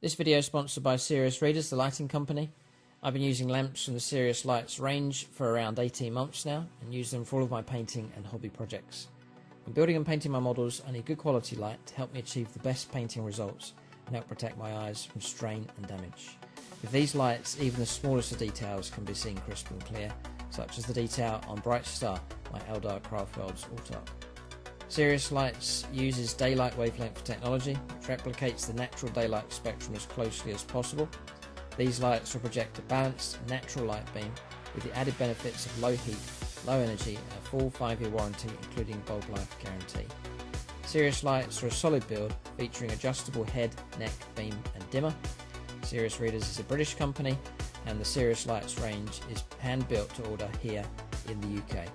This video is sponsored by Serious Readers, the lighting company. I've been using lamps from the Serious Lights range for around 18 months now and use them for all of my painting and hobby projects. When building and painting my models, I need good quality light to help me achieve the best painting results and help protect my eyes from strain and damage. With these lights, even the smallest of details can be seen crisp and clear, such as the detail on Bright Star by Eldar Craftworld's Autark. Serious Lights uses daylight wavelength technology, which replicates the natural daylight spectrum as closely as possible. These lights will project a balanced, natural light beam with the added benefits of low heat, low energy and a full 5-year warranty including bulb life guarantee. Serious Lights are a solid build featuring adjustable head, neck, beam and dimmer. Serious Readers is a British company and the Serious Lights range is hand built to order here in the UK.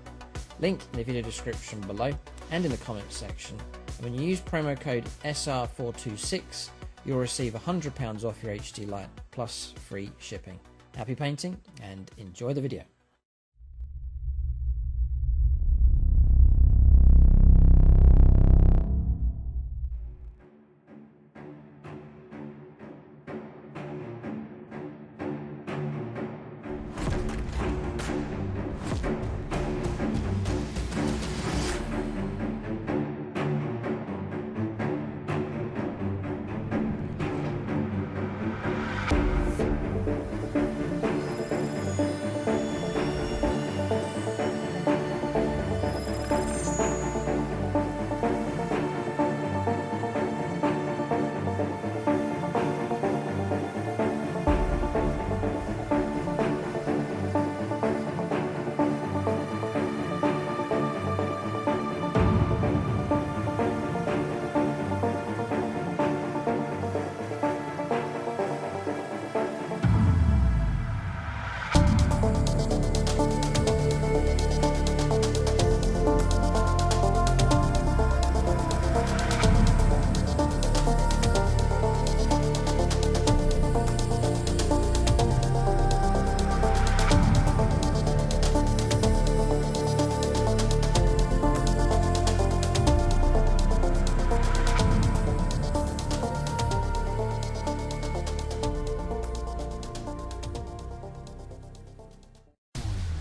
Link in the video description below and in the comments section, and when you use promo code SR426 you'll receive £100 off your HD light plus free shipping. Happy painting and enjoy the video.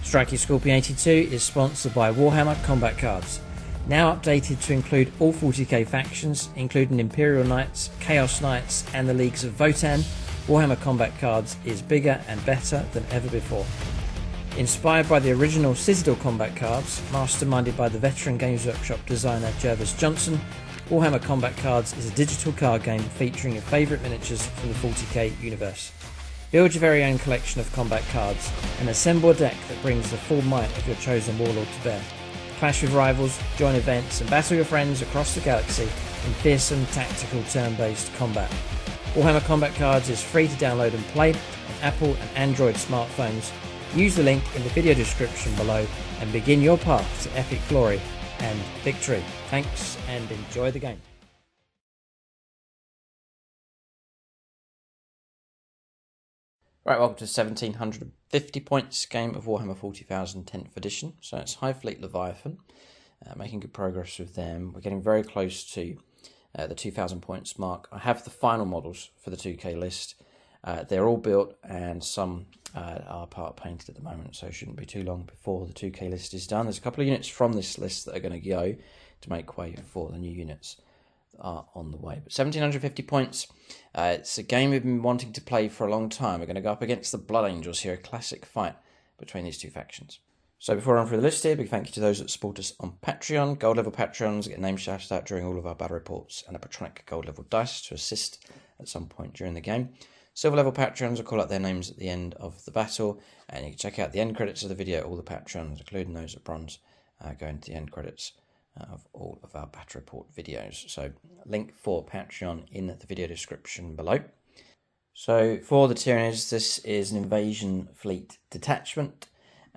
Strikey Scorpion 82 is sponsored by Warhammer Combat Cards, now updated to include all 40k factions, including Imperial Knights, Chaos Knights and the Leagues of Votan. Warhammer Combat Cards is bigger and better than ever before. Inspired by the original Citadel Combat Cards, masterminded by the veteran Games Workshop designer Jervis Johnson, Warhammer Combat Cards is a digital card game featuring your favourite miniatures from the 40k universe. Build your very own collection of combat cards and assemble a deck that brings the full might of your chosen warlord to bear. Clash with rivals, join events and battle your friends across the galaxy in fearsome tactical turn-based combat. Warhammer Combat Cards is free to download and play on Apple and Android smartphones. Use the link in the video description below and begin your path to epic glory and victory. Thanks and enjoy the game. Right, welcome to 1750 points game of Warhammer 40,000 10th edition. So it's High Fleet Leviathan, making good progress with them. We're getting very close to the 2,000 points mark. I have the final models for the 2k list. They're all built and some are part painted at the moment, so it shouldn't be too long before the 2k list is done. There's a couple of units from this list that are going to go to make way for the new units are on the way. But 1750 points, it's a game we've been wanting to play for a long time. We're going to go up against the Blood Angels here, a classic fight between these two factions. So before I run through the list here, big thank you to those that support us on Patreon. Gold level Patrons get name shouted out during all of our battle reports and a Patronic gold level dice to assist at some point during the game. Silver level Patrons will call out their names at the end of the battle, and you can check out the end credits of the video. All the Patrons, including those at bronze, go into the end credits of all of our battle report videos. So link for Patreon in the video description below. So for the Tyranids, this is an invasion fleet detachment,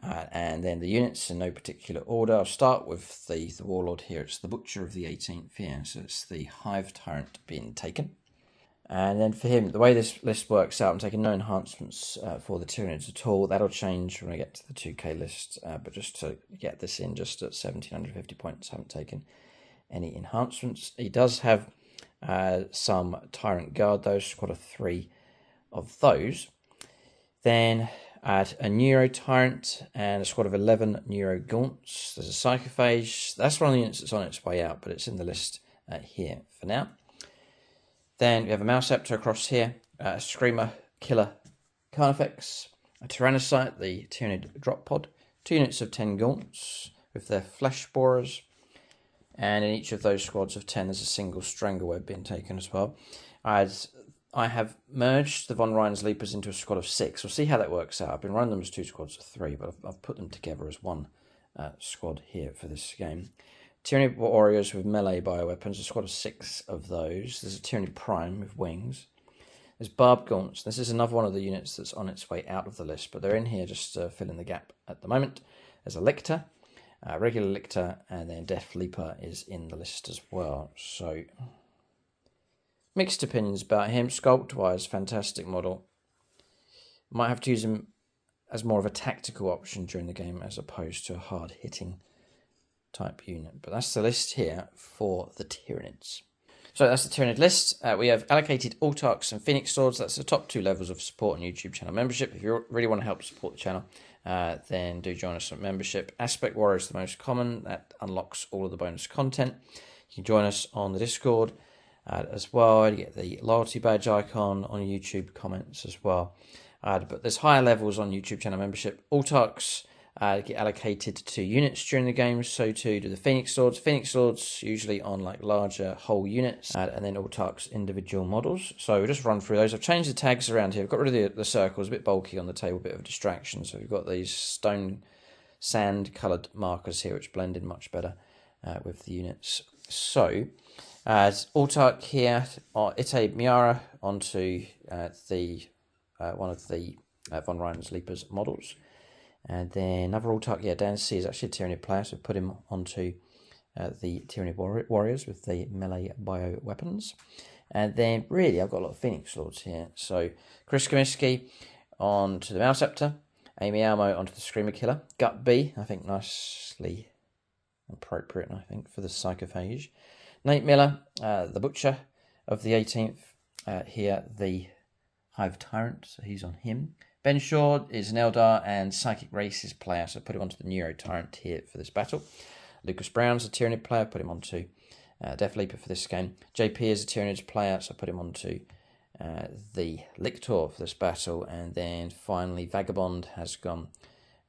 and then the units in no particular order. I'll start with the warlord here. It's the Butcher of the 18th year, so it's the Hive Tyrant being taken. And then for him, the way this list works out, I'm taking no enhancements for the Tyranids at all. That'll change when I get to the 2k list, but just to get this in, just at 1750 points, I haven't taken any enhancements. He does have some Tyrant Guard, those squad of 3 of those. Then add a Neuro Tyrant and a squad of 11 Neuro Gaunts. There's a Psychophage. That's one of the units that's on its way out, but it's in the list here for now. Then we have a Mouseceptor across here, a Screamer, Killer, Carnifex, a Tyrannocyte, the Tyranid Drop Pod, 2 units of 10 Gaunts with their Flesh Borers, and in each of those squads of 10 there's a single Strangleweb being taken as well. As I have merged the Von Ryan's Leapers into a squad of 6. We'll see how that works out. I've been running them as 2 squads of 3, but I've put them together as one squad here for this game. Tyranid Warriors with melee bioweapons, a squad of 6 of those. There's a Tyranid Prime with wings. There's Barb Gaunts. This is another one of the units that's on its way out of the list, but they're in here just to fill in the gap at the moment. There's a Lictor, regular Lictor, and then Death Leaper is in the list as well. So mixed opinions about him. Sculpt-wise, fantastic model. Might have to use him as more of a tactical option during the game as opposed to a hard-hitting type unit. But that's the list here for the Tyranids. So that's the Tyranid list. We have allocated Autarchs and Phoenix Swords. That's the top 2 levels of support on YouTube channel membership. If you really want to help support the channel, then do join us on membership. Aspect Warrior is the most common. That unlocks all of the bonus content. You can join us on the Discord as well. You get the loyalty badge icon on YouTube comments as well. But there's higher levels on YouTube channel membership. Autarchs get allocated to units during the game, so too do the Phoenix Swords. Phoenix Swords usually on like larger whole units, and then Autarchs individual models. So we'll just run through those. I've changed the tags around here. I've got rid of the circles, a bit bulky on the table, a bit of a distraction. So we've got these stone sand coloured markers here, which blend in much better with the units. So as Autarch here, Ite Miara onto the one of the Von Ryan's Leapers models. And then another Autarch, Dan C is actually a Tyranid player, so put him onto the Tyranid Warriors with the melee bio weapons. And then really, I've got a lot of Phoenix Swords here. So Chris Comiskey onto the Mouseceptor, Amy Almo onto the Screamer Killer, Gut B, I think nicely appropriate, I think, for the Psychophage. Nate Miller, the Butcher of the 18th, here the Hive Tyrant, so he's on him. Ben Shaw is an Eldar and Psychic Races player, so put him onto the Neuro Tyrant here for this battle. Lucas Brown's a Tyranid player, put him onto Death Leaper for this game. JP is a Tyranids player, so put him onto the Lictor for this battle. And then finally, Vagabond has gone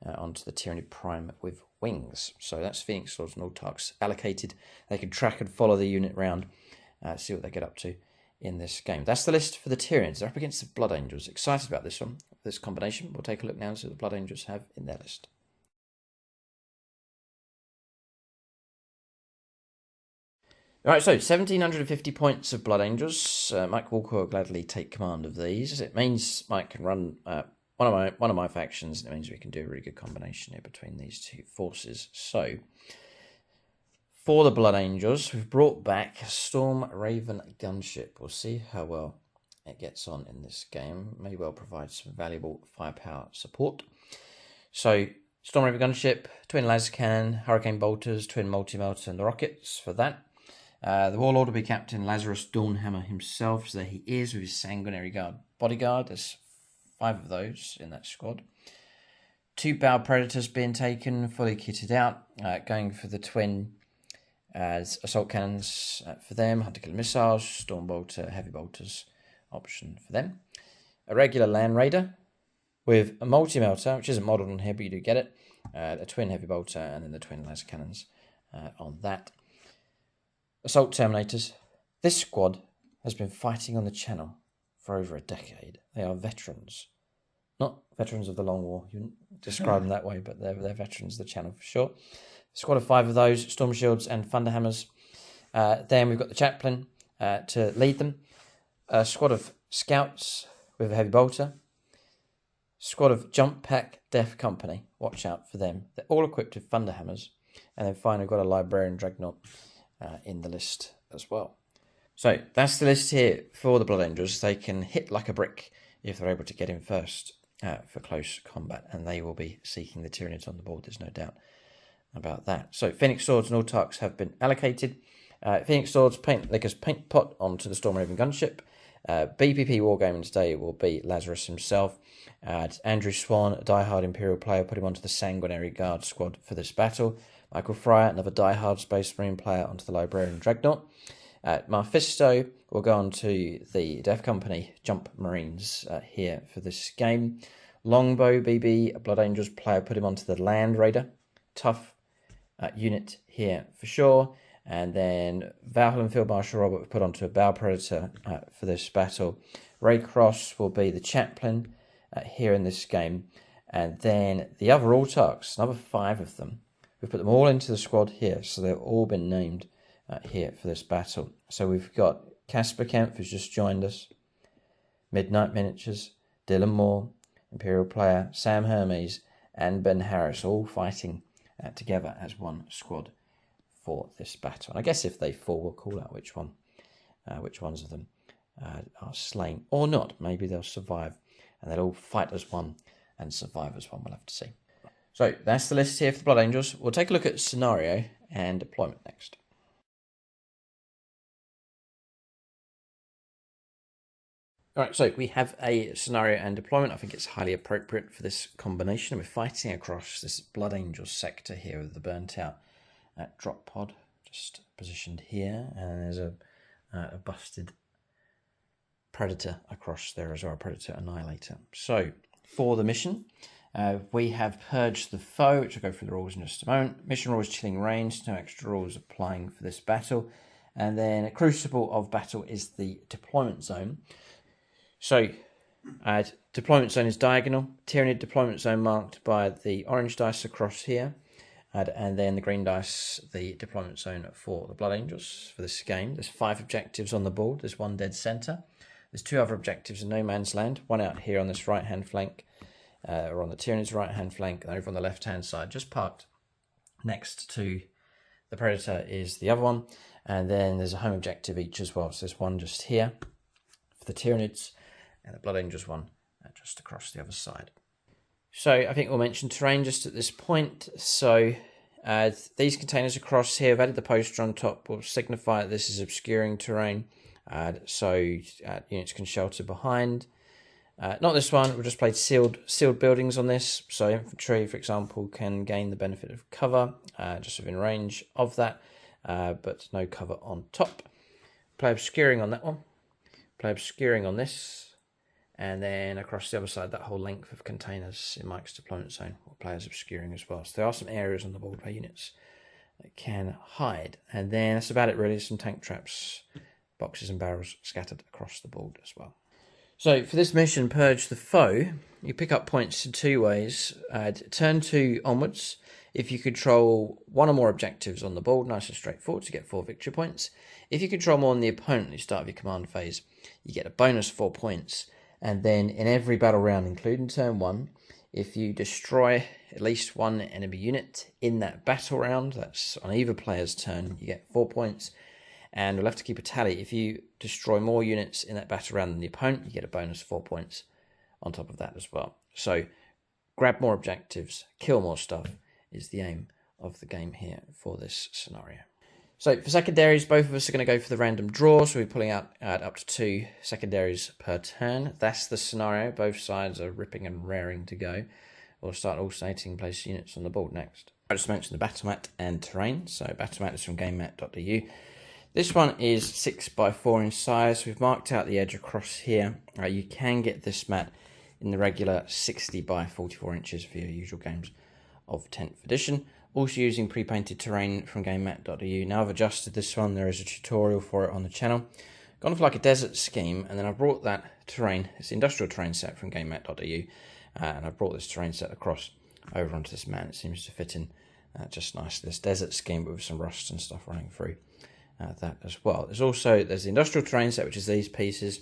onto the Tyranid Prime with wings. So that's Phoenix Swords and Autarchs allocated. They can track and follow the unit round, see what they get up to in this game. That's the list for the Tyranids. They're up against the Blood Angels. Excited about this one, this combination. We'll take a look now and see what the Blood Angels have in their list. Alright, so 1,750 points of Blood Angels. Mike Walker will gladly take command of these. It means Mike can run one of my factions, and it means we can do a really good combination here between these two forces. So for the Blood Angels, we've brought back Storm Raven Gunship. We'll see how well it gets on in this game. May well provide some valuable firepower support. So Storm Raven Gunship, twin laser cannon, hurricane bolters, twin multi-melter, and the rockets for that. The Warlord will be Captain Lazarus Dawnhammer himself. So there he is with his Sanguinary Guard bodyguard. There's 5 of those in that squad. 2 Bow Predators being taken, fully kitted out, going for the twin as assault cannons for them, hunter killer missiles, storm bolter, heavy bolters option for them. A regular land raider with a multi-melter, which isn't modelled on here, but you do get it. A twin heavy bolter and then the twin laser cannons on that. Assault terminators. This squad has been fighting on the channel for over a decade. They are veterans. Not veterans of the Long War, you wouldn't describe them that way, but they're veterans of the channel for sure. Squad of 5 of those, Storm Shields and Thunderhammers. Then we've got the Chaplain to lead them. A squad of Scouts with a Heavy Bolter. Squad of Jump Pack Death Company. Watch out for them. They're all equipped with Thunderhammers. And then finally we've got a Librarian Dreadnought in the list as well. So that's the list here for the Blood Angels. They can hit like a brick if they're able to get in first for close combat. And they will be seeking the Tyranids on the board, there's no doubt about that. So Phoenix Swords and Autarchs have been allocated. Phoenix Swords, Paint Liquor's Paint Pot onto the Stormraven gunship. BPP Wargaming today will be Lazarus himself. Andrew Swan, a diehard Imperial player, put him onto the Sanguinary Guard squad for this battle. Michael Fryer, another diehard Space Marine player, onto the Librarian Dreadnought. Mephisto will go on to the Death Company Jump Marines here for this game. Longbow BB, a Blood Angels player, put him onto the Land Raider. Tough unit here for sure. And then Valhalla Field Marshal Robert put onto a Bow Predator for this battle. Ray Cross will be the chaplain here in this game. And then the other Autarchs, another 5 of them. We've put them all into the squad here, so they've all been named here for this battle. So we've got Casper Kempf, who's just joined us, Midnight Miniatures, Dylan Moore, Imperial player, Sam Hermes, and Ben Harris, all fighting together as one squad for this battle. And I guess if they fall, we'll call out which ones of them are slain or not. Maybe they'll survive, and they'll all fight as one and survive as one. We'll have to see. So that's the list here for the Blood Angels. We'll take a look at scenario and deployment next. Alright, so we have a scenario and deployment. I think it's highly appropriate for this combination. We're fighting across this Blood Angels sector here with the burnt out drop pod just positioned here, and there's a busted Predator across there as well, a Predator Annihilator. So for the mission, we have Purged the Foe, which I'll go through the rules in just a moment. Mission rules, Chilling Range, no extra rules applying for this battle. And then a Crucible of Battle is the deployment zone. So, deployment zone is diagonal. Tyranid deployment zone marked by the orange dice across here. And then the green dice, the deployment zone for the Blood Angels for this game. There's 5 objectives on the board. There's 1 dead centre. There's 2 other objectives in no man's land. One out here on this right-hand flank, or on the Tyranids' right-hand flank, and over on the left-hand side, just parked next to the Predator is the other one. And then there's a home objective each as well. So there's one just here for the Tyranids, and the Blood Angels one just across the other side. So I think we'll mention terrain just at this point. So these containers across here, I've added the poster on top, will signify that this is obscuring terrain. So units can shelter behind. Not this one, we've just played sealed buildings on this. So infantry, for example, can gain the benefit of cover, just within range of that, but no cover on top. Play obscuring on that one. Play obscuring on this. And then across the other side, that whole length of containers in Mike's deployment zone will play as obscuring as well. So there are some areas on the board where units can hide. And then that's about it really. Some tank traps, boxes and barrels scattered across the board as well. So for this mission, Purge the Foe, you pick up points in 2 ways. Turn 2 onwards. If you control 1 or more objectives on the board, nice and straightforward, to get 4 victory points. If you control more than the opponent at the start of your command phase, you get a bonus 4 points. And then in every battle round, including turn 1, if you destroy at least 1 enemy unit in that battle round, that's on either player's turn, you get 4 points. And we'll have to keep a tally. If you destroy more units in that battle round than the opponent, you get a bonus 4 points on top of that as well. So grab more objectives, kill more stuff is the aim of the game here for this scenario. So for secondaries, both of us are going to go for the random draw. So we're pulling out up to 2 secondaries per turn. That's the scenario. Both sides are ripping and raring to go. We'll start alternating place units on the board next. I just mentioned the battle mat and terrain. So battle mat is from gamemat.eu. This one is 6x4 in size. We've marked out the edge across here. You can get this mat in the regular 60x44 inches for your usual games of 10th edition. Also using pre-painted terrain from gamemat.eu. Now I've adjusted this one. There is a tutorial for it on the channel. Gone for like a desert scheme, and then I brought that terrain, it's the industrial terrain set from gamemat.eu, and I brought this terrain set across over onto this mat. It seems to fit in just nicely. This desert scheme, but with some rust and stuff running through that as well. There's the industrial terrain set, which is these pieces,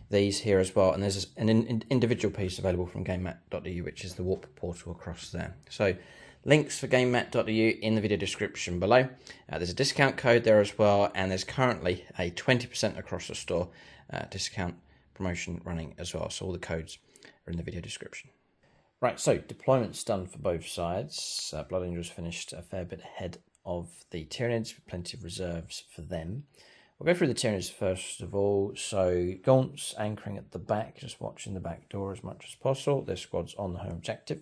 these here as well, and there's an individual piece available from gamemat.eu, which is the warp portal across there. So links for gamemat.eu in the video description below. There's a discount code there as well, and there's currently a 20% across the store discount promotion running as well. So all the codes are in the video description. Right, so deployment's done for both sides. Blood Angels finished a fair bit ahead of the Tyranids with plenty of reserves for them. We'll go through the Tyranids first of all. So Gaunts anchoring at the back, just watching the back door as much as possible. Their squad's on the home objective.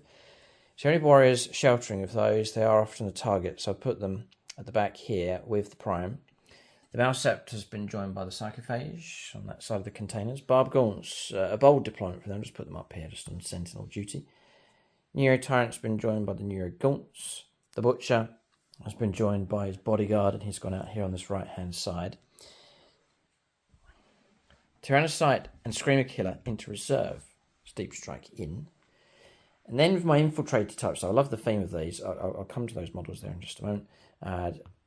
Tyranid warriors sheltering of those. They are often a target, so I'll put them at the back here with the Prime. The Mousept has been joined by the Psychophage on that side of the containers. Barb Gaunts, a bold deployment for them. Just put them up here, just on sentinel duty. Neuro Tyrant's been joined by the Neuro Gaunts. The Butcher has been joined by his bodyguard, and he's gone out here on this right-hand side. Tyrannocyte and Screamer Killer into reserve. Deep Strike in. And then with my infiltrator types, so I love the theme of these. I'll come to those models there in just a moment.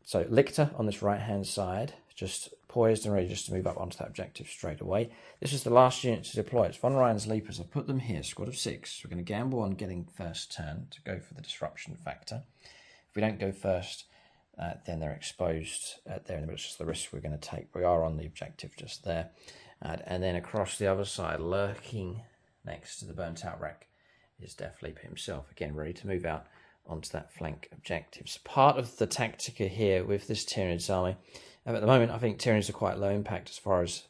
So Lictor on this right-hand side, just poised and ready just to move up onto that objective straight away. This is the last unit to deploy. It's Von Ryan's Leapers. I've put them here, squad of 6. We're going to gamble on getting first turn to go for the disruption factor. If we don't go first, then they're exposed there, but it's just the risk we're going to take. We are on the objective just there. And then across the other side, lurking next to the burnt out wreck, is Death Leaper himself, again ready to move out onto that flank objective. So part of the tactica here with this Tyranids army, at the moment I think Tyranids are quite low impact as far as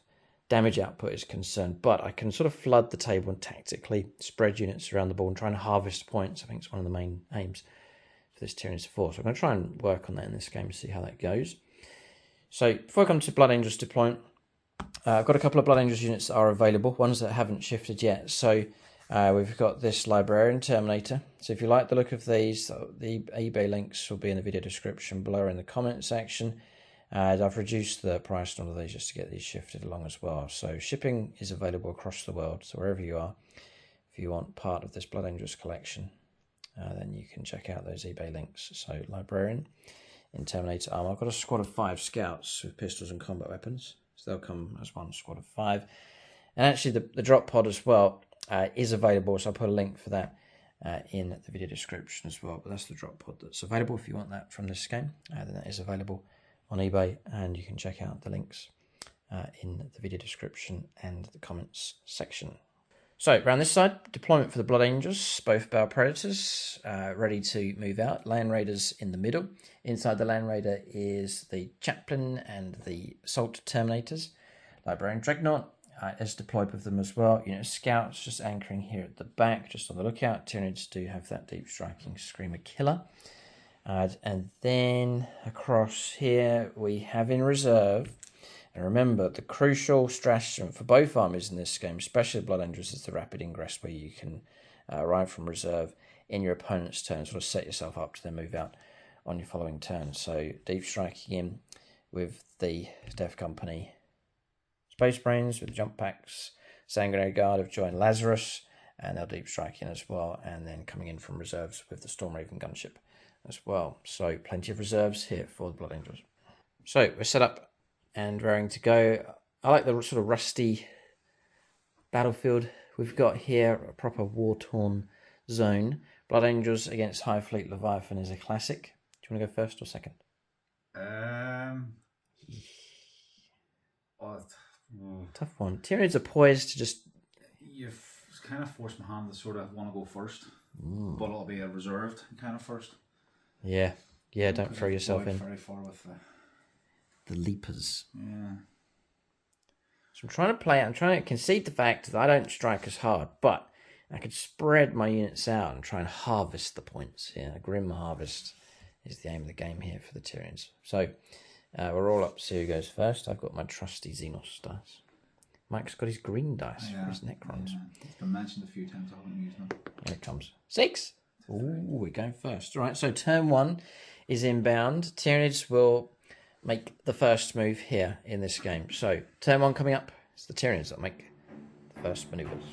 damage output is concerned, but I can sort of flood the table and tactically spread units around the board and try and harvest points. I think it's one of the main aims for this Tyranids force. So I'm going to try and work on that in this game to see how that goes. So before I come to Blood Angels deployment, I've got a couple of Blood Angels units that are available, ones that haven't shifted yet. So we've got this Librarian Terminator. So if you like the look of these, the eBay links will be in the video description below or in the comment section. I've reduced the price on all of these just to get these shifted along as well. So shipping is available across the world. So wherever you are, if you want part of this Blood Angels collection, then you can check out those eBay links. So Librarian in Terminator armor. I've got a squad of 5 scouts with pistols and combat weapons. So they'll come as one squad of 5. And actually the drop pod as well is available, so I'll put a link for that in the video description as well. But that's the drop pod that's available if you want that from this game. Then that is available on eBay, and you can check out the links in the video description and the comments section. So around this side, deployment for the Blood Angels, both Bow Predators ready to move out. Land Raiders in the middle. Inside the Land Raider is the Chaplain and the Assault Terminators. Librarian Dreadnought is deployed with them as well. You know, Scouts just anchoring here at the back, just on the lookout. Tyranids do have that deep striking Screamer Killer. And then across here we have in reserve. And remember, the crucial stratagem for both armies in this game, especially Blood Angels, is the rapid ingress, where you can arrive from reserve in your opponent's turn, sort of set yourself up to then move out on your following turn. So deep striking in with the Death Company Space Brains with jump packs. Sanguinary Guard have joined Lazarus, and they'll deep strike in as well, and then coming in from reserves with the Storm Raven gunship as well. So plenty of reserves here for the Blood Angels. So we're set up and raring to go. I like the sort of rusty battlefield we've got here, a proper war-torn zone. Blood Angels against High Fleet Leviathan is a classic. Do you want to go first or second? Tough one. Tyranids are poised to just... You've kind of forced my hand to sort of want to go first, but it'll be a reserved kind of first. Yeah, don't throw yourself in. Very far with the Leapers. Yeah. So I'm trying to concede the fact that I don't strike as hard, but I could spread my units out and try and harvest the points. Yeah, a grim harvest is the aim of the game here for the Tyranids. So we're all up. See who goes first. I've got my trusty Xenos dice. Mike's got his green dice for his Necrons. Yeah. It's been mentioned a few times. I haven't used them. Here it comes. 6. Ooh, we're going first. All right, so turn 1 is inbound. Tyranids will make the first move here in this game. So turn 1 coming up. It's the Tyranids that make the first maneuvers.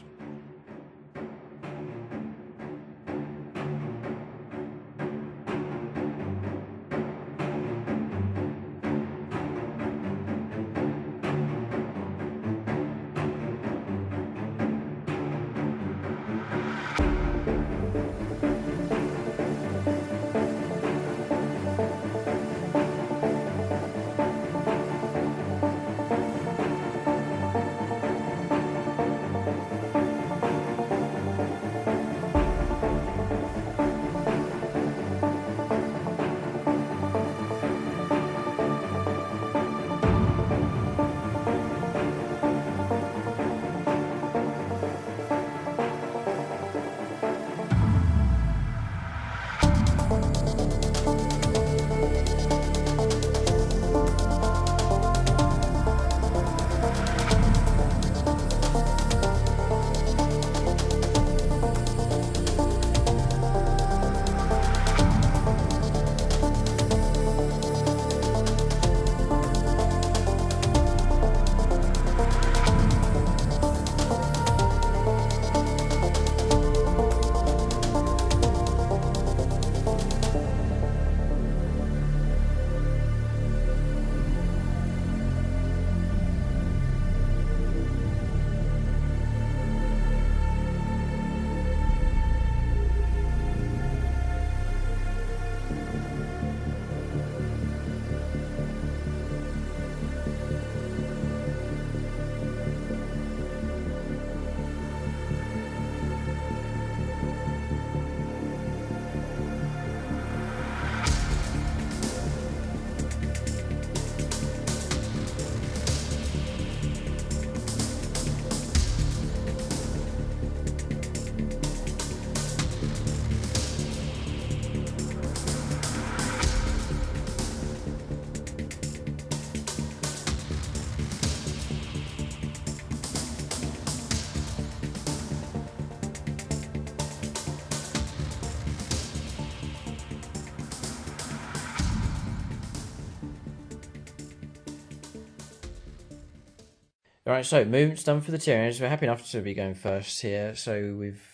Alright, so movement's done for the Tyranids. We're happy enough to be going first here. So we've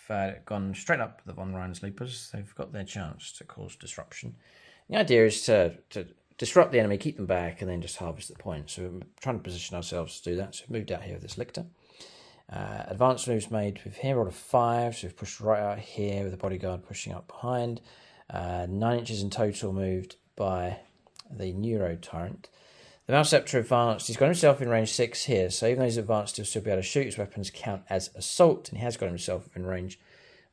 gone straight up the von Rheinsleepers. They've got their chance to cause disruption. The idea is to disrupt the enemy, keep them back, and then just harvest the points. So we're trying to position ourselves to do that. So we've moved out here with this Lictor. Advanced moves made with him, rolled a 5, so we've pushed right out here with the bodyguard pushing up behind. 9 inches in total moved by the Neuro Tyrant. The Malceptor advanced, he's got himself in range 6 here, so even though he's advanced, he'll still be able to shoot. His weapons count as assault, and he has got himself in range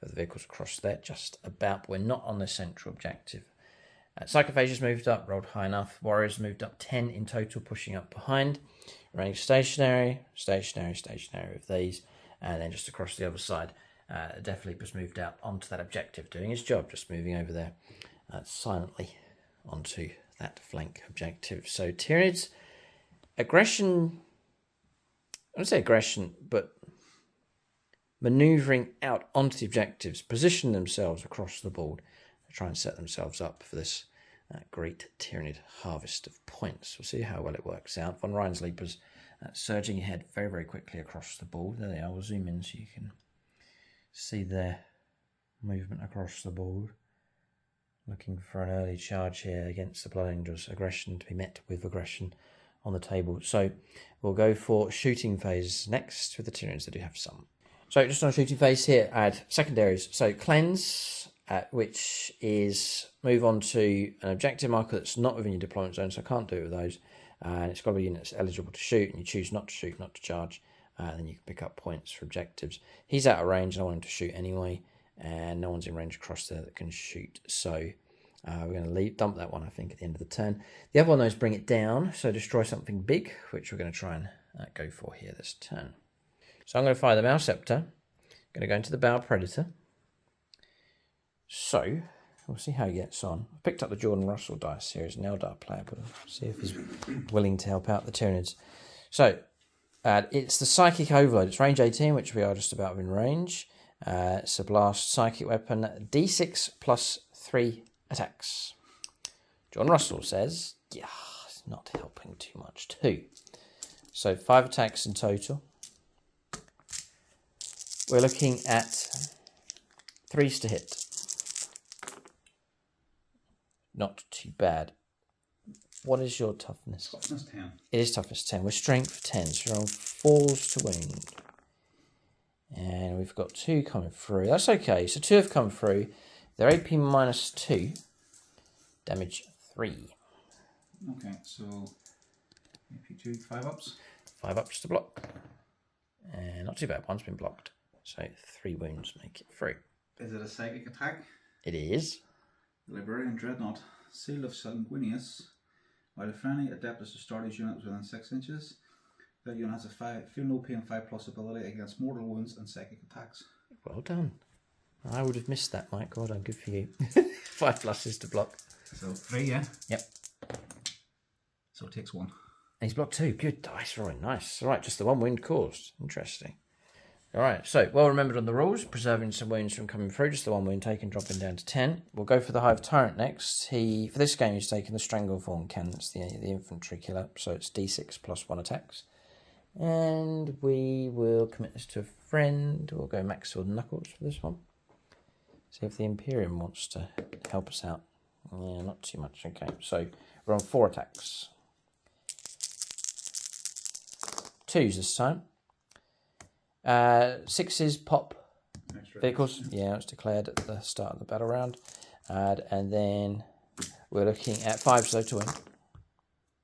of the vehicles across there, just about, but we're not on the central objective. Psychophages moved up, rolled high enough. Warriors moved up 10 in total, pushing up behind. Range stationary, stationary, stationary with these, and then just across the other side. Death Leapers moved out onto that objective, doing his job, just moving over there silently onto that flank objective. So Tyranids, aggression, I wouldn't say aggression, but manoeuvring out onto the objectives, position themselves across the board, try and set themselves up for this great Tyranid harvest of points. We'll see how well it works out. Von Rheinsleepers surging ahead very, very quickly across the board. There they are. We'll zoom in so you can see their movement across the board. Looking for an early charge here against the Blood Angels. Aggression to be met with aggression on the table. So we'll go for shooting phase next with the Tyranids that do have some. So just on shooting phase here, add secondaries. So cleanse, which is move on to an objective marker that's not within your deployment zone, so I can't do it with those. And it's got to be units eligible to shoot, and you choose not to shoot, not to charge. Then you can pick up points for objectives. He's out of range, and I want him to shoot anyway. And no one's in range across there that can shoot. So we're going to dump that one, I think, at the end of the turn. The other one, though, is bring it down. So destroy something big, which we're going to try and go for here this turn. So I'm going to fire the Malceptor. I'm going to go into the Bow Predator. So we'll see how he gets on. I picked up the Jordan Russell dice here as an Eldar player, but we'll see if he's willing to help out the Tyranids. So it's the Psychic Overload. It's range 18, which we are just about in range. It's a blast psychic weapon, D6 plus 3 attacks. John Russell says, yeah, it's not helping too much too. So 5 attacks in total. We're looking at 3s to hit. Not too bad. What is your toughness? Toughness 10. It is toughness 10. We're strength 10, so we're on 4s to wound. And we've got 2 coming through. That's okay. So 2 have come through. They're AP minus 2. Damage 3. Okay, so AP 2, 5 ups. 5 ups to block. And not too bad. One's been blocked. So 3 wounds make it through. Is it a psychic attack? It is. Librarian Dreadnought. Seal of Sanguinius. While a friendly Adeptus to start his unit within 6 inches. That unit has a feel no pain 5+ ability against mortal wounds and psychic attacks. Well done. I would have missed that, Mike. Well done. Good for you. 5 pluses to block. So 3, yeah? Yep. So it takes 1. And he's blocked 2. Good dice rolling. Nice. All right, just the 1 wound caused. Interesting. All right, so well remembered on the rules. Preserving some wounds from coming through. Just the 1 wound taken, dropping down to 10. We'll go for the Hive Tyrant next. For this game, he's taken the Stranglethorn Cannon. It's the infantry killer. So it's D6 plus 1 attacks. And we will commit this to a friend. We'll go Max Sword and Knuckles for this one. See if the Imperium wants to help us out. Yeah, not too much. Okay, so we're on 4 attacks. 2s this time. 6s pop vehicles. Yeah, it's declared at the start of the battle round. And then we're looking at 5s though to win.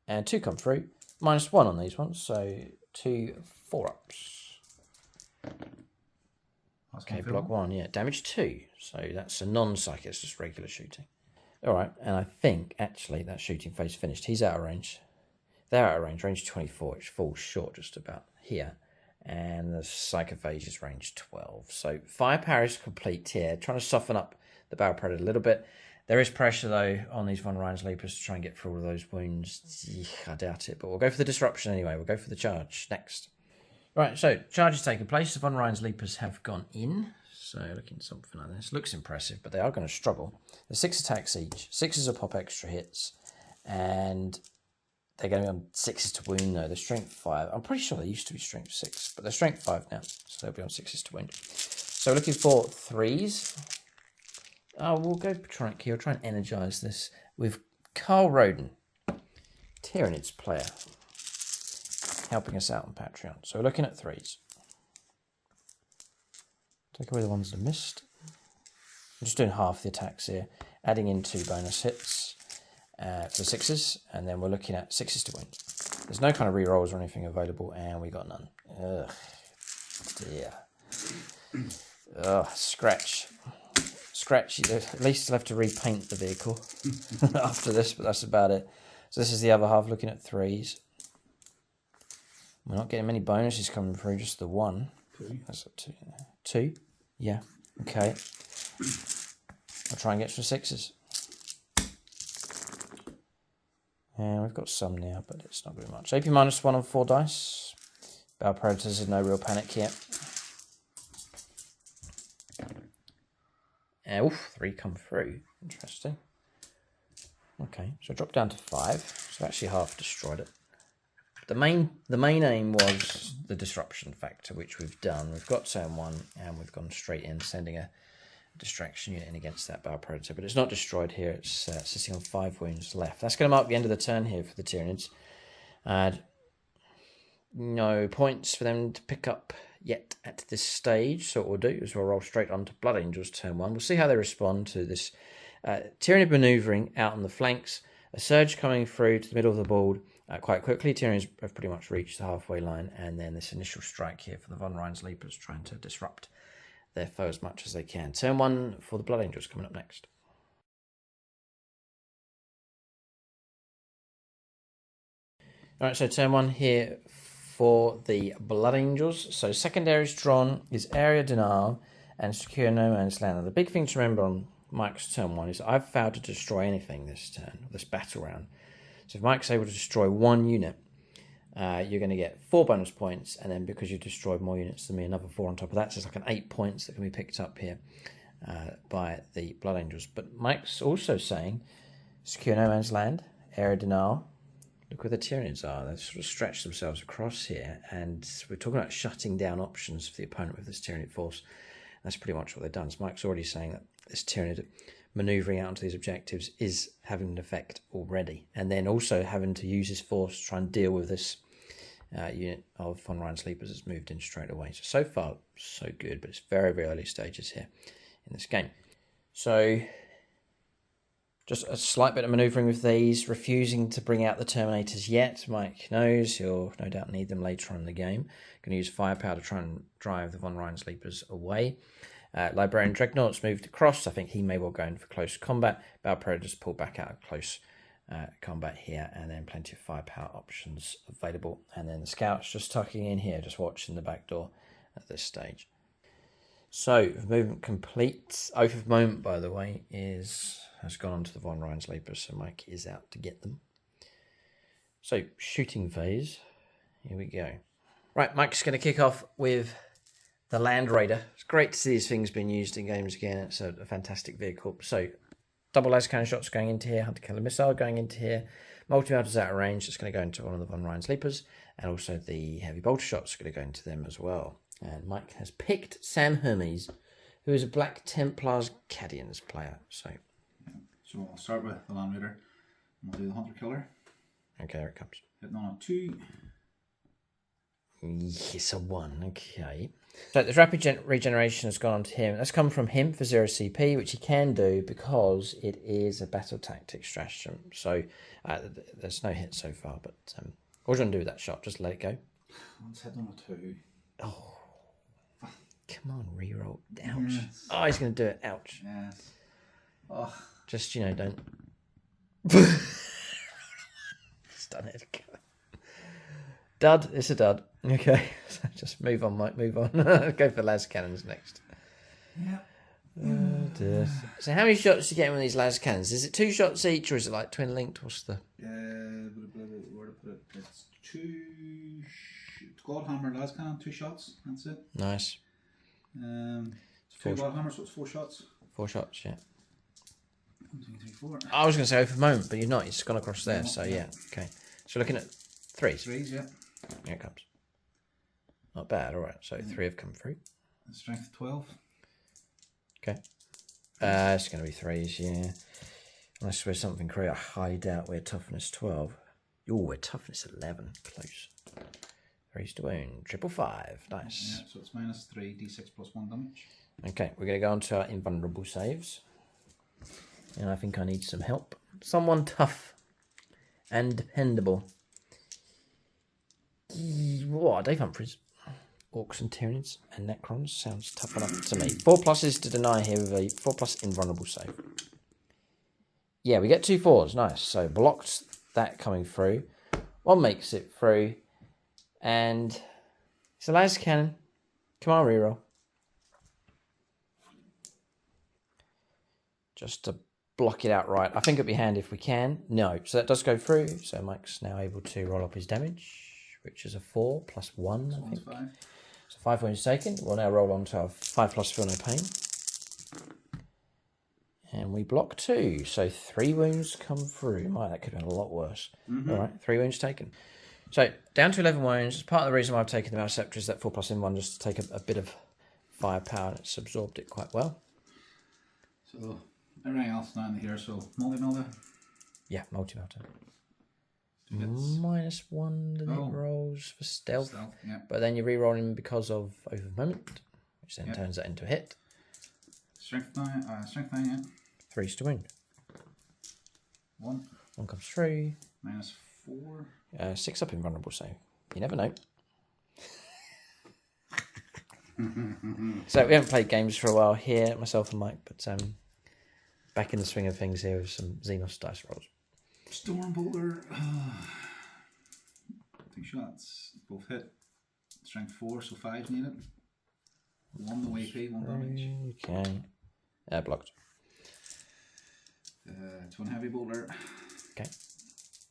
And 2 come through. -1 on these ones, so 2 4-ups. Okay, block 1, yeah. Damage 2. So that's a non-psychic, it's just regular shooting. Alright, and I think, actually, that shooting phase finished. He's out of range. They're out of range, range 24, which falls short just about here. And the Psychophage is range 12. So firepower is complete here. Trying to soften up the Barrel Predator a little bit. There is pressure, though, on these Von Rheinsleepers to try and get through all of those wounds. I doubt it, but we'll go for the disruption anyway. We'll go for the charge next. Right, so charge is taking place. The Von Rheinsleepers have gone in. So looking at something like this. Looks impressive, but they are going to struggle. There's 6 attacks each. 6 is a pop extra hits. And They're going to be on 6s to wound though. They're strength 5. I'm pretty sure they used to be strength 6, but they're strength 5 now, so they'll be on 6s to wound. So we're looking for 3s. Oh, we'll go try and energise this with Carl Roden, Tyranids player, helping us out on Patreon. So we're looking at 3s. Take away the ones that are missed. I'm just doing half the attacks here, adding in 2 bonus hits for 6s, and then we're looking at 6s to win. There's no kind of re-rolls or anything available, and we got none. Ugh, dear. Ugh, scratch. At least I'll have to repaint the vehicle after this, but that's about it. So this is the other half, looking at 3s. We're not getting many bonuses coming through, just the 1. 2. That's up to 2. Yeah. Okay. I'll try and get some 6s. And we've got some now, but it's not very much. AP -1 on 4 dice. Battle Predators is no real panic here. Oof, 3 come through. Interesting. Okay, so drop down to 5. So actually half destroyed it. The main aim was the disruption factor, which we've done. We've got turn 1, and we've gone straight in, sending a distraction unit in against that Battle Predator. But it's not destroyed here. It's sitting on 5 wounds left. That's going to mark the end of the turn here for the Tyranids. No points for them to pick up yet at this stage. So what we'll do is we'll roll straight on to Blood Angels turn 1. We'll see how they respond to this Tyranid manoeuvring out on the flanks. A surge coming through to the middle of the board quite quickly. Tyranids have pretty much reached the halfway line, and then this initial strike here for the Von Rhein's Leapers, trying to disrupt their foe as much as they can. Turn 1 for the Blood Angels coming up next. Alright, so turn 1 here for the Blood Angels. So secondaries drawn is Area Denial and Secure No Man's Land. Now, the big thing to remember on Mike's turn 1 is I've failed to destroy anything this turn, this battle round. So if Mike's able to destroy 1 unit, you're going to get 4 bonus points, and then because you've destroyed more units than me, another 4 on top of that. So it's like an 8 points that can be picked up here by the Blood Angels. But Mike's also saying Secure No Man's Land, Area Denial. Look where the Tyranids are. They've sort of stretched themselves across here, and we're talking about shutting down options for the opponent with this Tyranid force. That's pretty much what they've done. So Mike's already saying that this Tyranid manoeuvring out onto these objectives is having an effect already, and then also having to use his force to try and deal with this unit of Von Rhein's Sleepers that's moved in straight away. So far, so good, but it's very, very early stages here in this game. So just a slight bit of manoeuvring with these, refusing to bring out the Terminators yet. Mike knows he'll no doubt need them later on in the game. Going to use firepower to try and drive the Von Rhein's Leapers away. Librarian Dreadnought's moved across. I think he may well go in for close combat. Battle Predators pull back out of close combat here, and then plenty of firepower options available. And then the Scouts just tucking in here, just watching the back door at this stage. So, movement complete. Oath of Moment, by the way, has gone on to the Von Rhein's Leapers, so Mike is out to get them. So, shooting phase. Here we go. Right, Mike's going to kick off with the Land Raider. It's great to see these things being used in games again. It's a fantastic vehicle. So, double laser cannon shots going into here, hunter killer missile going into here, multi-mortars out of range. It's going to go into one of the Von Rhein's Leapers, and also the heavy bolter shots are going to go into them as well. And Mike has picked Sam Hermes, who is a Black Templars Cadians player. So I'll start with the Land Raider, and we'll do the hunter killer. Okay, here it comes. Hitting on a 2. Yes, a 1. Okay. So the rapid regeneration has gone on to him. That's come from him for 0 CP, which he can do because it is a battle tactic stratagem. So there's no hit so far, but what do you want to do with that shot? Just let it go? Let's hit on a 2. Oh, come on, reroll. Ouch. Yes. Oh, he's going to do it. Ouch. Yes. Oh. Just, don't. It's done it. Dud. It's a dud. Okay. So just move on, Mike. Move on. Go for las cannons next. Yeah. So how many shots do you get with these las cannons? Is it 2 shots each, or is it like twin linked? What's the... Where to put it? It's 2... God Hammer las cannon, 2 shots. That's it. Nice. It's 2 God Hammers, so it's 4 shots. 4 shots, yeah. 1, 2, 3, 4. I was going to say Oath of Moment, but you're not. It's gone across there, so yeah. Okay. So we're looking at threes. Threes, yeah. Here it comes. Not bad, alright. So 3 have come through. Strength 12. Okay. It's going to be threes, yeah. Unless we're something great, I highly doubt we're toughness 12. Oh, we're toughness 11. Close. 3s to wound. 555. Nice. Yeah, so it's -3 d6 plus 1 damage. Okay, we're going to go on to our invulnerable saves. And I think I need some help. Someone tough and dependable. What? Dave Humphries. Orcs and Tyranids and Necrons sounds tough enough to me. 4 pluses to deny here with a 4+ invulnerable save. Yeah, we get 2 4s. Nice. So blocked that coming through. 1 makes it through. And it's a las cannon. Come on, reroll. Just to block it outright. I think it'd be handy if we can. No. So that does go through. So Mike's now able to roll up his damage, which is a 4 + 1, So I think. 5. So 5 wounds taken. We'll now roll on to our 5+ feel no pain. And we block 2. So 3 wounds come through. My, that could have been a lot worse. All right, 3 wounds taken. So down to 11 wounds. Part of the reason why I've taken the Mouse Scepter is that 4+ in 1 just to take a bit of firepower, and it's absorbed it quite well. So everything else now in here, so multi-melter. Yeah, multi-melter. Hits. -1 the it rolls for stealth. Yeah. But then you're re-rolling because of over moment, which then turns that into a hit. Strength 9, yeah. 3s to wound. 1. 1 comes through. -4. 6 up invulnerable save. You never know. So we haven't played games for a while here, myself and Mike, but back in the swing of things here with some Xenos dice rolls. Stormbolter. 2 shots. Both hit. Strength 4, so 5 needed. 1 no AP, 1 damage. Okay. Blocked. It's 1 heavy bolter. Okay.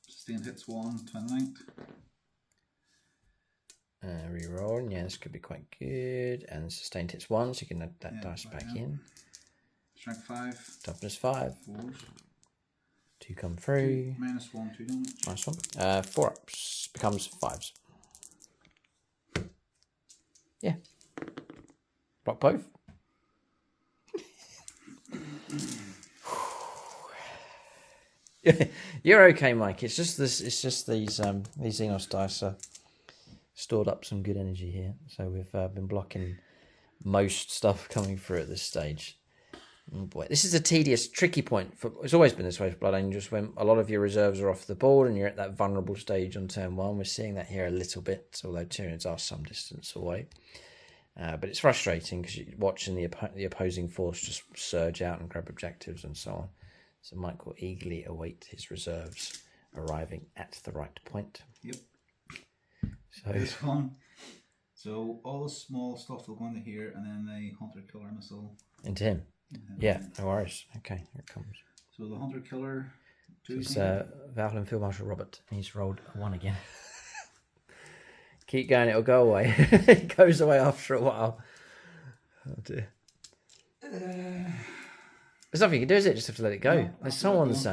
Sustained hits 1, 29. Reroll. Yeah, this could be quite good. And sustained hits 1, so you can add that dice back in. Strength 5. Toughness 5. 4s. 2 come through. -1, 2 damage. Nice one. 4 ups becomes 5s. Yeah. Block both. You're okay, Mike. It's just this. It's just these Xenos dice are stored up some good energy here. So we've been blocking most stuff coming through at this stage. Oh boy, this is a tedious, tricky point. It's always been this way for Blood Angels when a lot of your reserves are off the board and you're at that vulnerable stage on turn 1. We're seeing that here a little bit, although Tyranids are some distance away. But it's frustrating because you're watching the opposing force just surge out and grab objectives and so on. So Mike will eagerly await his reserves arriving at the right point. Yep. So this one. So all the small stuff will go into here, and then the hunter-killer missile. Into him. Yeah, no worries. Okay, here it comes. So the hunter-killer. It's Valhalla Field Marshal Robert. He's rolled a 1 again. Keep going, it'll go away. It goes away after a while. Oh dear. There's nothing you can do, is it? Just have to let it go. No, There's someone's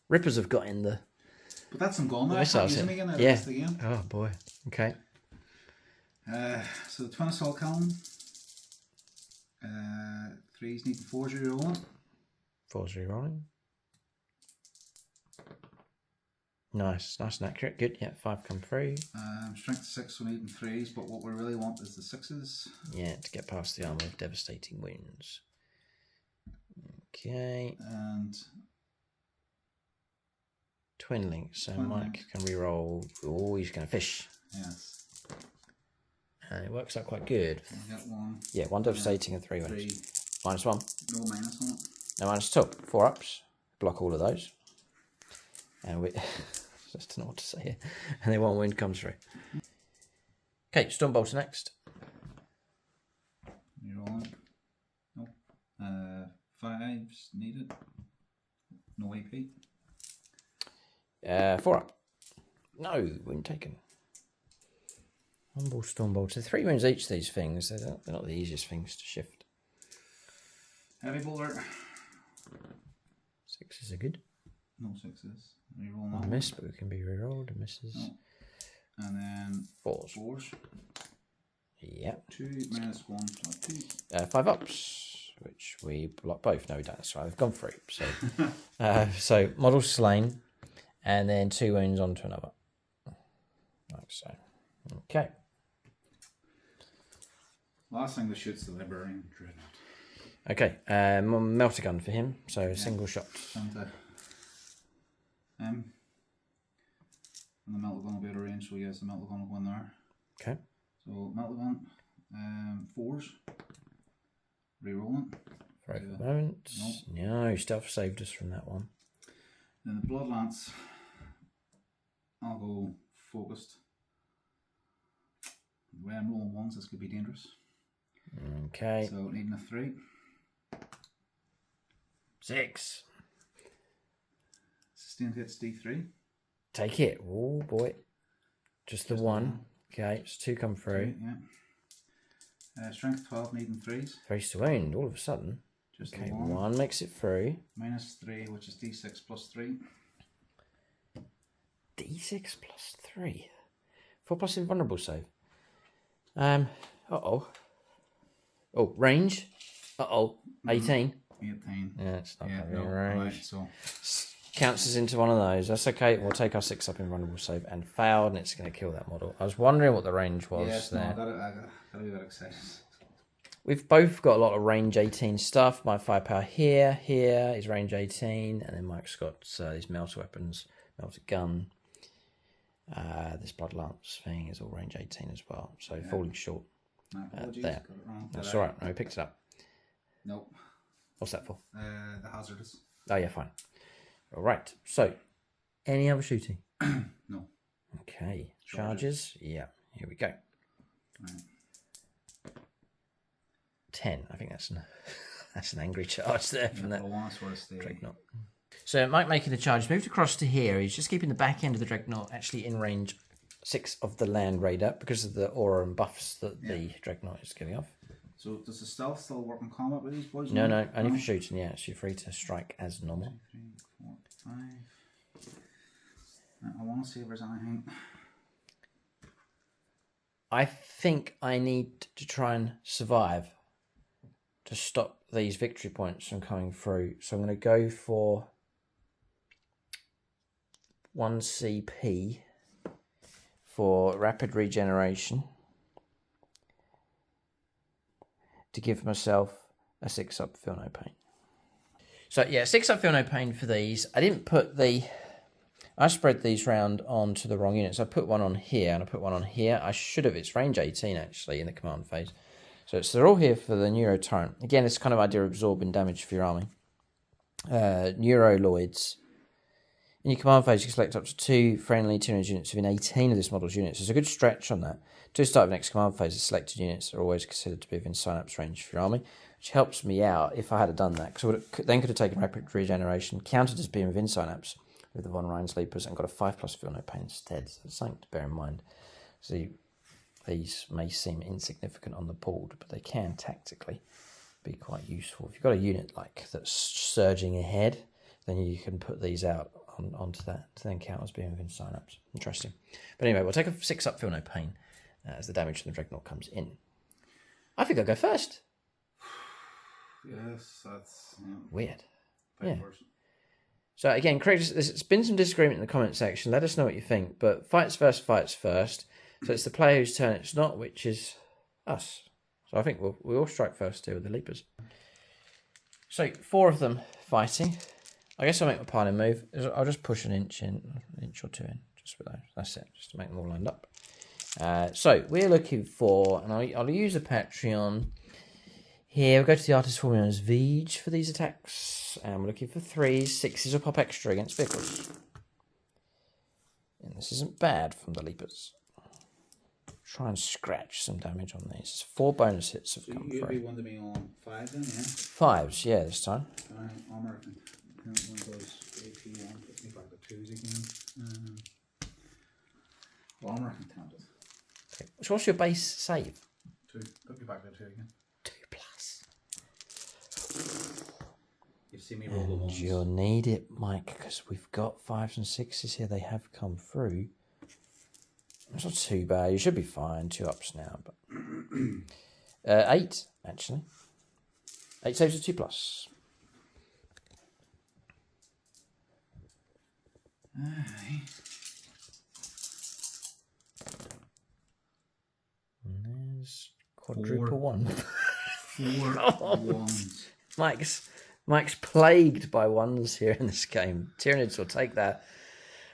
Rippers have got in the. But that's them gone now. Missiles, Using again. yeah. Again. Oh boy. Okay. So the twin assault cannon. 3s needing 4s rerolling. 4's rerolling. Nice and accurate. Good. Yeah, 5 come through. Strength 6, so needing 3s, but what we really want is the 6s. Yeah, to get past the armor of devastating wounds. Okay. And twin link. So twin Mike link. can reroll. Oh, he's going to fish. Yes. And it works out quite good. We got 1. Yeah, 1 devastating and 3 wounds. 3. -1. No minus on it. No -2. 4 ups. Block all of those. And we just don't know what to say here. And then 1 wound comes through. Okay, Stormbolter next. Rerolling. Nope. 5s needed. No AP. 4 up. No, wound taken. Humble Stormbolter. 3 wounds each, these things. They're not the easiest things to shift. Heavy bolter. 6s are good. No sixes. Reroll I that. miss, but it can be rerolled. It misses. No. And then Fours. Fours. Yep. 2 minus 1 plus 2. 5 ups, which we block both. No, we don't. That's right. We've gone through. So, so model slain, and then 2 wounds onto another. Like so. Okay. Last thing that shoots the Librarian, Dreadnought. Okay. Melter gun for him. So a single shot. And the melter gun will be out of range, so yes, the melter gun will go in there. Okay. So melter gun, 4s. Rerolling. For a moment. No, stealth saved us from that one. Then the Blood Lance, I'll go focused. The way I'm rolling ones, this could be dangerous. Okay. So needing a 3. 6. Sustained hits D3. Take it. Oh boy. Just the one. Okay, it's 2 come through. 3, yeah. Strength 12, needing 3s. 3 to wound all of a sudden. Just Okay, the 1 makes it through. Minus 3, which is D6 plus 3. D6 plus 3. 4 plus invulnerable save. Uh-oh. Oh, range. Uh-oh. 18. 18. Yeah, it's not Yeah, going to be no, range. right, so Counts us into one of those. That's okay. We'll take our 6 up invulnerable save and failed, and it's going to kill that model. I was wondering what the range was there. No, I gotta be that excited. We've both got a lot of range 18 stuff. My firepower here is range 18, and then Mike's got these melter weapons, melter gun. This blood lance thing is all range 18 as well, so falling short. My apologies, there. got it wrong. That's all right. No, we picked it up. Nope. What's that for? The hazardous. Oh yeah, fine. All right. So, any other shooting? No. Okay. Charges. Yeah. Here we go. Right. 10. I think that's an angry charge there from that I want to sort of stay. dreadnought. So Mike making the charge, moved across to here. He's just keeping the back end of the dreadnought actually in range 6 of the land raider because of the aura and buffs that the dreadnought is giving off. So does the stealth still work in combat with these boys? No, only for shooting. Yeah, so you're free to strike as normal. 2, 3, 4, 5. I want to see if there's anything. I think I need to try and survive to stop these victory points from coming through. So I'm going to go for 1 CP for rapid regeneration to give myself a 6 up, feel no pain. So yeah, 6 up, feel no pain for these. I spread these round onto the wrong units. I put one on here and I put one on here. I should have, it's range 18 actually in the command phase. So they're all here for the Neuro Tyrant. Again, it's kind of idea of absorbing damage for your army. Neuroloids. In your command phase, you can select up to 2 friendly Tyranids units within 18 of this model's units. There's a good stretch on that. To start the next command phase, the selected units are always considered to be within synapse range for your army, which helps me out if I had done that. Because I then could have taken rapid regeneration, counted as being within synapse with the Von Rhein's Leapers, and got a 5+ feel no pain instead. So it's something to bear in mind. So these may seem insignificant on the board, but they can tactically be quite useful. If you've got a unit like that's surging ahead, then you can put these out onto that to then count as being within synapse. Interesting. But anyway, we'll take a 6 up, feel no pain as the damage from the dreadnought comes in. I think I'll go first. Yes, that's Weird. yeah. So again, there's been some disagreement in the comment section. Let us know what you think. But fights first. So it's the player whose turn it's not, which is us. So I think we'll all strike first here with the Leapers. So 4 of them fighting. I guess I'll make my piling move. I'll just push an inch or 2 in, just for those. That's it, just to make them all lined up. So we're looking for, and I'll use a Patreon. Here we'll go to the artist formula as Vij for these attacks, and we're looking for 3s, 6s will pop extra against vehicles. And this isn't bad from the Leapers. Try and scratch some damage on these. 4 bonus hits have come You'd be through. one to me on 5 then, yeah? 5s, yeah, this time. Armor can count one of those AP on, put me back to 2s again. Armor can count it. Okay. So what's your base save? 2, put me back to 2 again. 2+. You've see me roll the And ones. you'll need it, Mike, because we've got 5s and 6s here. They have come through. It's not too bad. You should be fine. 2 ups now, but 8 actually. 8 saves with 2+. Aye. And there's quadruple 1. 4 ones. Mike's plagued by 1s here in this game. Tyranids will take that.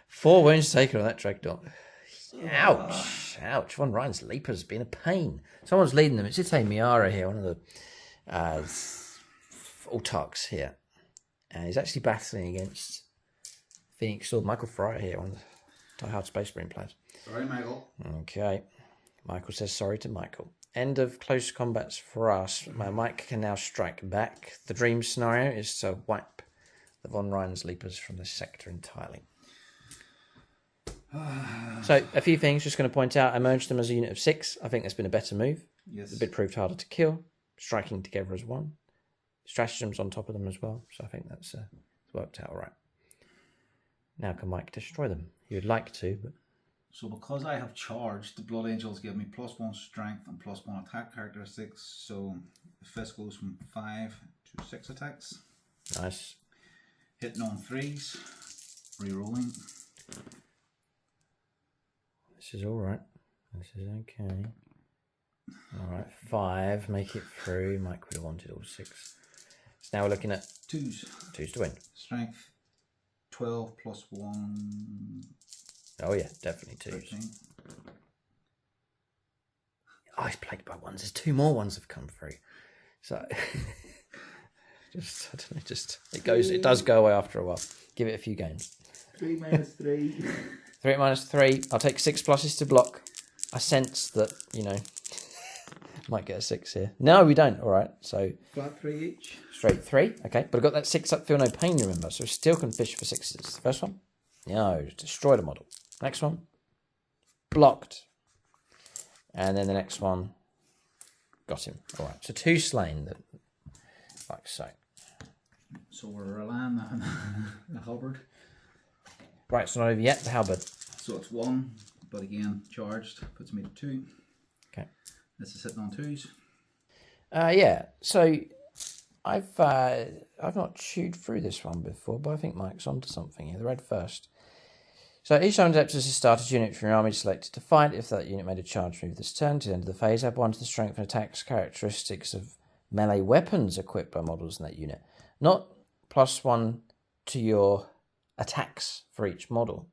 4 wounds taken on that Dreadnought. Ouch. Ouch. One Ryan's Leaper's been a pain. Someone's leading them. It's Ite Miara here, one of the autarchs here. And he's actually battling against Phoenix Sword. Michael Fryer here, one of the Die Hard Space Marine players. Sorry, Michael. Okay. Michael says sorry to Michael. End of close combats for us. My Mike can now strike back. The dream scenario is to wipe the Von Ryan's Leapers from this sector entirely. So, a few things, just going to point out, I merged them as a unit of 6. I think that's been a better move. Yes. The bid proved harder to kill. Striking together as one. Stratagems on top of them as well. So I think that's worked out all right. Now can Mike destroy them? He would like to, but... So because I have charged, the Blood Angels give me +1 strength and +1 attack characteristics. So the fist goes from 5 to 6 attacks. Nice. Hitting on 3s. Rerolling. This is all right. This is okay. All right, 5. Make it through. Mike would have wanted all 6. So now we're looking at 2s. 2s to win. Strength 12 +1. Oh yeah, definitely 2s. 13. Oh, he's plagued by 1s. There's 2 more 1s have come through. So just I don't know, it does go away after a while. Give it a few games. 3 minus 3. 3 minus 3. I'll take 6 pluses to block. I sense that, might get a 6 here. No, we don't. All right, so Flat 3 each. straight 3. Okay, but I've got that 6 up, feel no pain, remember. So we still can fish for 6s. First one, no, destroy the model. Next one, blocked. And then the next one, got him. All right, so 2 slain, like so. So we're relying on the halberd. Right, so not over yet, the halberd. So it's 1, but again, charged, puts me to 2. Okay. This is hitting on 2s. Yeah, so I've not chewed through this one before, but I think Mike's onto something here. The red first. So each time Adeptus is started unit from your army selected to fight. If that unit made a charge move this turn to the end of the phase, add 1 to the strength and attacks characteristics of melee weapons equipped by models in that unit. Not +1 to your attacks for each model,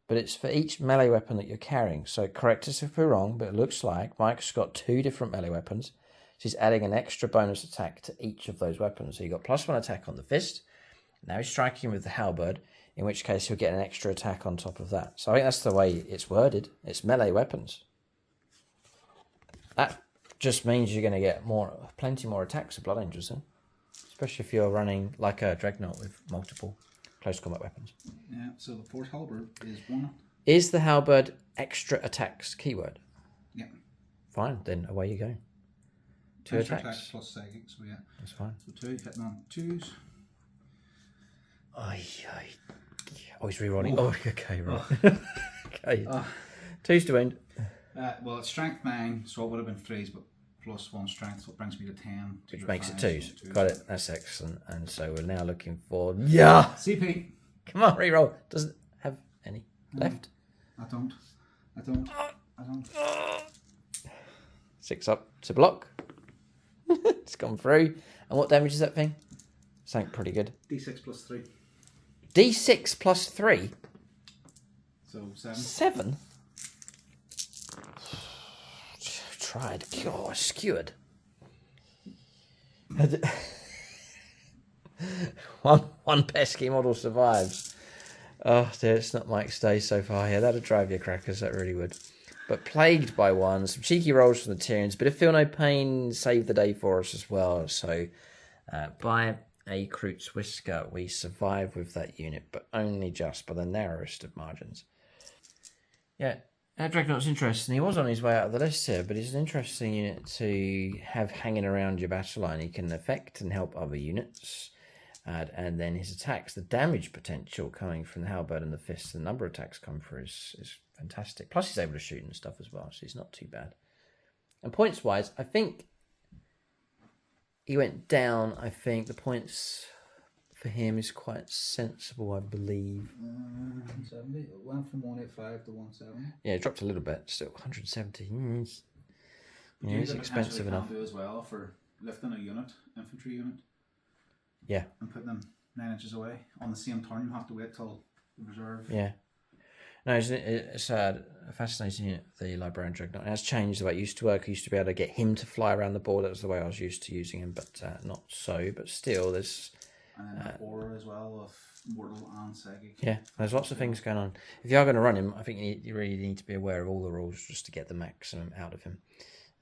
but it's for each melee weapon that you're carrying. So correct us if we're wrong, but it looks like Mike's got 2 different melee weapons. So he's adding an extra bonus attack to each of those weapons. So you got +1 attack on the fist. Now he's striking with the halberd, in which case he'll get an extra attack on top of that. So I think that's the way it's worded. It's melee weapons. That just means you're going to get plenty more attacks of Blood Angels then. Especially if you're running like a Dreadnought with multiple close combat weapons. Yeah, so the fourth halberd is 1. Is the halberd extra attacks keyword? Yeah. Fine, then away you go. 2 Extra attacks. plus psychic, so yeah. That's fine. So 2, hitting on 2s. Oh, he's rerolling. Oh, okay, right. Okay. 2s to end. Well, it's strength 9, so it would have been 3s, but +1 strength, so it brings me to 10. Which makes it 2s. So Got it. That's excellent. And so we're now looking for... Yeah! CP. Come on, reroll. Does it have any left? I don't. 6 up to block. It's gone through. And what damage is that thing? Something pretty good. D6 plus 3. D6 plus 3? So 7. 7? Tried. Oh, skewered. one pesky model survives. Oh dear, it's not Mike's day so far here. That'd drive you crackers, that really would. But plagued by 1, some cheeky rolls from the Tyranids, but if feel no pain, saved the day for us as well. So by a Kreutz Whisker, we survive with that unit, but only just by the narrowest of margins. Yeah, that Dreadnought's interesting. He was on his way out of the list here, but he's an interesting unit to have hanging around your battle line. He can affect and help other units. And then his attacks, the damage potential coming from the halberd and the fist, the number of attacks coming through is fantastic. Plus he's able to shoot and stuff as well, so he's not too bad. And points-wise, I think he went down. I think the points for him is quite sensible, I believe. 170. It went from 185 to 170. Yeah, it dropped a little bit. Still 170. Yeah, It's it's expensive enough. Do as well for lifting a unit, infantry unit. Yeah. And putting them 9 inches away. On the same turn, you have to wait till the reserve. Yeah. No, it's fascinating unit, the Librarian Dreadnought. It has changed the way it used to work. I used to be able to get him to fly around the board. That was the way I was used to using him, but not so. But still, there's... And then the aura as well of mortal and psychic. Yeah, there's lots of things going on. If you are going to run him, I think you really need to be aware of all the rules just to get the maximum out of him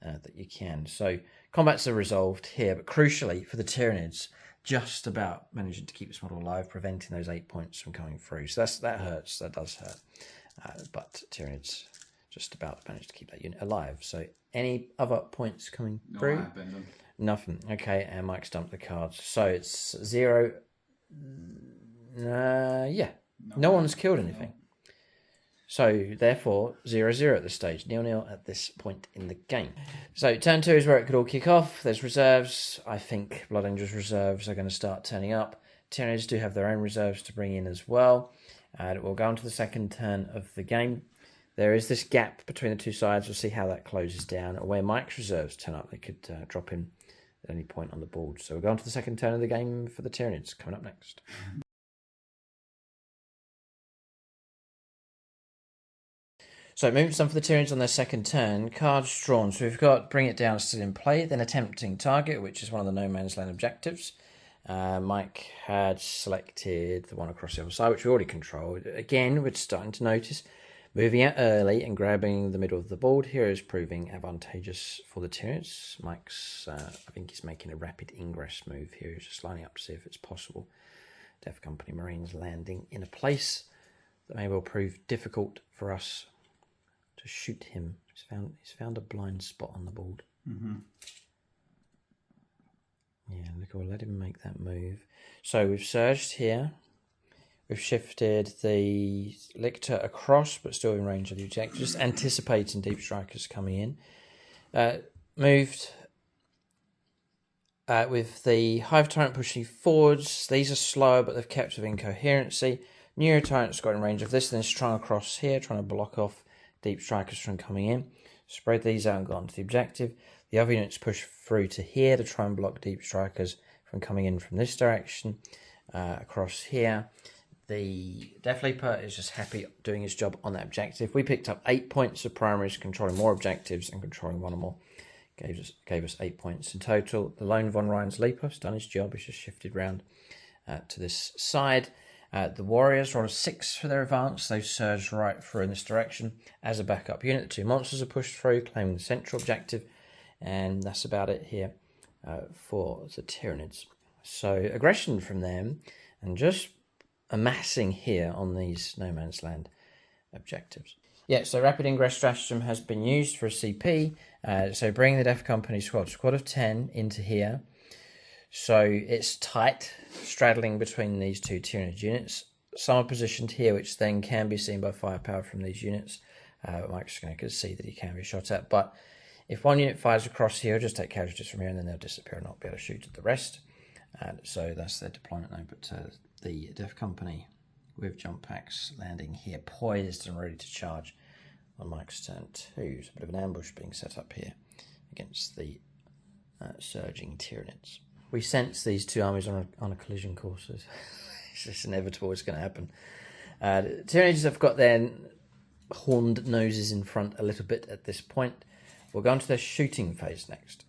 that you can. So combats are resolved here, but crucially for the Tyranids, just about managing to keep this model alive, preventing those 8 points from coming through. So that hurts. That does hurt. But Tyranids just about managed to keep that unit alive. So any other points coming through? Nothing. Okay, and Mike's dumped the cards. So it's 0. Yeah. No one's killed anything. So, therefore, 0-0 at this stage. 0-0 at this point in the game. So, turn 2 is where it could all kick off. There's reserves. I think Blood Angels reserves are going to start turning up. Tyranids do have their own reserves to bring in as well. And we'll go on to the second turn of the game. There is this gap between the two sides. We'll see how that closes down. Where Mike's reserves turn up, they could drop in at any point on the board. So, we'll go on to the second turn of the game for the Tyranids coming up next. So moving on for the Tyranids on their second turn, cards drawn. So we've got Bring It Down still in play, then Attempting Target, which is one of the No Man's Land objectives. Mike had selected the one across the other side, which we already controlled. Again, we're starting to notice moving out early and grabbing the middle of the board here is proving advantageous for the Tyranids. Mike's, I think he's making a rapid ingress move here. He's just lining up to see if it's possible. Death Company Marines landing in a place that may well prove difficult for us to shoot him. He's found a blind spot on the board. Yeah, look, we'll let him make that move. So we've surged here. We've shifted the Lictor across, but still in range of the objective. Just anticipating Deep Strikers coming in. Moved with the Hive Tyrant pushing forwards. These are slower, but they've kept within coherency. Neuro Tyrant's got in range of this, then strung across here, trying to block off Deep Strikers from coming in. Spread these out and got onto the objective. The other units push through to here to try and block Deep Strikers from coming in from this direction. Across here, the Death Leaper is just happy doing his job on that objective. We picked up 8 points of primaries, controlling more objectives and controlling one or more. Gave us 8 points in total. The lone Von Ryan's Leaper has done his job. He's just shifted round to this side. The Warriors rolled a 6 for their advance. They've surged right through in this direction. As a backup unit, the 2 monsters are pushed through, claiming the central objective. And that's about it here for the Tyranids. So aggression from them and just amassing here on these No Man's Land objectives. Yeah, so rapid ingress stratagem has been used for a CP. So bring the Death Company squad of 10 into here. So it's tight, straddling between these two Tyranid units. Some are positioned here, which then can be seen by firepower from these units. Mike's going to see that he can be shot at. But if one unit fires across here, just take casualties from here, and then they'll disappear and not be able to shoot at the rest. So that's their deployment now. But the Death Company with jump packs landing here, poised and ready to charge on Mike's turn 2. So a bit of an ambush being set up here against the surging Tyranids. We sense these two armies on a collision course. It's just inevitable. It's going to happen. The Tyranids have got their horned noses in front a little bit at this point. We'll go on to their shooting phase next.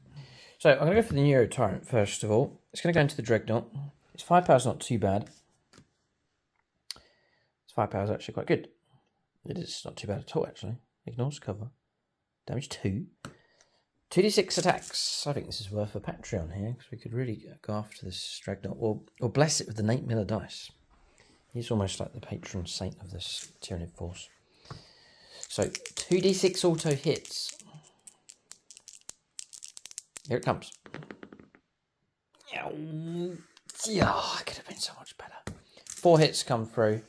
So I'm going to go for the Neuro Tyrant first of all. It's going to go into the Dreadnought. Its firepower's not too bad. Its firepower's actually quite good. It is not too bad at all, actually. Ignores cover. Damage 2. 2d6 attacks. I think this is worth a Patreon here, because we could really go after this Dreadnought, or bless it with the Nate Miller dice. He's almost like the patron saint of this Tyranid force. So 2d6 auto hits. Here it comes. Yeah, it could have been so much better. 4 hits come through.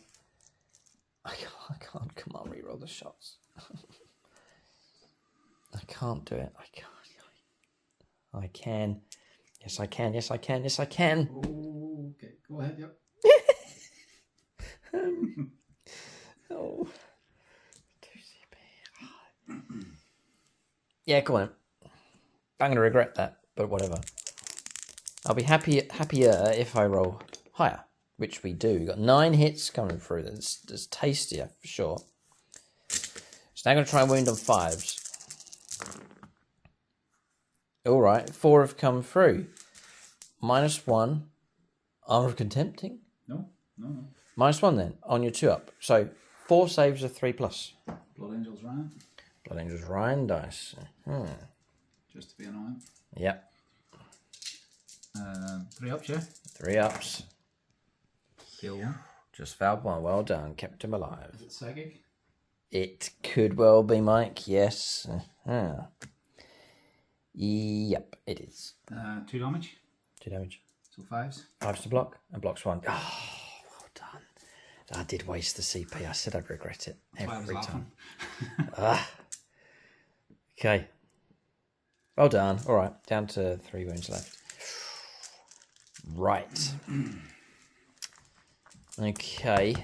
I can't. Come on, reroll the shots. I can't do it. I can't. I can. Yes, I can. Yes, I can. Yes, I can. Okay, go ahead. Yep. Oh. Yeah, go on. I'm going to regret that, but whatever. I'll be happier if I roll higher, which we do. We've got 9 hits coming through. That's tastier, for sure. So now I'm going to try and wound on 5s. All right, 4 have come through. -1. Armor of Contempting? No. -1 then, on your 2-up. So 4 saves are 3+. Blood Angels Ryan. Blood Angels Ryan dice. Just to be annoying. Yep. 3 ups, yeah. 3 ups. Kill 1. Just fouled 1. Well done. Kept him alive. Is it psychic? It could well be, Mike. Yes. Yep, it is. 2 damage. 2 damage. So 5s. 5s to block, and blocks 1. Oh, well done. I did waste the CP. I said I'd regret it every time. Okay. Well done. All right, down to 3 wounds left. Right. Okay.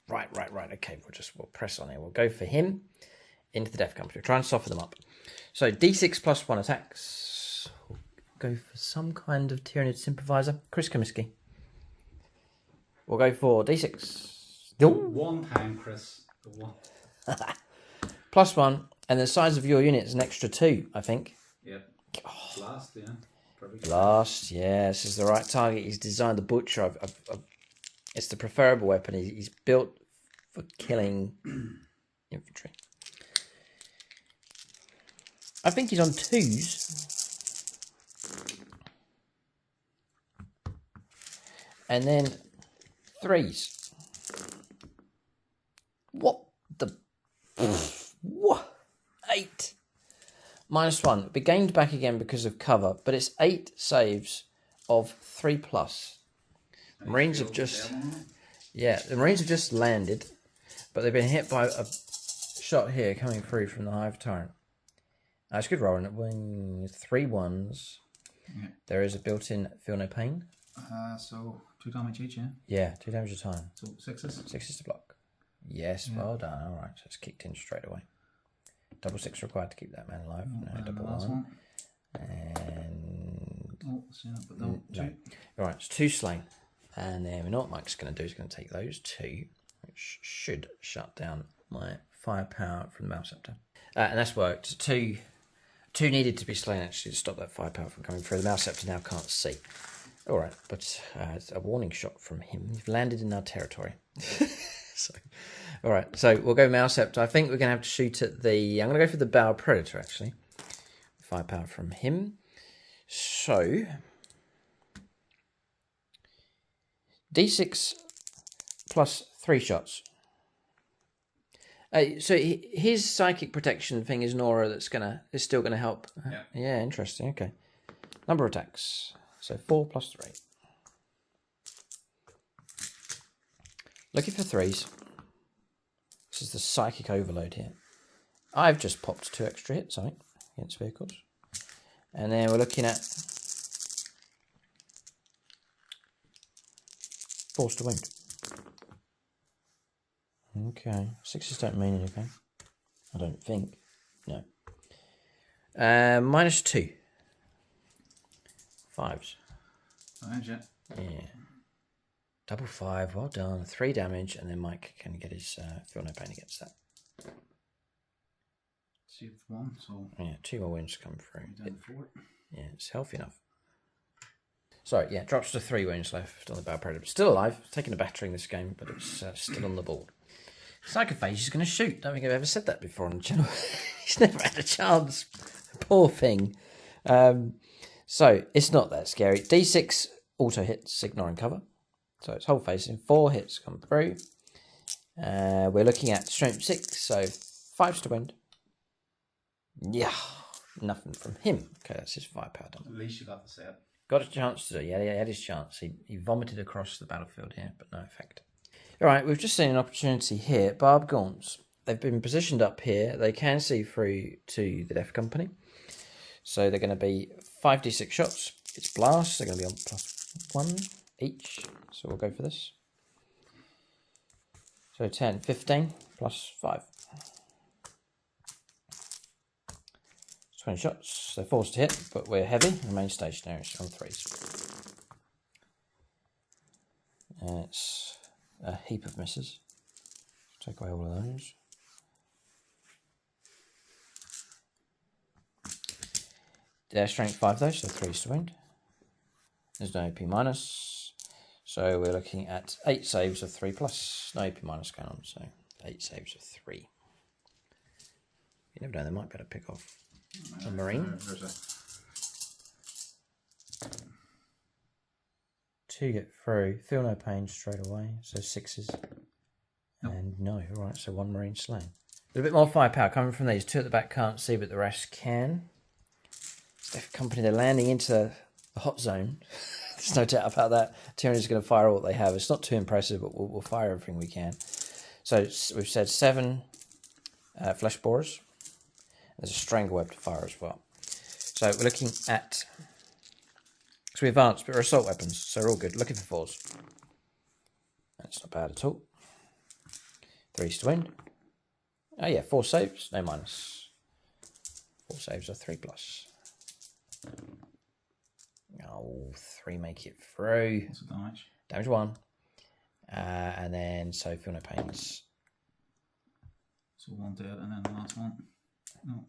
Right. Okay, we'll press on here. We'll go for him into the Death Company. Try and soften them up. So D6 +1 attacks. We'll go for some kind of Tyranid Sympathizer. Chris Comiskey. We'll go for D6. One time, Chris. The one. +1, and the size of your unit is an extra 2, I think. Yep. Blast, yeah. Perfect. Blast, yeah, this is the right target. He's designed the Butcher. It's the preferable weapon. He's built for killing infantry. I think he's on 2s. And then 3s. What the... What? 8. -1. Be gained back again because of cover, but it's 8 saves of 3+. The Marines have just... Yeah, the Marines have just landed, but they've been hit by a shot here coming through from the Hive Tyrant. It's good rolling. Wing 3 1s. Yeah. There is a built-in Feel No Pain. So 2 damage each, yeah? Yeah, 2 damage a time. So 6s? 6s to block. Yes, yeah. Well done. All right, so it's kicked in straight away. Double 6 required to keep that man alive. No, double 1. And... Oh, but no. 2. All right, it's 2 slain. And then we know what Mike's going to do. He's going to take those 2, which should shut down my firepower from the Mouse Scepter. And that's worked. 2 needed to be slain, actually, to stop that firepower from coming through. The Mouse Scepter now can't see. All right, but it's a warning shot from him. You've landed in our territory. All right, so we'll go Mouse Scepter. I think we're going to have to shoot at the... I'm going to go for the Bow Predator, actually. Firepower from him. So... D6 +3 shots. So his psychic protection thing is Nora is still gonna help. Yeah. Yeah, interesting. Okay. Number of attacks. So 4 + 3. Looking for 3s. This is the psychic overload here. I've just popped 2 extra hits, I think, against vehicles. And then we're looking at 4s to wound. Okay. 6s don't mean anything. I don't think. No. -2. 5s. Yeah. Double 5. Well done. 3 damage, and then Mike can get his Feel No Pain against that. Saved 1, so... Yeah, 2 more wounds come through. Down 4. Yeah, it's healthy enough. Sorry, yeah, drops to 3 wounds left on the Bow Predator. Still alive, taking a battering this game, but it's still on the board. Psychophage is going to shoot. Don't think I've ever said that before on the channel. He's never had a chance. Poor thing. So, it's not that scary. D6 auto hits, ignoring cover. So, it's whole facing. 4 hits come through. We're looking at strength 6, so 5s to wound. Yeah. Nothing from him. Okay, that's his firepower done. At least you got the set. Got a chance to do it. Yeah, he had his chance. He vomited across the battlefield here, but no effect. All right, we've just seen an opportunity here. Barb Gaunts. They've been positioned up here. They can see through to the Death Company. So they're going to be 5d6 shots. It's blast. They're going to be on +1 each. So we'll go for this. So 10, 15 plus 5. 20 shots. They're forced to hit, but we're heavy. Remain stationary. So on 3s. And it's a heap of misses. Take away all of those. They're strength 5 though, so 3s to wound. There's no AP minus. So we're looking at 8 saves of 3 plus. No AP minus going on, so 8 saves of 3. You never know, they might be able to pick off a Marine. 2 get through. Feel no pain straight away. So 6s. Nope. And no, alright, so 1 Marine slain. A little bit more firepower coming from these. 2 at the back can't see, but the rest can. Death Company, they're landing into the hot zone. There's no doubt about that. Tyranids are going to fire all what they have. It's not too impressive, but we'll fire everything we can. So we've said 7 flesh borers. There's a strangle web to fire as well. So we're looking at... So we advanced, but we're assault weapons, so we're all good. Looking for 4s. That's not bad at all. 3s to win. Oh yeah, 4 saves, no minus. 4 saves are 3 plus. Oh, 3 make it through. What's the damage? Damage 1. And then, so feel no pains. So 1 dead, and then the last one. No.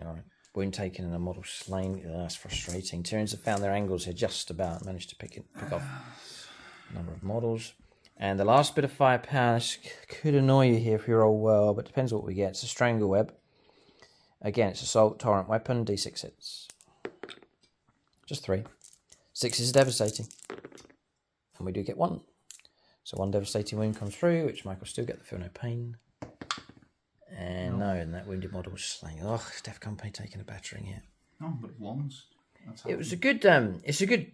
Alright. Wound taken and a model slain. Oh, that's frustrating. Tyranids have found their angles here just about. Managed to pick off a number of models. And the last bit of firepower, this could annoy you here if you roll well, but depends what we get. It's a strangle web. Again, it's assault, torrent weapon, d6 hits. Just 3. 6 is devastating. And we do get 1. So 1 devastating wound comes through, which Mike will still get the feel no pain. And no, and that wounded model was slain. Oh, Death Company taking a battering here. No, but 1s. It was a good, it's a good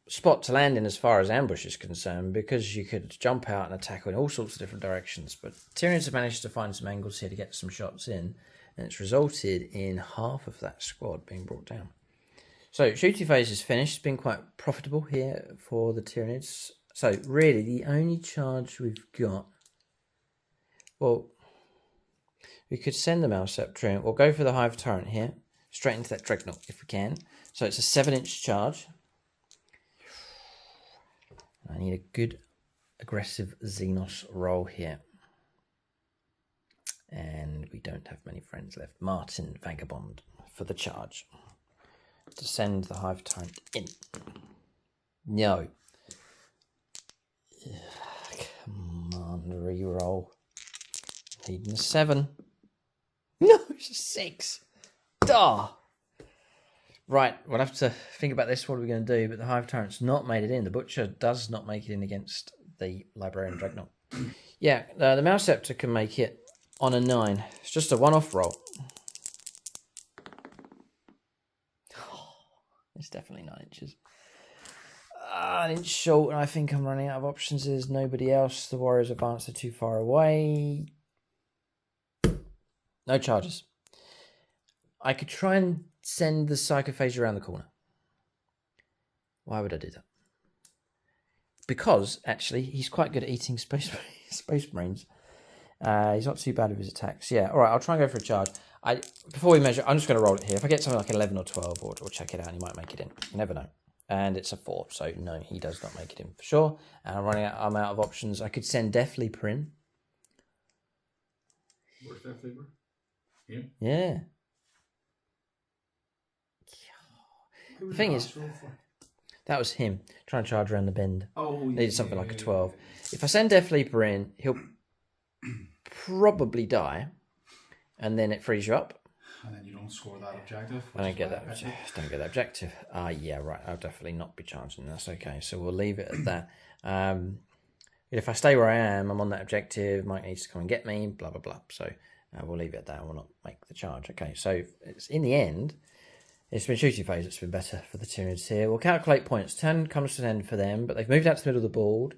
spot to land in as far as ambush is concerned, because you could jump out and attack in all sorts of different directions. But Tyranids have managed to find some angles here to get some shots in, and it's resulted in half of that squad being brought down. So shooting phase is finished. It's been quite profitable here for the Tyranids. So really, the only charge we've got, well, we could send the Malceptor. We'll go for the Hive Tyrant here, straight into that Dreadnought if we can. So it's a 7-inch charge. I need a good aggressive Xenos roll here. And we don't have many friends left. Martin Vagabond for the charge. To send the Hive Tyrant in. No. Come on, reroll. Needing a 7. No, it's a 6. Duh. Right, we'll have to think about this. What are we going to do? But the Hive Tyrant's not made it in. The Butcher does not make it in against the Librarian Dreadnought. Yeah, the Malceptor can make it on a 9. It's just a one-off roll. It's definitely 9 inches. An inch short, and I think I'm running out of options. There's nobody else. The Warriors advanced are too far away. No charges. I could try and send the Psychophage around the corner. Why would I do that? Because, actually, he's quite good at eating space marines. He's not too bad with his attacks. Yeah, all right, I'll try and go for a charge. Before we measure, I'm just going to roll it here. If I get something like 11 or 12, we'll check it out, and he might make it in. You never know. And it's a 4, so no, he does not make it in for sure. And I'm out of options. I could send Death Leaper in. Where's Death Leaper? Here? Yeah. The thing is, that was him trying to charge around the bend. Oh, needed something like a 12. If I send Death Leaper in, he'll probably die, and then it frees you up. And then you don't score that objective. I don't get that. Don't get that objective. Yeah, right. I'll definitely not be charging. That's okay. So we'll leave it at that. If I stay where I am, I'm on that objective. Mike needs to come and get me. Blah blah blah. So we'll leave it at that. We'll not make the charge. Okay. So it's in the end. It's been shooting phase. It's been better for the Tyranids here. We'll calculate points. Turn comes to an end for them, but they've moved out to the middle of the board.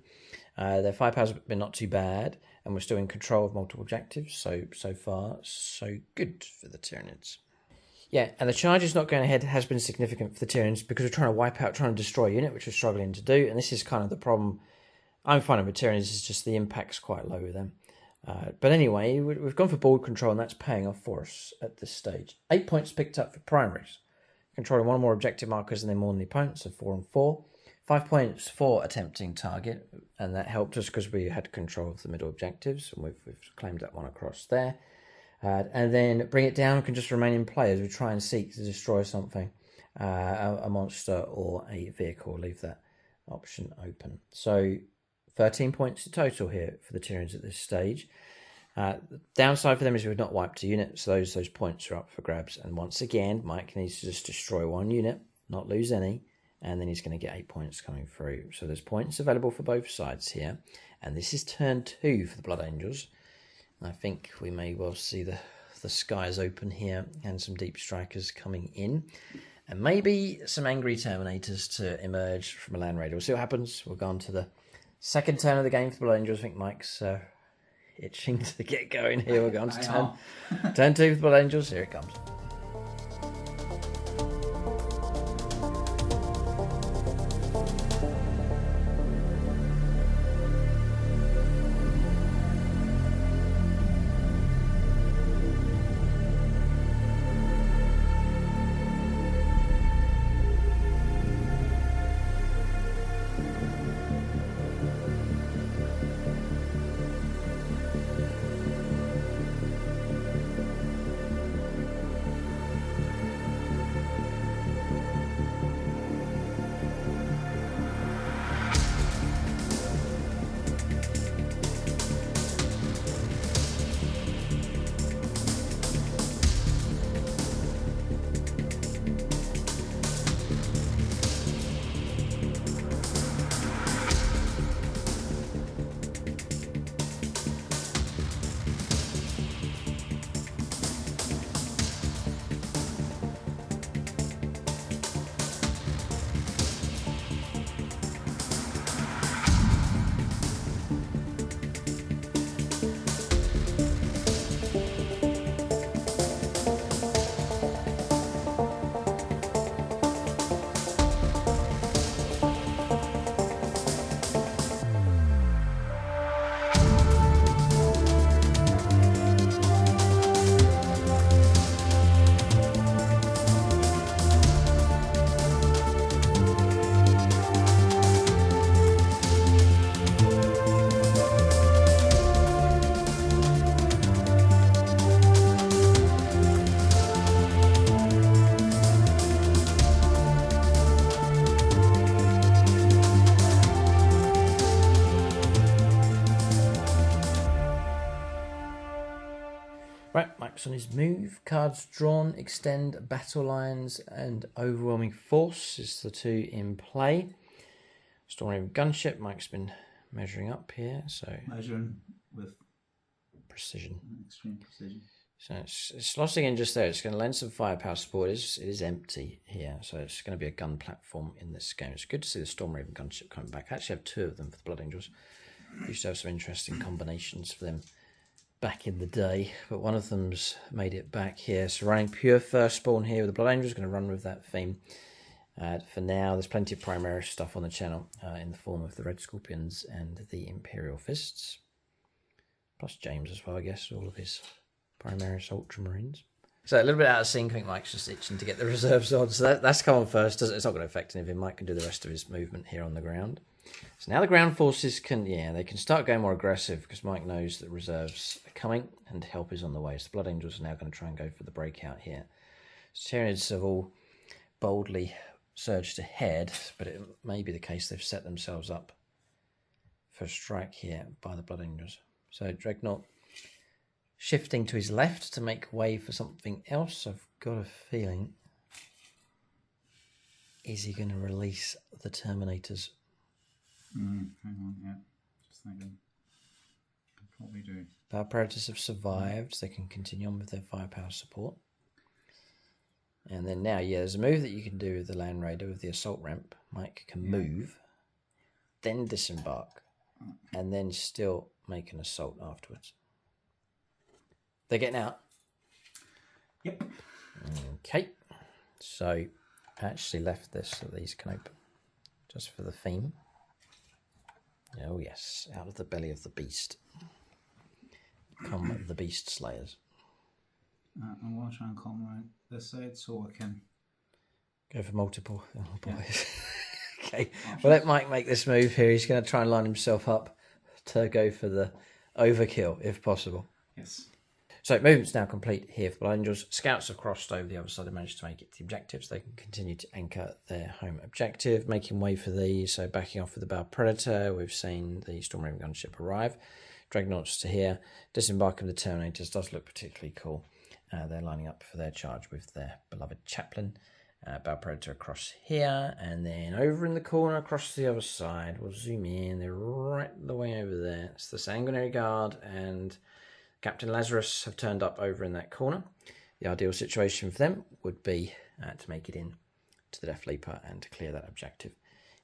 Their firepower's been not too bad, and we're still in control of multiple objectives. So far, so good for the Tyranids. Yeah, and the charge is not going ahead has been significant for the Tyranids because we're trying to wipe out, trying to destroy a unit, which we're struggling to do. And this is kind of the problem I'm finding with Tyranids is just the impact's quite low with them. But anyway, we've gone for board control, and that's paying off for us at this stage. 8 points picked up for primaries. Controlling one or more objective markers and then more than the opponent, so 4 and 4. 5 points for attempting target, and that helped us because we had control of the middle objectives, and we've claimed that one across there. And then bring it down can just remain in play as we try and seek to destroy something, a monster or a vehicle. Leave that option open. So 13 points in total here for the Tyranids at this stage. The downside for them is we've not wiped a unit, so those points are up for grabs. And once again, Mike needs to just destroy one unit, not lose any, and then he's going to get 8 points coming through. So there's points available for both sides here. And this is turn 2 for the Blood Angels. And I think we may well see the skies open here and some deep strikers coming in. And maybe some angry Terminators to emerge from a land raid. We'll see what happens. We'll go on to the second turn of the game for the Blood Angels. I think Mike's itching to get going here. We'll go on to turn 2 for the Blood Angels. Here it comes. Right, Mike's on his move. Cards drawn, extend, battle lines, and overwhelming force is the two in play. Storming gunship, Mike's been measuring up here, so measuring with precision, extreme precision. So it's slotting in just there. It's going to lend some firepower support. It is empty here, so it's going to be a gun platform in this game. It's good to see the Storm Raven gunship coming back. I actually have two of them for the Blood Angels. Used to have some interesting combinations for them back in the day, but one of them's made it back here. So running pure firstborn here with the Blood Angels, going to run with that theme. For now, there's plenty of Primaris stuff on the channel in the form of the Red Scorpions and the Imperial Fists. Plus James as well, I guess, all of his Primaris Ultramarines. So a little bit out of sync. I think Mike's just itching to get the reserves on. So that's come on first. It's not going to affect anything. Mike can do the rest of his movement here on the ground. So now the ground forces can, they can start going more aggressive because Mike knows that reserves are coming and help is on the way. So the Blood Angels are now going to try and go for the breakout here. So Tyranids have all boldly surged ahead, but it may be the case they've set themselves up for a strike here by the Blood Angels. So Dreadnought shifting to his left to make way for something else. I've got a feeling. Is he going to release the Terminators? Hang on, yeah. Just thinking. I'll probably do. Our Predators have survived. They can continue on with their firepower support. And then now, yeah, there's a move that you can do with the Land Raider with the assault ramp. Mike can move, then disembark, and then still make an assault afterwards. They're getting out? Yep. Okay. So I actually left this so these can open, just for the theme. Oh yes, out of the belly of the beast come the beast slayers. I'm going to try and come around this side so I can go for multiple. Oh boys. Okay, well, let Mike make this move here. He's going to try and line himself up to go for the overkill if possible. Yes. So movement's now complete here for Blood Angels. Scouts have crossed over the other side and managed to make it to the objectives. They can continue to anchor their home objective, making way for these. So backing off with the Bow Predator, we've seen the Storm Raven gunship arrive. Dreadnoughts to here. Disembarking the Terminators does look particularly cool. They're lining up for their charge with their beloved chaplain. Bow Predator across here, and then over in the corner across the other side. We'll zoom in. They're right the way over there. It's the Sanguinary Guard and Captain Lazarus have turned up over in that corner. The ideal situation for them would be to make it in to the Death Leaper and to clear that objective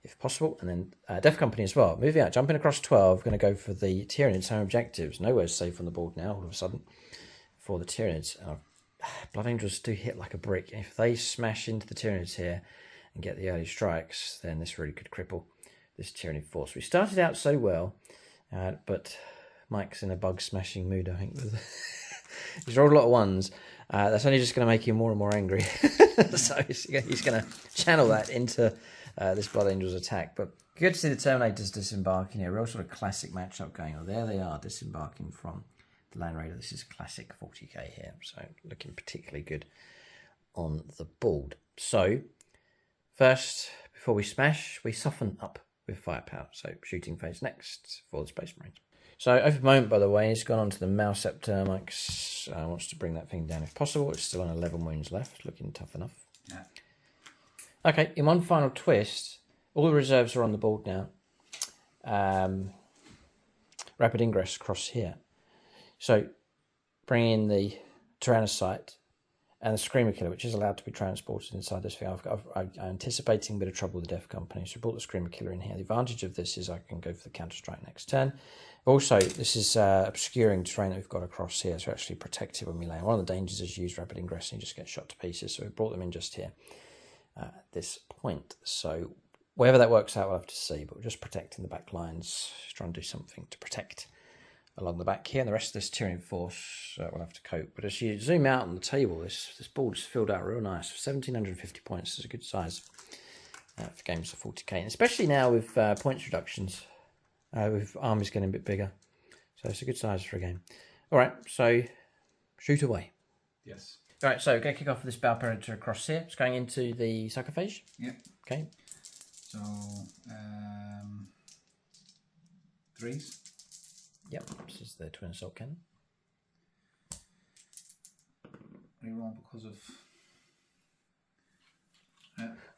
if possible. And then Death Company as well. Moving out, jumping across 12, going to go for the Tyranids home objectives. Nowhere's safe on the board now all of a sudden for the Tyranids. Blood Angels do hit like a brick. If they smash into the Tyranids here and get the early strikes, then this really could cripple this Tyranid force. We started out so well, but Mike's in a bug smashing mood, I think. He's rolled a lot of ones. That's only just going to make him more and more angry. So he's going to channel that into this Blood Angels attack. But good to see the Terminators disembarking here. Real sort of classic matchup going on. There they are, disembarking from the Land Raider. This is classic 40k here, so looking particularly good on the board. So first, before we smash, we soften up with firepower. So shooting phase next for the Space Marines. So over moment, by the way, he's gone on to the Mouseceptor. Mike wants to bring that thing down if possible. It's still on 11 wounds left, looking tough enough. Yeah. Okay, in one final twist, all the reserves are on the board now. Rapid ingress across here. So bring in the Tyrannocyte and the Screamer Killer, which is allowed to be transported inside this thing. I'm anticipating a bit of trouble with the Death Company, so I brought the Screamer Killer in here. The advantage of this is I can go for the counter-strike next turn. Also, this is obscuring terrain that we've got across here, so actually protected when we land. One of the dangers is you use rapid ingress and you just get shot to pieces, so we brought them in just here at this point. So wherever that works out, we'll have to see, but we're just protecting the back lines, just trying to do something to protect along the back here, and the rest of this Tyranid force will have to cope. But as you zoom out on the table, this board is filled out real nice. 1,750 points is a good size for games of 40k, and especially now with points reductions, with armies getting a bit bigger. So it's a good size for a game. All right, so shoot away. Yes. All right, so we're going to kick off with this Bow Predator across here. It's going into the sarcophage. Yep. Okay. So, threes. Yep, this is the twin assault cannon. Reroll because of.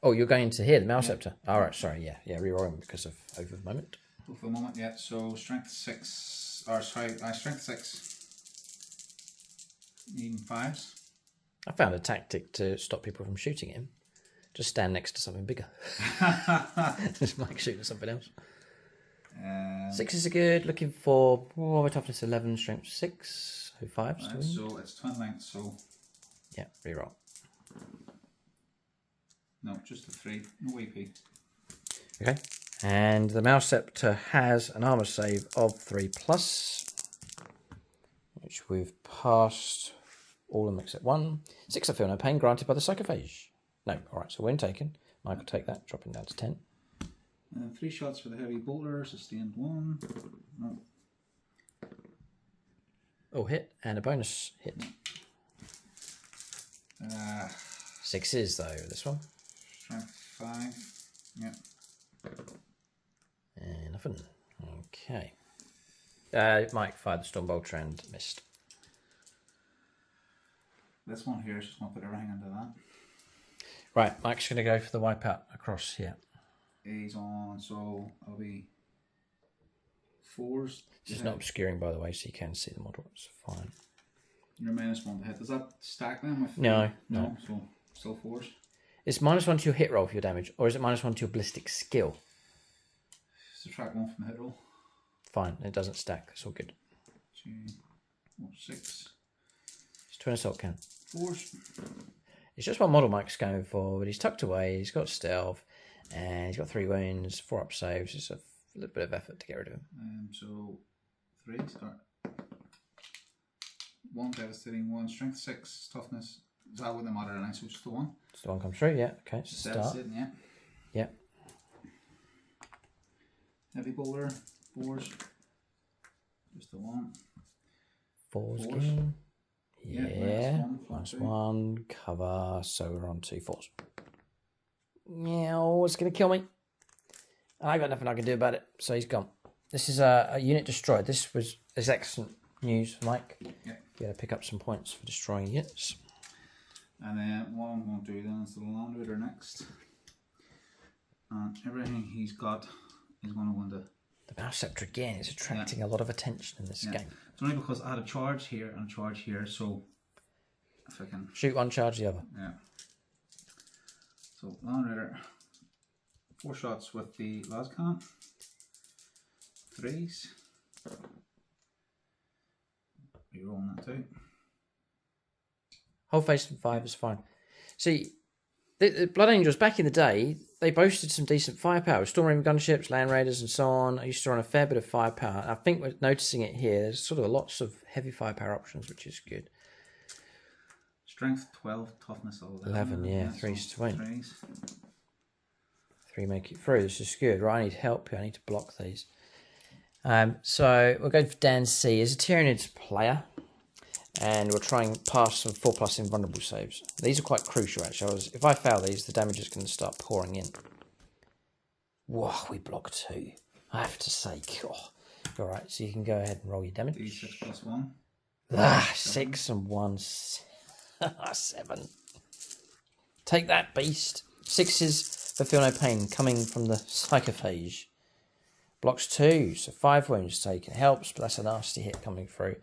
Oh, you're going to here, the Mouseceptor. All right, sorry, yeah, rerolling because of over the moment. For the moment, yeah. So strength 6, or sorry, strength 6. Needing 5s. I found a tactic to stop people from shooting him. Just stand next to something bigger. Just Mike shooting at something else. 6s are good. Looking for toughness 11, strength 6, so 5s. So it's twin length. So yeah, reroll. No, just a 3. No AP. Okay, and the Mouseceptor has an armor save of 3+, which we've passed all of them except 1. 6, I feel no pain, granted by the sarcophage. No, all right. So win taken. Mike will take that, dropping down to 10. 3 shots for the heavy bolter, sustained 1. No. Oh, hit and a bonus hit. 6s though. This one. Strength 5. Yeah. And nothing. Okay. Mike fired the storm bolter and missed. This one here is just going to put everything into that. Right, Mike's going to go for the wipeout across here. He's on, so I'll be 4s. This is not obscuring, by the way, so you can see the model. It's fine. You're -1 to hit. Does that stack then with? No. So Still 4s. It's -1 to your hit roll for your damage, or is it -1 to your ballistic skill? Subtract 1 from the hit roll. Fine, it doesn't stack. That's all good. 2, 4, 6. It's twin assault can. 4s. It's just one model Mike's going for, but he's tucked away, he's got stealth, and he's got 3 wounds, 4 up saves. It's a little bit of effort to get rid of him. So 3s. 1 devastating, 1 strength, 6 toughness. That wouldn't matter tonight, so just the 1. Just the one comes through, yeah. Okay, it's a start. Yeah. Yeah. Heavy bowler, 4s. Just the 1. 4s again. Yeah. -1 cover. So we're on 2 4s. Yeah, it's going to kill me. I got nothing I can do about it, so he's gone. This is a unit destroyed. This is excellent news for Mike. Yeah. You got to pick up some points for destroying units. And then what I'm going to do then is the Land Raider next. And everything he's got is going to win the Mouse Scepter again is attracting a lot of attention in this game. It's only because I had a charge here and a charge here, so if I can shoot one, charge the other. Yeah. So Land Raider, 4 shots with the Lascan. 3s. Rerolling that too. Whole face and 5 is fine. See, the Blood Angels back in the day, they boasted some decent firepower. Storming gunships, Land Raiders, and so on. I used to run a fair bit of firepower. I think we're noticing it here. There's sort of lots of heavy firepower options, which is good. Strength 12, toughness 11, yeah, 3s to win. 3s. 3 make it through. This is good. Right, I need help here. I need to block these. So we're going for Dan C. As a Tyranids player, and we're trying past some 4+ invulnerable saves. These are quite crucial, actually. If I fail these, the damage is going to start pouring in. Whoa, we block 2. I have to say, all right. So you can go ahead and roll your damage. D6 plus 1. 6 and 1. 7. Take that, beast. 6s for feel no pain coming from the psychophage. Blocks 2, so 5 wounds taken. Helps, but that's a nasty hit coming through.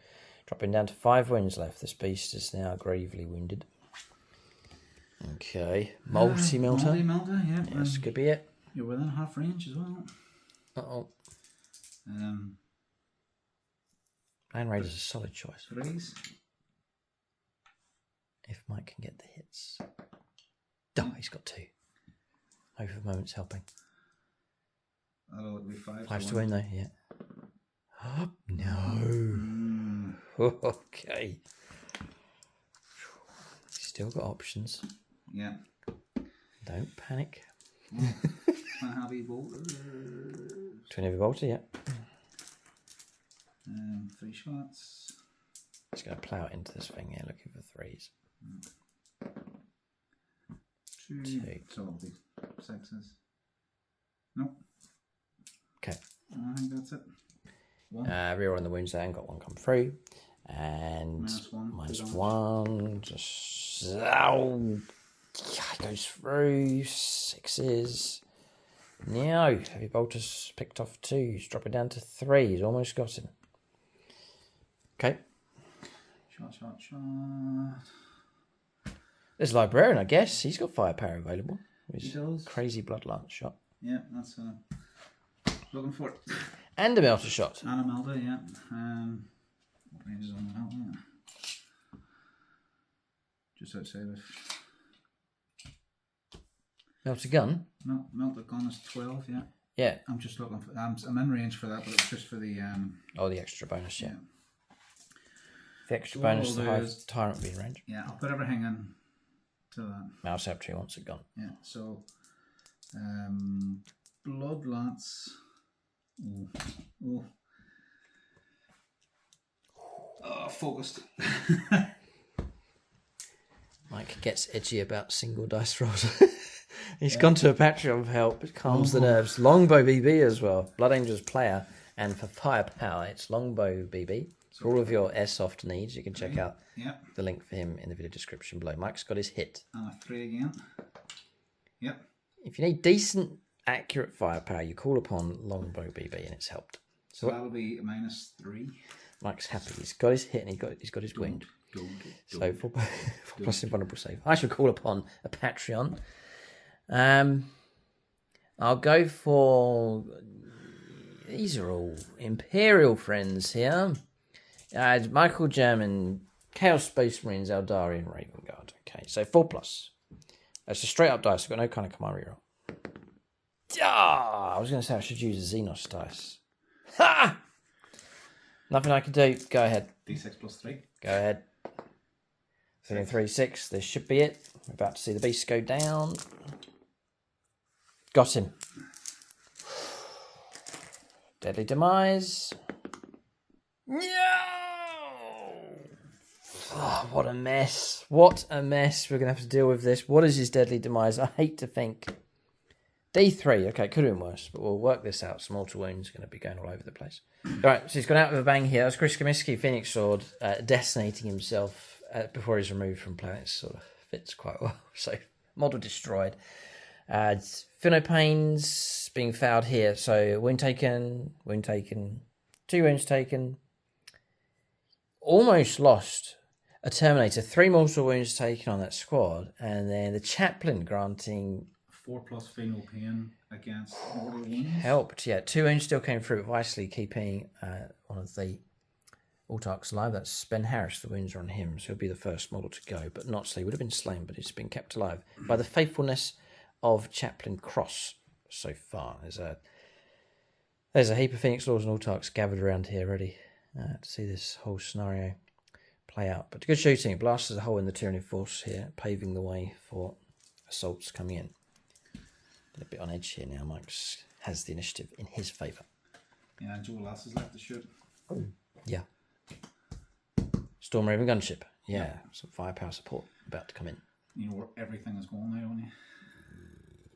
Dropping down to 5 wounds left. This beast is now gravely wounded. Okay. Multi-melter. Multi-melter, yeah. Yes, could be it. You're within half range as well. Uh-oh. Land Raider's a solid choice. 3s. If Mike can get the hits. Oh, he's got 2. Hope of moments helping. That'll be 5. 5 to win though, yeah. Oh, no. Okay. Still got options. Yeah. Don't panic. Heavy bolter. Twin heavy bolter, yeah. 3 shots. Just going to plough it into this thing here, looking for 3s. 2. So it'll be 6s. Nope. Okay. I think that's it. 1. Rear on the wounds there and got 1 come through. And -1. Just goes through. 6s. No, heavy bolter's picked off 2s, dropping down to 3s. Almost got him. Okay. Shot. There's Librarian, I guess. He's got firepower available. He does. Crazy blood lance shot. Yeah, that's looking for it. And a melter shot. And a melter, yeah. What range is on the melter? Yeah. Just outside of. Melter gun? No, melter gun is 12, yeah. Yeah. I'm just looking for. I'm in range for that, but it's just for the. Oh, the extra bonus, yeah. Yeah. The extra bonus, the high tyrant will be in range. Yeah, I'll put everything in to that. Mouse Scepter wants it gone. Yeah, so. Blood lance. Oh, focused. Mike gets edgy about single dice rolls. He's gone to a Patreon for help. It calms the nerves. Longbow BB as well. Blood Angels player. And for firepower, it's Longbow BB. For all of your airsoft needs, you can check out the link for him in the video description below. Mike's got his hit. And a 3 again. Yep. If you need decent, accurate firepower, you call upon Longbow BB and it's helped. So that'll be -3. Mike's happy. He's got his hit and he's got his wound. So 4 plus invulnerable save. I shall call upon a Patreon. I'll go for... These are all Imperial friends here. Michael German, Chaos Space Marines, Eldarian, Raven Guard. Okay, so 4 plus. That's a straight up dice. I've got no kind of command reroll. Ah, I was going to say I should use a Xenos dice. Ha! Nothing I can do. Go ahead. D6 plus 3. Go ahead. 3 and 3, 6. This should be it. We're about to see the beast go down. Got him. Deadly Demise. No! Oh, what a mess. What a mess. We're going to have to deal with this. What is his Deadly Demise? I hate to think. D3. Okay, it could have been worse, but we'll work this out. Some mortal wounds are going to be going all over the place. All right, so he's gone out with a bang here. That's Chris Comiskey, Phoenix Sword, detonating himself before he's removed from planets. Sort of fits quite well. So, model destroyed. Fino Pains being fouled here. So, wound taken, 2 wounds taken. Almost lost a Terminator. 3 mortal wounds taken on that squad. And then the chaplain granting 4 plus fatal pain against mortal wounds. Helped, yeah. 2 wounds still came through, wisely keeping one of the Autarchs alive. That's Ben Harris. The wounds are on him, so he'll be the first model to go. But not so. He would have been slain, but he's been kept alive by the faithfulness of Chaplain Cross so far. There's a heap of Phoenix Lords and Autarchs gathered around here ready to see this whole scenario play out. But good shooting. It blasts a hole in the Tyranid force here, paving the way for assaults coming in. A bit on edge here now. Mike has the initiative in his favour. Yeah, and Joel Lass is left to shoot. Oh, yeah. Storm Raven gunship. Yeah, some firepower support about to come in. You know where everything is going now, don't you?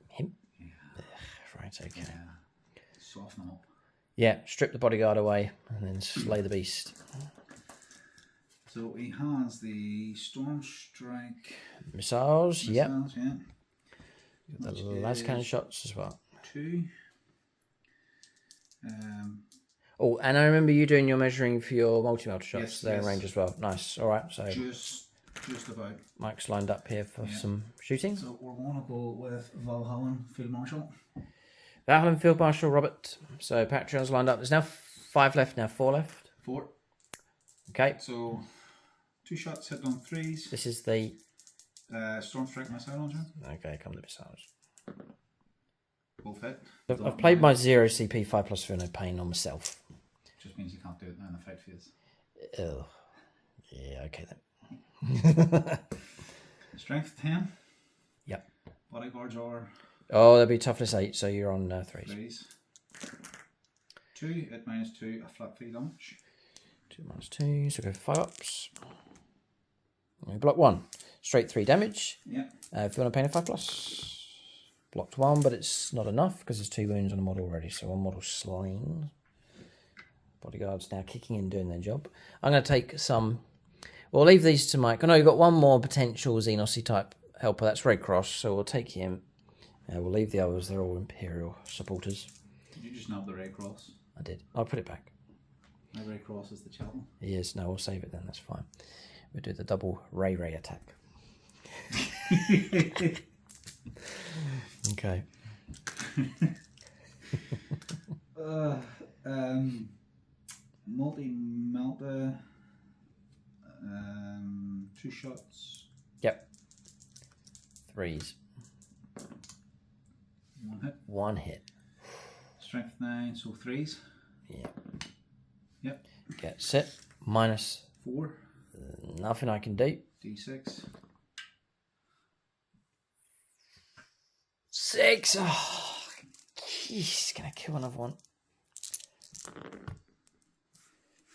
Him? Yeah. Ugh, right, okay. Yeah. Soften them up. Yeah, strip the bodyguard away and then slay the beast. So he has the Storm Strike Missiles, yep. Yeah. The las cannon shots as well. 2. Oh, and I remember you doing your measuring for your multi-melter shots. Yes, They're in range as well. Nice. All right, so just about. Mike's lined up here for some shooting. So we're going to go with Valhalla Field Marshal. Valhalla Field Marshal Robert. So Patreon's lined up. There's now 5 left. Now 4 left. 4. Okay. So 2 shots hit on 3s. This is the Storm Strike missile launcher. Okay, come the missiles. Both hit. I've played my 0 CP 5 plus for no pain on myself. Just means you can't do it now in the fight phase. Ugh. Yeah, okay then. Strength 10. Yep. Bodyguards are. Oh, there'll be toughness 8, so you're on 3s. 3s. 2 at -2, a flat fee launch. 2 -2, so go 5 ups. We block 1. Straight 3 damage. Yeah. If you want to pain a 5 plus. Blocked 1, but it's not enough because there's 2 wounds on the model already, so 1 model slain. Bodyguards now kicking in, doing their job. I'm going to take some. We'll leave these to Mike. I know you've got one more potential Xenosy type helper. That's Red Cross, so we'll take him. We'll leave the others. They're all Imperial supporters. Did you just nab the Red Cross? I did. I'll put it back. The Red Cross is the chaplain. He is. No, we'll save it then. That's fine. We'll do the double Ray attack. Okay. Multi-melter. 2 shots. Yep. 3s. 1 hit. 1 hit. Strength 9, so 3s. Yep. Yep. Get set. -4. Nothing I can do. D6. 6. Oh, jeez, gonna kill another one.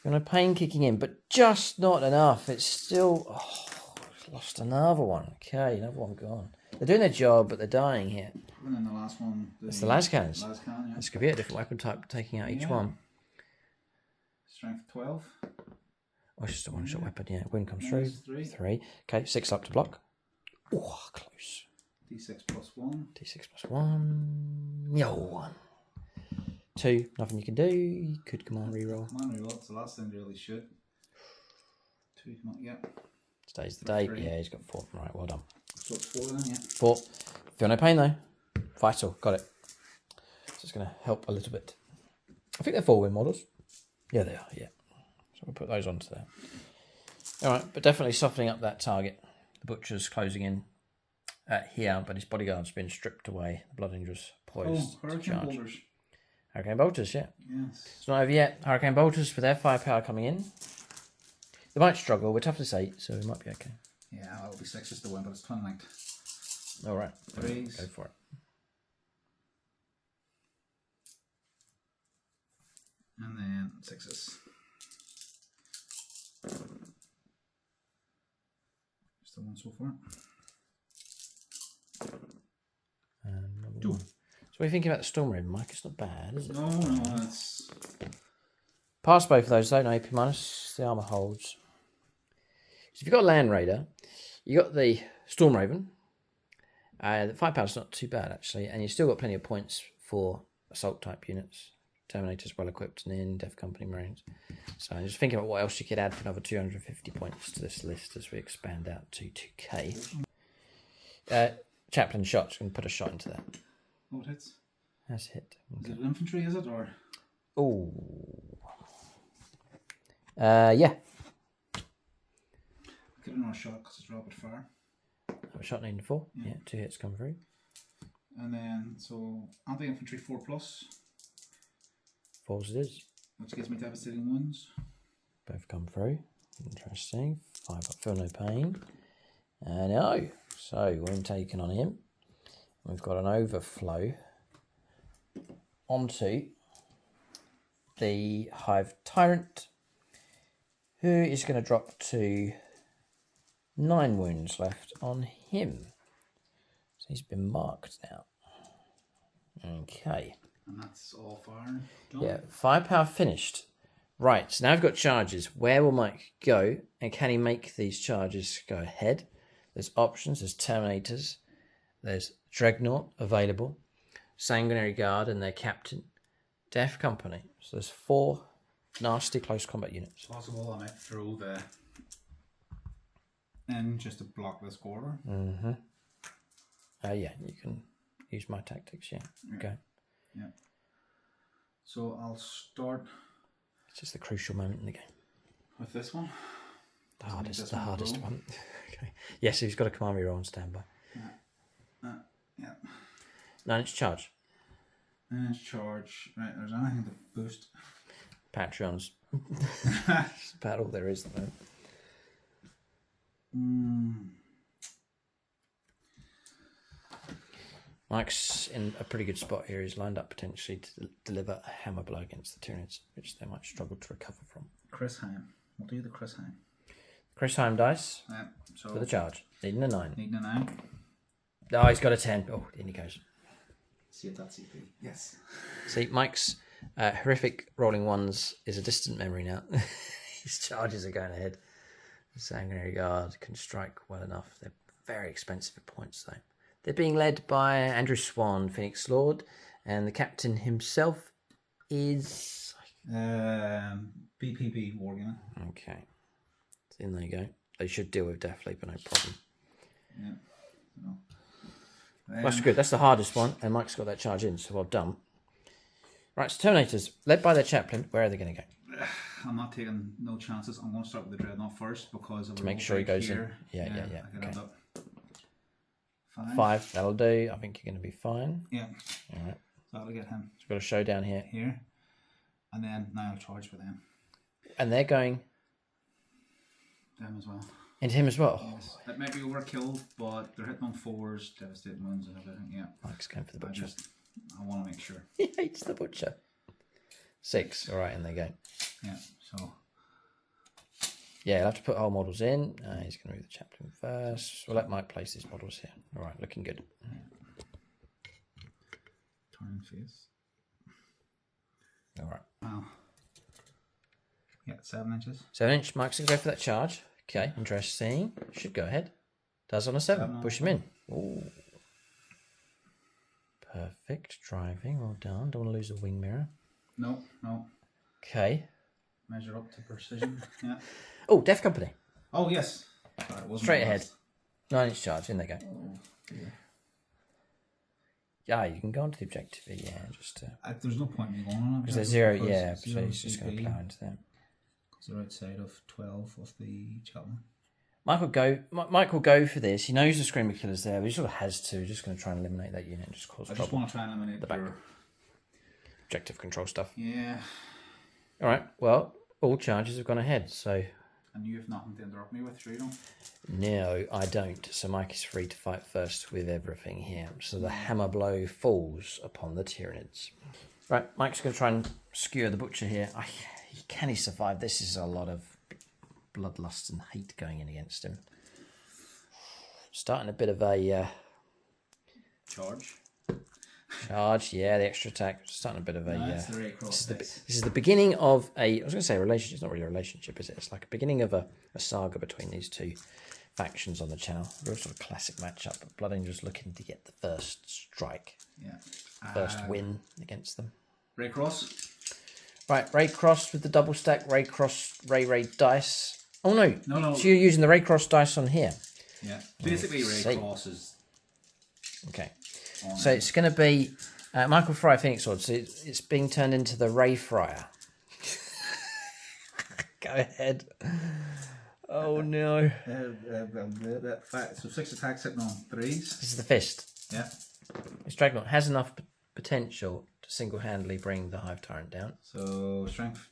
Gonna pain kicking in, but just not enough. It's still. Oh, lost another one. Okay, another one gone. They're doing their job, but they're dying here. And then the last one. It's the las cannons. Yeah. This could be a different weapon type, taking out each one. Strength 12. Oh, it's just a one-shot weapon. Yeah, wind comes through. 3. 3. Okay, 6 up to block. Oh, close. D6 plus 1. D6 plus 1. Yo, 1. 2. Nothing you can do. You could command reroll. Command reroll. It's the last thing to really shoot. 2, yeah. Today's the day. 3. Yeah, he's got 4. Right, well done. So it's 4 then, yeah. 4. Feel no pain though. Vital, got it. So it's going to help a little bit. I think they're 4-win models. Yeah, they are, yeah. So we'll put those onto there. Alright, but definitely softening up that target. The butcher's closing in here, but his bodyguard's been stripped away. The blood angel's poised. Oh, Hurricane Bolters. Hurricane Bolters, yeah. Yes. It's not over yet. Hurricane Bolters with their firepower coming in. They might struggle. We're toughness 8, so we might be okay. Yeah, that'll be 6 to win, but it's twin linked. Alright. 3s. Go for it. And then 6s. Just the one so far. And 2. So what are you thinking about the Storm Raven, Mike? It's not bad, is it? No, it's... Pass both of those though, no AP minus. The armour holds. So if you've got a Land Raider, you got the Storm Raven. The firepower's not too bad actually, and you've still got plenty of points for assault type units. Terminator's well equipped and in Death Company Marines. So I'm just thinking about what else you could add for another 250 points to this list as we expand out to 2k. Chaplain shots, we can put a shot into that. Oh, it hits. That's hit. Okay. Is it infantry, is it, or? Oh. Yeah. Get another shot because it's rapid fire. Have a shot needing 4. Yeah, 2 hits come through. And then, so, anti-infantry 4+, 4s it is. which gives me devastating wounds. Both come through. Interesting. 5 up, feel no pain. No. So, wound taken on him. We've got an overflow onto the Hive Tyrant, who is going to drop to 9 wounds left on him. So he's been marked now. Okay. And that's all fire. Yeah, firepower finished. Right, so now I've got charges. Where will Mike go? And can he make these charges go ahead? There's options, there's Terminators, there's Dreadnought available, Sanguinary Guard and their captain, Death Company. So there's 4 nasty close combat units. Possible I might throw the in just to block this quarter. Mm-hmm. Yeah, you can use my tactics, yeah. Okay. Yeah. So I'll start. It's just the crucial moment in the game. With this one. The hardest one. Okay. Yes, he's got a command roll on standby. Yeah. 9-inch charge. 9-inch charge. Right, there's anything to boost. Patreons. That's about all there is at the moment. Mike's in a pretty good spot here. He's lined up potentially to deliver a hammer blow against the Tyranids, which they might struggle to recover from. Chris Heim. We'll do the Chris Heim. Chris Heim dice so for the charge. Needing a 9. Needing a 9. Oh, he's got a 10. Oh, in he goes. See if that's CP. Yes. See, Mike's horrific rolling ones is a distant memory now. His charges are going ahead. The Sanguinary Guard can strike well enough. They're very expensive at points, though. They're being led by Andrew Swan, Phoenix Lord, and the captain himself is... BPB Wargaming. Okay. So in there you go. They should deal with Death Leaper, no problem. Yeah. No. That's good. That's the hardest one, and Mike's got that charge in, so well done. Right, so Terminators, led by their chaplain, where are they going to go? I'm not taking no chances. I'm going to start with the Dreadnought first because to make sure he goes here. in. Yeah. I can end up 5, that'll do. I think you're going to be fine. Yeah. All right. So that'll get him. So we've got a showdown here. Here. And then now I'll charge for them. And they're going... Them as well. Into him as well? Yes. It might be overkill, but they're hitting on 4s, devastating wounds and everything, yeah. Mike's going for the butcher. I want to make sure. He hates the butcher. 6, all right, and they go. Yeah, so... Yeah, I'll have to put whole models in. He's going to move the chaplain first. We'll let Mike place his models here. All right, looking good. Turn face. All right. Wow. Yeah, 7 inches. 7 inch. Mike's going to go for that charge. Okay, interesting. Should go ahead. Does on a 7. Push him in. Ooh. Perfect. Driving. Well done. Don't want to lose the wing mirror. No. Okay. Measure up to precision. Yeah. Oh, Death Company. Oh, yes. Sorry, it wasn't Straight my ahead. last. 9-inch charge. In they go. Oh, dear. Yeah, you can go onto the objective. Yeah, just There's no point in me going on it. because they're 0. Yeah, so zero he's just going to CP, plow into them. because they're outside of 12 of the Cheltenham. Mike will go for this. He knows the Screamer Killer's there, but he sort of has to. Just going to try and eliminate that unit and just cause I trouble. just want to try and eliminate The back. Objective control stuff. Yeah. All right. Well, all charges have gone ahead. So And you have nothing to interrupt me with, sure you don't? no, I don't. So Mike is free to fight first with everything here. So the hammer blow falls upon the Tyranids. Right. Mike's going to try and skewer the butcher here. Can he survive? This is a lot of bloodlust and hate going in against him. Starting a bit of a Charge. charge, yeah, the extra attack. Starting a bit of a. No, that's the right cross this is the beginning of a. I was going to say a relationship. It's not really a relationship, is it? It's like a beginning of a saga between these two factions on the channel. Real sort of classic matchup. But Blood Angel's looking to get the first strike, Yeah. first win against them. Ray Cross. Right, Ray Cross with the double stack. Ray Cross, Ray dice. Oh no! No. So you're using the Ray Cross dice on here. Yeah. Basically, Ray Cross is. Okay. So it's going to be Michael Fry Phoenix Sword. So it's being turned into the Ray Fryer. Go ahead. Oh no. So 6 attacks hitting on 3s. This is the fist. Yeah. This Dragonaught has enough potential to single-handedly bring the Hive Tyrant down. So strength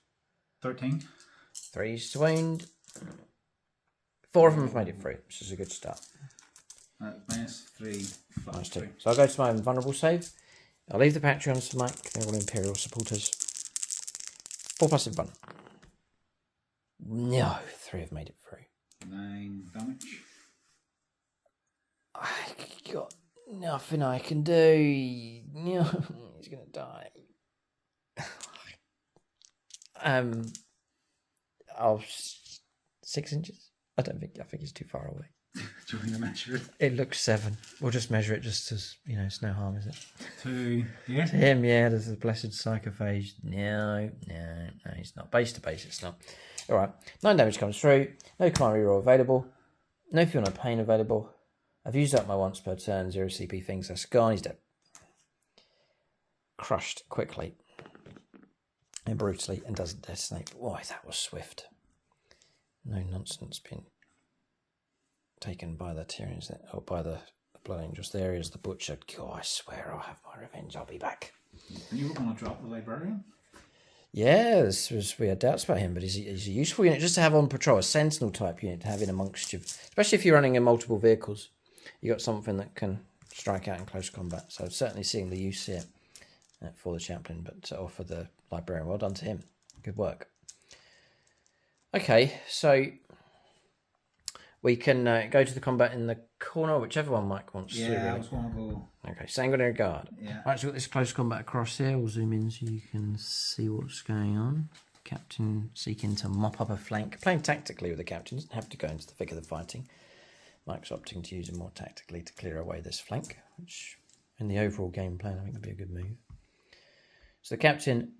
13. 3s to wound. 4 of them have made it through, which is a good start. -3. Minus 2. So I'll go to my invulnerable save. I'll leave the Patreons for Mike. They're all Imperial supporters. 4 plus invuln. No, 3 have made it through. 9 damage. I got nothing I can do. No, he's gonna die. I'll 6 inches. I think he's too far away. Do you want me to measure it? It looks 7. We'll just measure it just as, it's no harm, is it? 2 here. To him, yeah, there's the blessed psychophage. No, he's not. Base to base, it's not. Alright, 9 damage comes through. No command reroll available. No feel no pain available. I've used up my once per turn 0 CP things. That's gone. He's dead. Crushed quickly and brutally and doesn't detonate. Boy, that was swift. No nonsense being taken by the Tyranids or by the Blood Angels. There is the butcher. God, I swear I'll have my revenge. I'll be back. And you were going to drop the Librarian? Yeah, we had doubts about him, but he's a useful unit just to have on patrol, a sentinel type unit to have in amongst you, especially if you're running in multiple vehicles. You got something that can strike out in close combat. So certainly seeing the use here for the chaplain, or for the Librarian. Well done to him. Good work. Okay, so we can go to the combat in the corner, whichever one Mike wants to. Yeah, I was going to go. Okay, Sanguinary Guard. Yeah. Right, so we've got this close combat across here. We'll zoom in so you can see what's going on. Captain seeking to mop up a flank. Playing tactically with the captain. Doesn't have to go into the thick of the fighting. Mike's opting to use it more tactically to clear away this flank, which in the overall game plan I think would be a good move. So the captain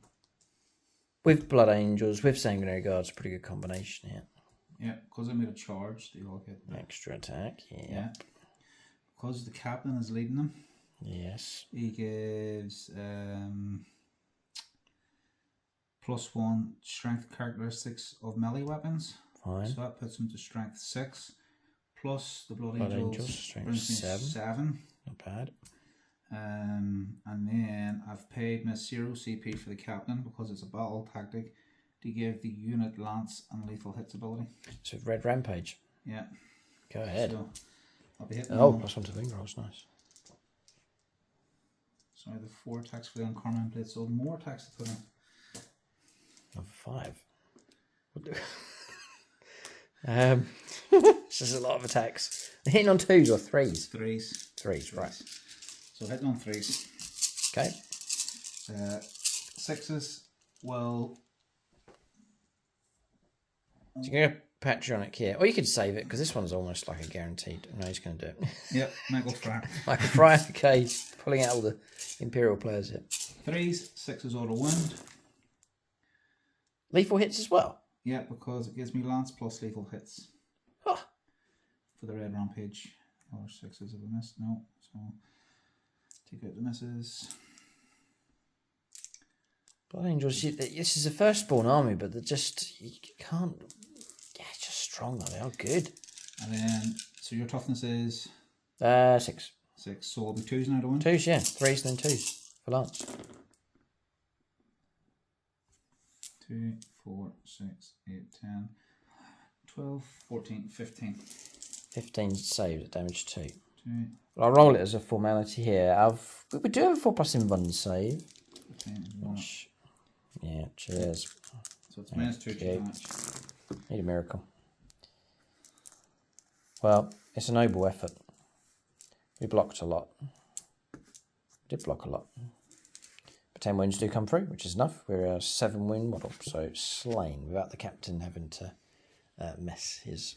with Blood Angels, with Sanguinary Guards, pretty good combination here. Yeah, because I made a charge, they all get Extra attack, yeah. Because the captain is leading them. Yes. He gives +1 strength characteristics of melee weapons. Fine. So that puts him to strength 6. Plus the Blood Blood Angels Angels, strength brings me 7. Not bad. And then I've paid my 0 CP for the captain because it's a battle tactic to give the unit lance and lethal hits ability. So Red Rampage. Yeah. Go ahead. So I'll be hitting. Oh, +1 to wing rolls, nice. So I have the 4 attacks for the uncommon plate, so more attacks to put in. Of 5. This is a lot of attacks. Hitting on 2s or 3s? 3s. 3s, right. So hitting on 3s. Okay. 6s, well... So you're going to Patronic here. Or you could save it, because this one's almost like a guaranteed. No, he's going to do it. Yep, Michael Fry. Michael Fry, okay, pulling out all the Imperial players here. 3s, 6s auto wound. Lethal hits as well? Yeah, because it gives me lance plus lethal hits. for the red rampage. Or 6s have we missed? No. So take out the misses. Blood Angels, this is a firstborn army, but they're just, you can't, yeah, it's just strong though, they are good. And then, so your toughness is? 6. 6, so it'll be 2s now to win? 2s, yeah, 3s and then 2s for Lance. 2, 4, 6, 8, 10, 12, 14, 15. 15 saved at damage 2. 2. Well, I'll roll it as a formality here. We do have a 4+ invuln save. 15, Which, yeah, cheers. so it's minus 2 to damage. Need a miracle. Well, it's a noble effort. We blocked a lot. We did block a lot. But 10 wounds do come through, which is enough. We're a 7 wound model, so slain without the captain having to mess his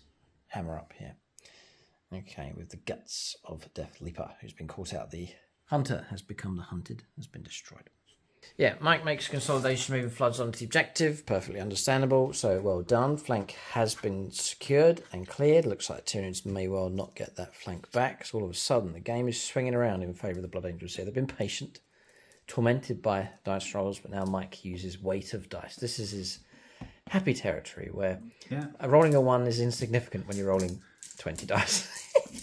hammer up here. Okay, with the guts of Death Leaper, who's been caught out. The hunter has become the hunted, has been destroyed. Yeah, Mike makes consolidation, moving floods onto the objective. Perfectly understandable, so well done. Flank has been secured and cleared. Looks like the Tyranids may well not get that flank back. So all of a sudden, the game is swinging around in favour of the Blood Angels here. They've been patient, tormented by dice rolls, but now Mike uses weight of dice. This is his happy territory, where rolling a 1 is insignificant when you're rolling 20 dice.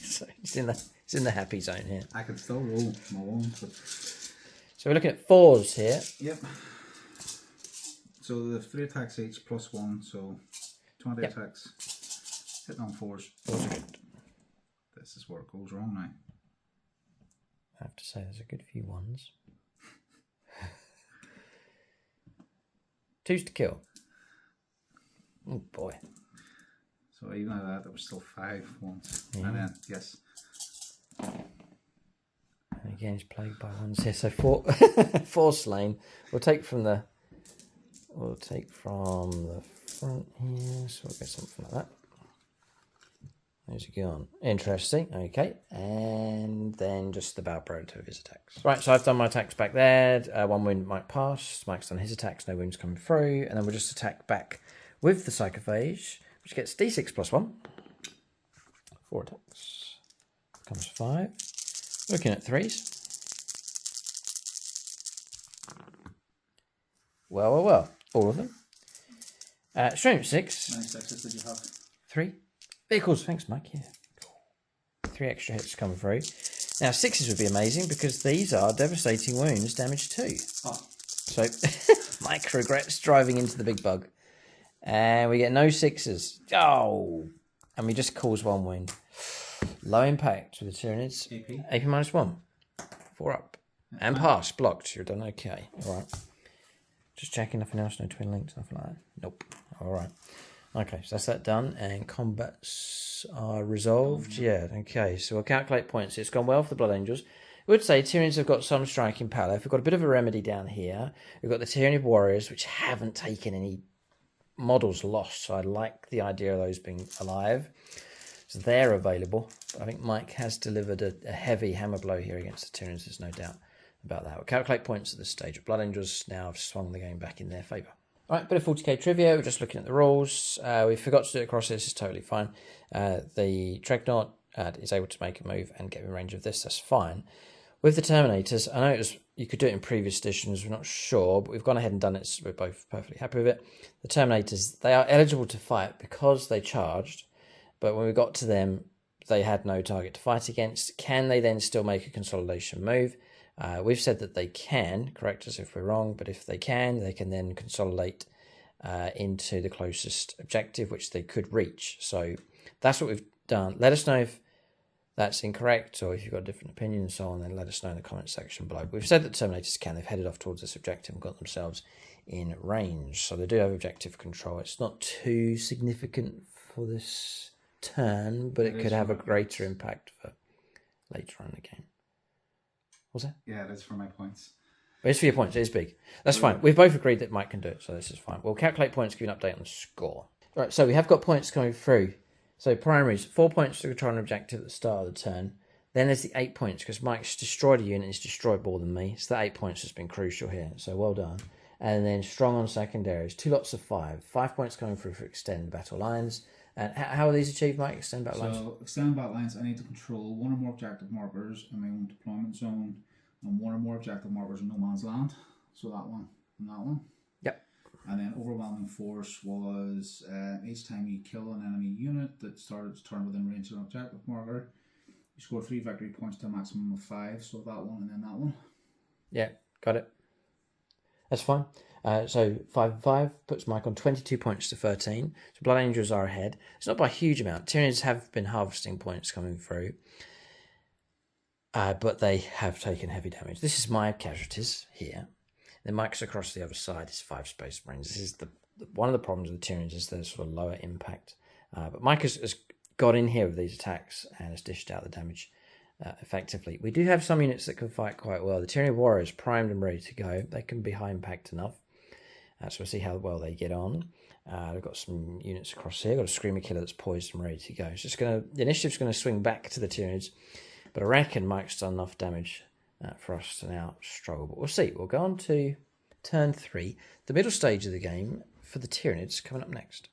So it's in the happy zone here. I can still roll my 1. So we're looking at 4s here. Yep. So the 3 attacks each plus 1, so 20 attacks. Hitting on 4s. 4s are good. This is where it goes wrong now. I have to say there's a good few 1s. 2s to kill. Oh boy. So even at that, there was still 5 once. Yeah. And then, yes. And again, he's plagued by 1s here. So 4, 4 slain. We'll take from the front here. So we'll get something like that. There's he gone. Interesting. Okay. And then just the Balbrode of his attacks. Right, so I've done my attacks back there. 1 wound Mike passed. Mike's done his attacks. No wounds coming through. And then we'll just attack back with the Psychophage, which gets D6 plus 1. 4 attacks. Comes 5. Looking at 3s. Well. All of them. Strength 6. How many 6s did you have? 3. Vehicles. Thanks, Mike. Yeah. 3 extra hits coming through. Now, 6s would be amazing because these are devastating wounds, damage 2. Oh. So, Mike regrets driving into the big bug. And we get no 6s. Oh! And we just cause 1 wound. Low impact with the Tyranids. AP minus 1. 4 up. And pass. Blocked. You're done okay. Alright. Just checking, nothing else. No twin links, nothing like that. Nope. Alright. Okay, so that's that done. And combats are resolved. Yeah, okay. So we'll calculate points. It's gone well for the Blood Angels. I would say Tyranids have got some striking power. We've got a bit of a remedy down here. We've got the Tyranid Warriors, which haven't taken any models lost, so I like the idea of those being alive. So they're available. But I think Mike has delivered a heavy hammer blow here against the Tyranids. There's no doubt about that. We'll calculate points at this stage. Blood Angels now have swung the game back in their favour. All right, bit of 40k trivia. We're just looking at the rules. We forgot to do it across this. It's totally fine. The Dreadnought is able to make a move and get in range of this. That's fine. With the Terminators, I know you could do it in previous editions. We're not sure, but we've gone ahead and done it. So we're both perfectly happy with it. The Terminators, they are eligible to fight because they charged. But when we got to them, they had no target to fight against. Can they then still make a consolidation move? We've said that they can. Correct us if we're wrong. But if they can then consolidate into the closest objective, which they could reach. So that's what we've done. Let us know if that's incorrect, or if you've got a different opinion and so on, then let us know in the comment section below. But we've said that Terminators can. They've headed off towards this objective and got themselves in range. So they do have objective control. It's not too significant for this turn, but it could have a greater impact for later on in the game. What's that? Yeah, that's for my points. But it's for your points. It is big. That's fine. We've both agreed that Mike can do it, so this is fine. We'll calculate points, give you an update on the score. Right, so we have got points coming through. So primaries, 4 points to control an objective at the start of the turn. Then there's the 8 points, because Mike's destroyed a unit, he's destroyed more than me. So that 8 points has been crucial here. So well done. And then strong on secondaries, 2 lots of 5. 5 points coming through for extend battle lines. And how are these achieved, Mike? Extend battle lines? So, extend battle lines, I need to control one or more objective markers in my own deployment zone and one or more objective markers in no man's land. So that one and that one. Yep. And then overwhelming force was each time you kill an enemy unit that started to turn within range of an objective marker, you score 3 victory points to a maximum of 5. So that one and then that one. Yeah, got it. That's fine. So 5 and 5 puts Mike on 22 points to 13. So Blood Angels are ahead. It's not by a huge amount. Tyranids have been harvesting points coming through. But they have taken heavy damage. This is my casualties here. Then Mike's across the other side is 5 Space Marines. This is one of the problems with the Tyranids is their sort of lower impact. But Mike has got in here with these attacks and has dished out the damage effectively. We do have some units that can fight quite well. The Tyranid Warriors primed and ready to go. They can be high impact enough. So we'll see how well they get on. They've got some units across here. Got a Screamer Killer that's poised and ready to go. So the initiative's going to swing back to the Tyranids. But I reckon Mike's done enough damage for us to now struggle. But we'll see. We'll go on to turn 3, the middle stage of the game for the Tyranids coming up next.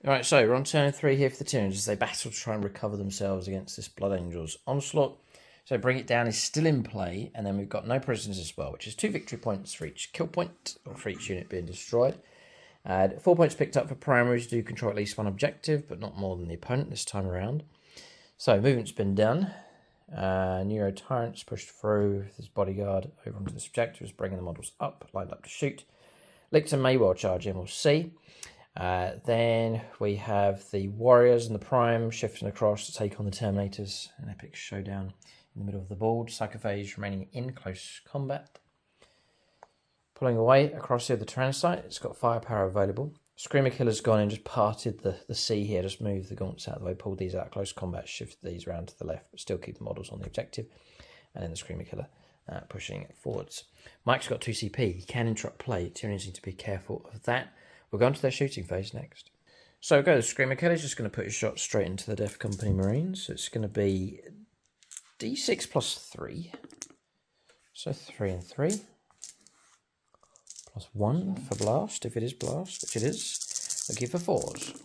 Alright, so we're on turn 3 here for the Tyranids as they battle to try and recover themselves against this Blood Angels onslaught. So Bring It Down is still in play, and then we've got No Prisoners as well, which is 2 victory points for each kill point, or for each unit being destroyed. 4 points picked up for primaries do control at least one objective, but not more than the opponent this time around. So movement's been done. Neuro Tyrant's pushed through with his bodyguard over onto this objective, is bringing the models up, lined up to shoot. Lictor may well charge in, we'll see. Then we have the Warriors and the Prime shifting across to take on the Terminators. An epic showdown in the middle of the board. Psychophage remaining in close combat. Pulling away across here, the Tyrannocyte. It's got firepower available. Screamer Killer's gone and just parted the sea here. Just moved the gaunts out of the way, pulled these out close combat, shifted these around to the left, but still keep the models on the objective. And then the Screamer Killer pushing it forwards. Mike's got 2 CP. He can interrupt play. Tyranids need to be careful of that. We'll go on to their shooting phase next. So go, the Screamer Killer's just going to put his shot straight into the Death Company Marines. So it's going to be D6 plus 3. So 3 and 3. Plus 1 for blast, if it is blast, which it is. Looking for 4s.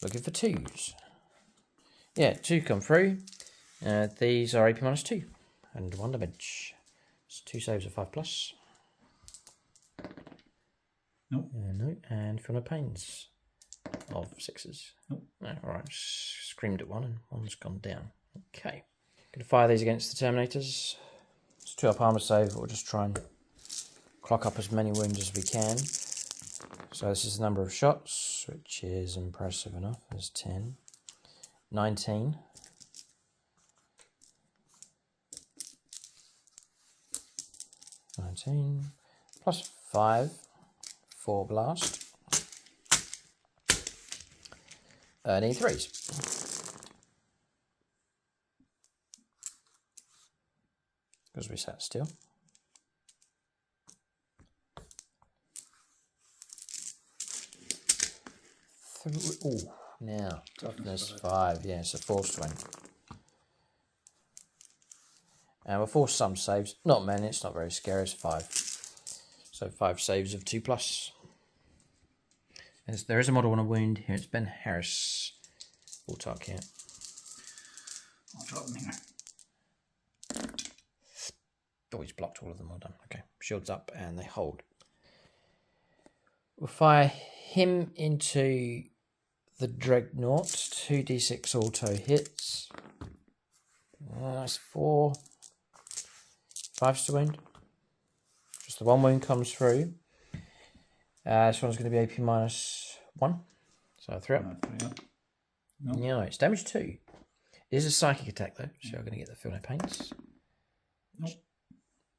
Looking for 2s. Yeah, 2 come through. These are AP minus 2. And 1 damage. It's 2 saves of 5 plus. Nope. No, and feel no pains of 6s. Nope. No, alright, screamed at 1 and 1's gone down. Okay. Going to fire these against the Terminators. It's 2 up armor save, we'll just try and clock up as many wounds as we can. So this is the number of shots, which is impressive enough. There's 10. 19. 19. Plus 5. 4 blast. Need 3s. Because we sat still. Oh, now toughness 5. Yeah, it's a force swing. And we'll force some saves. Not many. It's not very scary. It's 5. So 5 saves of 2 plus. As there is a model on a wound here. It's Ben Harris. We'll talk here. I'll drop them here. Oh, he's blocked all of them. Well done. Okay. Shields up and they hold. We'll fire him into the Dreadnought. 2d6 auto hits. That's 4. 5's to wound. Just the 1 wound comes through. This one's going to be AP minus 1. So 3 up. 3 up. No. No, it's damage 2. It is a psychic attack though, so I'm going to get the feel no pains. Nope.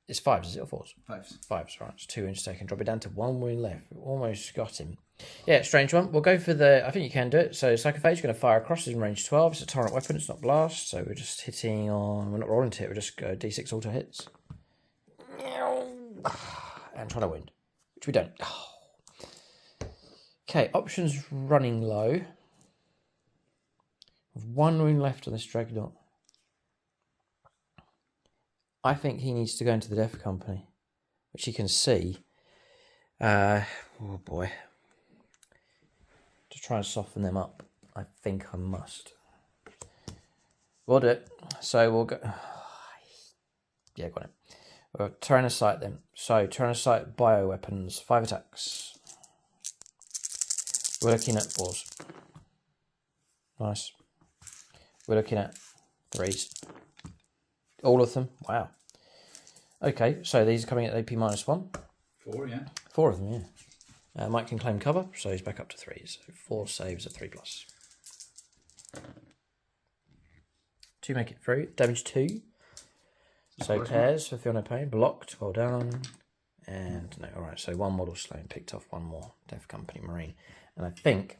It's 5s, is it, or 4s? 5s. 5s, right. It's 2 inch taken. Drop it down to 1 wound left. We almost got him. Yeah, strange one. We'll go for the... I think you can do it. So Psychophage is going to fire across in range 12. It's a torrent weapon. It's not blast. So we're just hitting on... We're not rolling to hit. We're just go D6 auto hits. And try to wound. Which we don't. Okay, options running low. With 1 wound left on this Dreadnought. I think he needs to go into the Death Company. which you can see. Oh boy. To try and soften them up, I think I must. We'll do it. So we'll go... Yeah, got it. We'll Tyrannocyte then. So, Tyrannocyte bioweapons, 5 attacks. We're looking at 4s. Nice. We're looking at 3s. All of them. Wow. Okay, so these are coming at AP -1. 4, yeah. 4 of them, yeah. Mike can claim cover, so he's back up to 3s. So 4 saves at 3+. 2 make it through. Damage 2. So pairs for feel no pain. Blocked, well done. And no, alright, so 1 model slain, picked off 1 more. Death Company Marine. And I think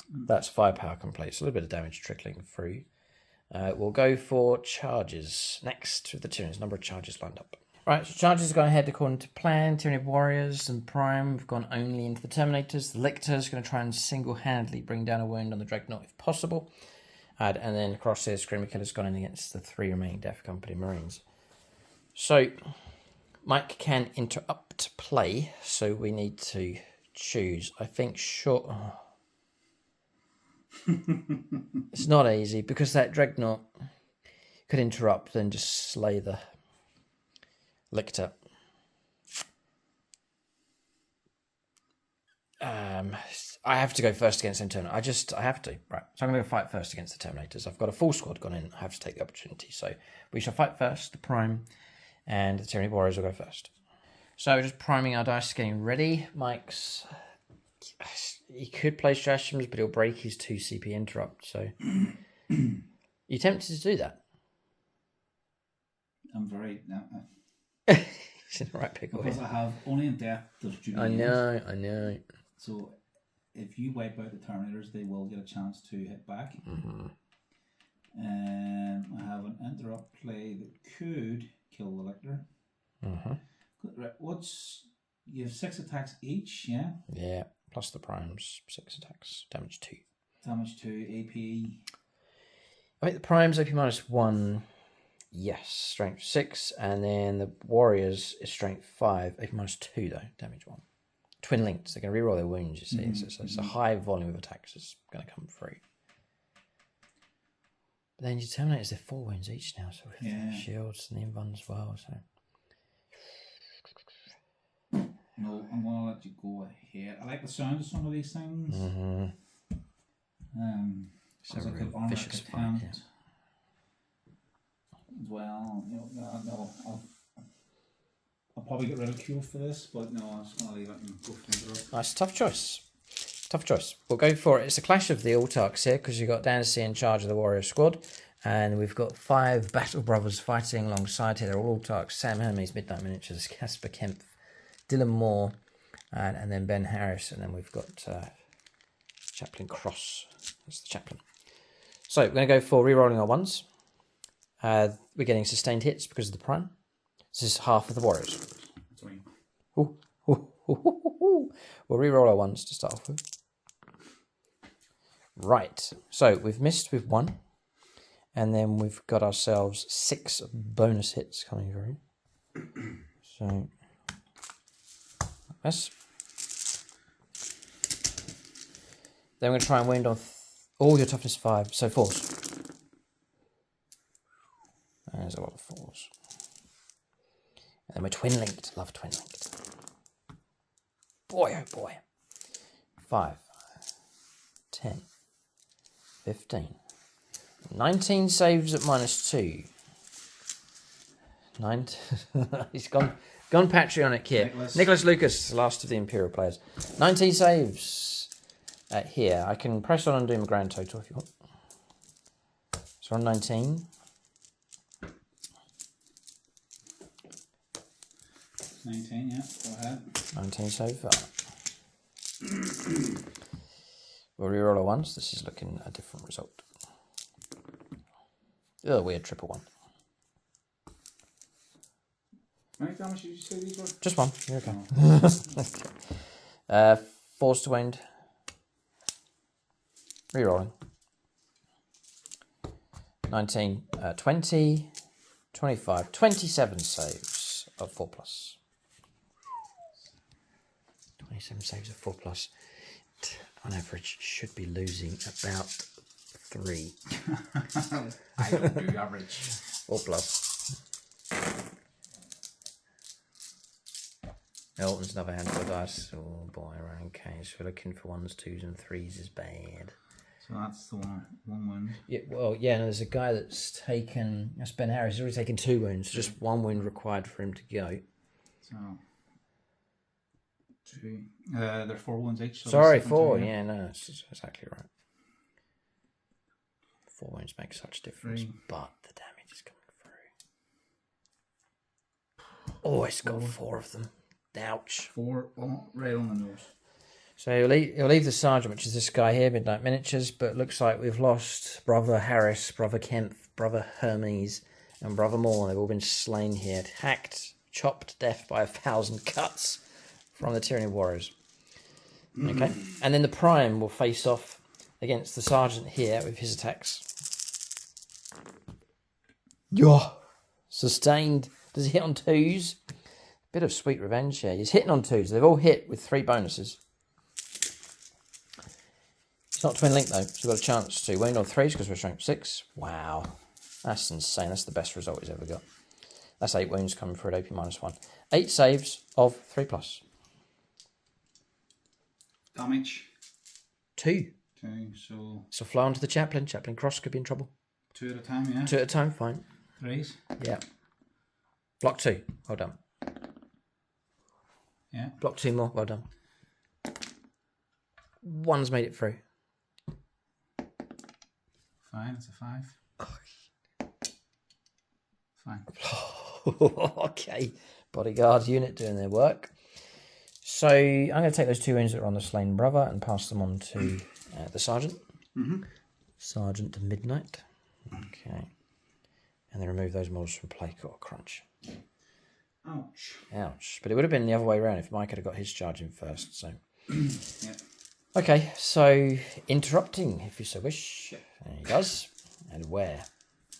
that's firepower complete. So a little bit of damage trickling through. We'll go for charges next with the Tyranids. Number of charges lined up. Right, so charges have gone ahead according to plan. Tyranid Warriors and Prime have gone only into the Terminators. The Lictor's going to try and single-handedly bring down a wound on the Dreadnought if possible. And then Crosshair Screamer Killer's gone in against the 3 remaining Death Company Marines. So, Mike can interrupt play, so we need to choose. I think short... Oh. It's not easy, because that Dreadnought could interrupt and just slay the Lictor. I have to go first against them turn. I have to. Right. So I'm going to fight first against the Terminators. I've got a full squad gone in. I have to take the opportunity. So we shall fight first, the Prime, and the Tyranid Warriors will go first. So we're just priming our dice, getting ready. Mike's... He could play Stratagems, but he'll break his 2 CP interrupt, so... You tempted to do that? I'm very... No, He's in the right pickle. because I have only in depth there's Judy. I know. So if you wipe out the Terminators, they will get a chance to hit back. Mm-hmm. I have an interrupt play that could kill the Lictor. Mm-hmm. Right, you have 6 attacks each, yeah? Yeah, plus the Primes, 6 attacks, damage 2. Damage 2, AP. I think the Primes AP -1, yes, strength 6, and then the Warriors is strength 5, AP -2 though, damage 1. Twin linked, they're going to reroll their wounds, you see, so it's a high volume of attacks that's going to come through. But then your Terminators, they're 4 wounds each now, so we have shields and the invuln as well, so... No, I'm going to let you go ahead. I like the sound of some of these things. Mm-hmm. Because I could armor contempt as well. I'll probably get ridicule for this, but no, I'm just going to leave it and go for the interrupt. Nice, tough choice. Tough choice. We'll go for it. It's a clash of the Autarchs here, because you've got Dancy in charge of the Warrior Squad, and we've got 5 Battle Brothers fighting alongside here. They're all Autarchs. Sam Hermes, Midnight Miniatures, Casper Kempf, Dylan Moore, and then Ben Harris, and then we've got Chaplain Cross. That's the Chaplain. So we're going to go for re-rolling our 1s. We're getting sustained hits because of the Prime. This is half of the Warriors. We'll re-roll our 1s to start off with. Right, so we've missed with 1, and then we've got ourselves 6 bonus hits coming through. So... Yes. Then we're going to try and wound on all your toughness 5, so 4s. There's a lot of 4s. And then we're twin linked. Love twin linked. Boy, oh boy. 5, 10, 15, 19 saves at -2. 9. He's gone patriotic here. Nicholas Lucas, last of the Imperial players. 19 saves here. I can press on and do my grand total if you want. So on 19. 19, yeah, go ahead. 19 so far. We'll reroll our 1s. This is looking a different result. Oh, weird triple 1. How many damage did you say these were? Just 1. Here we go. 4s to wound. Rerolling. 19, 20, 25, 27 saves of 4+. 27 saves of 4+. On average, should be losing about 3. I don't do average. 4+. Elton's another handful of dice. Oh boy, okay. So we're looking for 1s, 2s, and 3s is bad. So that's the one wound. Yeah, well, yeah, no, there's a guy that's taken, that's Ben Harris, he's already taken 2 wounds, just 1 wound required for him to go. So, 2. They're 4 wounds each. So sorry, 4, yeah, no, that's exactly right. 4 wounds make such a difference, 3. but the damage is coming through. Oh, it's got 4 of them. Ouch. 4, right on the nose. So he'll leave the sergeant, which is this guy here, Midnight Miniatures, but looks like we've lost Brother Harris, Brother Kempf, Brother Hermes, and Brother Moore. They've all been slain here, hacked, chopped to death by 1,000 cuts from the Tyranid Warriors. Okay, and then the Prime will face off against the sergeant here with his attacks. Yeah, sustained. Does he hit on 2s? Bit of sweet revenge here. He's hitting on 2s. They've all hit with 3 bonuses. It's not twin link though, so we've got a chance to wound on 3s because we're strength 6. Wow, that's insane. That's the best result he's ever got. That's 8 wounds coming for an AP -1. 8 saves of 3+. Damage. 2. 2, so... So fly onto the chaplain. Chaplain Cross could be in trouble. 2 at a time, yeah. 2 at a time, fine. 3s. Yeah. Block 2, well done. Yeah. Block 2 more, well done. 1's made it through. Fine, it's a 5. Fine. Okay, bodyguard unit doing their work. So I'm going to take those 2 wounds that are on the slain brother and pass them on to the sergeant. Sergeant Midnight. Okay. And then remove those models from play. Got a crunch. Ouch. Ouch. But it would have been the other way around if Mike had got his charge in first. So. Yeah. Okay, so interrupting, if you so wish. There he does. And where?